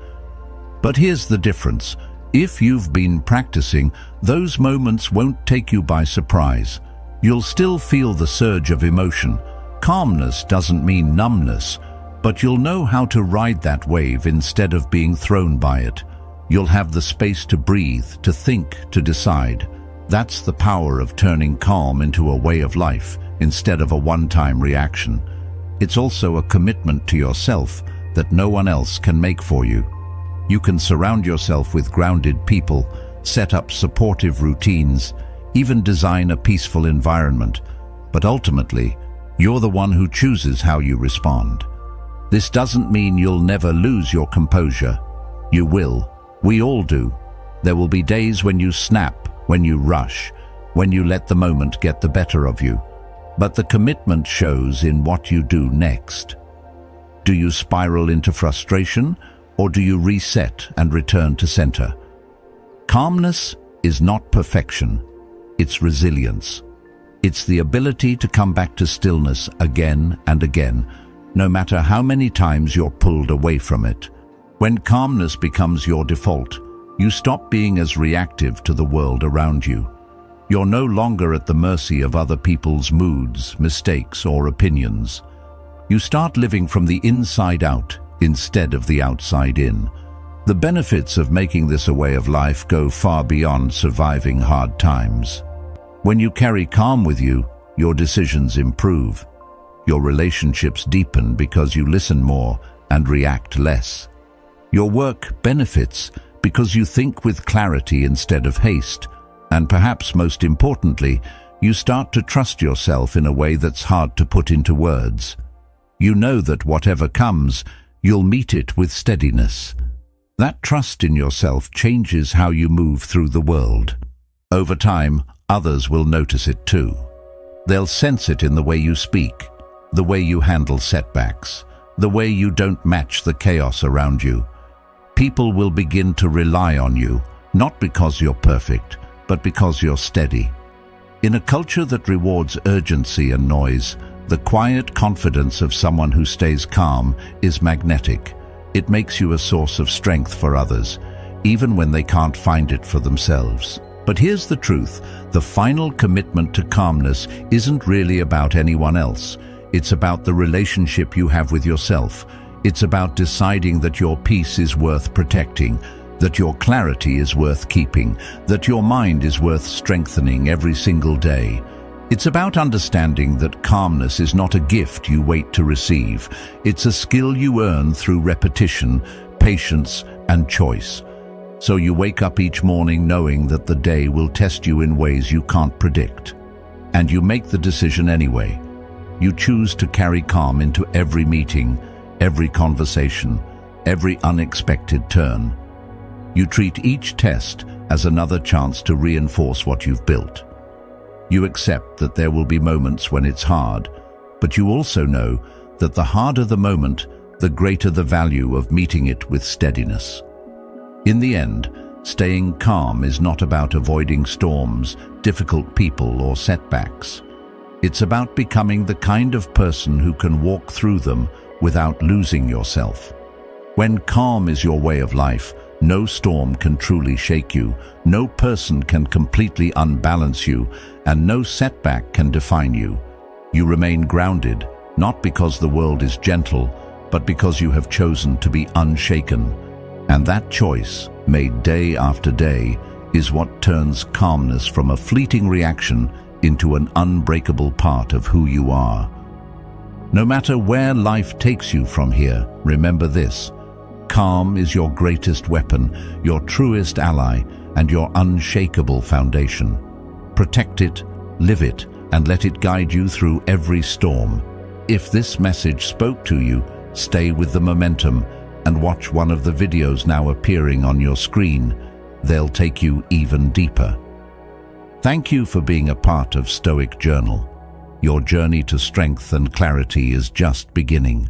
But here's the difference. If you've been practicing, those moments won't take you by surprise. You'll still feel the surge of emotion. Calmness doesn't mean numbness, but you'll know how to ride that wave instead of being thrown by it. You'll have the space to breathe, to think, to decide. That's the power of turning calm into a way of life instead of a one-time reaction. It's also a commitment to yourself that no one else can make for you. You can surround yourself with grounded people, set up supportive routines, even design a peaceful environment, but ultimately, you're the one who chooses how you respond. This doesn't mean you'll never lose your composure. You will. We all do. There will be days when you snap, when you rush, when you let the moment get the better of you. But the commitment shows in what you do next. Do you spiral into frustration, or do you reset and return to center? Calmness is not perfection. It's resilience. It's the ability to come back to stillness again and again, no matter how many times you're pulled away from it. When calmness becomes your default, you stop being as reactive to the world around you. You're no longer at the mercy of other people's moods, mistakes, or opinions. You start living from the inside out instead of the outside in. The benefits of making this a way of life go far beyond surviving hard times. When you carry calm with you, your decisions improve. Your relationships deepen because you listen more and react less. Your work benefits because you think with clarity instead of haste. And perhaps most importantly, you start to trust yourself in a way that's hard to put into words. You know that whatever comes, you'll meet it with steadiness. That trust in yourself changes how you move through the world. Over time, others will notice it too. They'll sense it in the way you speak, the way you handle setbacks, the way you don't match the chaos around you. People will begin to rely on you, not because you're perfect, but because you're steady. In a culture that rewards urgency and noise, the quiet confidence of someone who stays calm is magnetic. It makes you a source of strength for others, even when they can't find it for themselves. But here's the truth: the final commitment to calmness isn't really about anyone else. It's about the relationship you have with yourself. It's about deciding that your peace is worth protecting, that your clarity is worth keeping, that your mind is worth strengthening every single day. It's about understanding that calmness is not a gift you wait to receive. It's a skill you earn through repetition, patience, and choice. So you wake up each morning knowing that the day will test you in ways you can't predict. And you make the decision anyway. You choose to carry calm into every meeting, every conversation, every unexpected turn. You treat each test as another chance to reinforce what you've built. You accept that there will be moments when it's hard, but you also know that the harder the moment, the greater the value of meeting it with steadiness. In the end, staying calm is not about avoiding storms, difficult people, or setbacks. It's about becoming the kind of person who can walk through them without losing yourself. When calm is your way of life, no storm can truly shake you, no person can completely unbalance you, and no setback can define you. You remain grounded, not because the world is gentle, but because you have chosen to be unshaken. And that choice, made day after day, is what turns calmness from a fleeting reaction into an unbreakable part of who you are. No matter where life takes you from here, remember this: calm is your greatest weapon, your truest ally, and your unshakable foundation. Protect it, live it, and let it guide you through every storm. If this message spoke to you, stay with the momentum and watch one of the videos now appearing on your screen. They'll take you even deeper. Thank you for being a part of Stoic Journal. Your journey to strength and clarity is just beginning.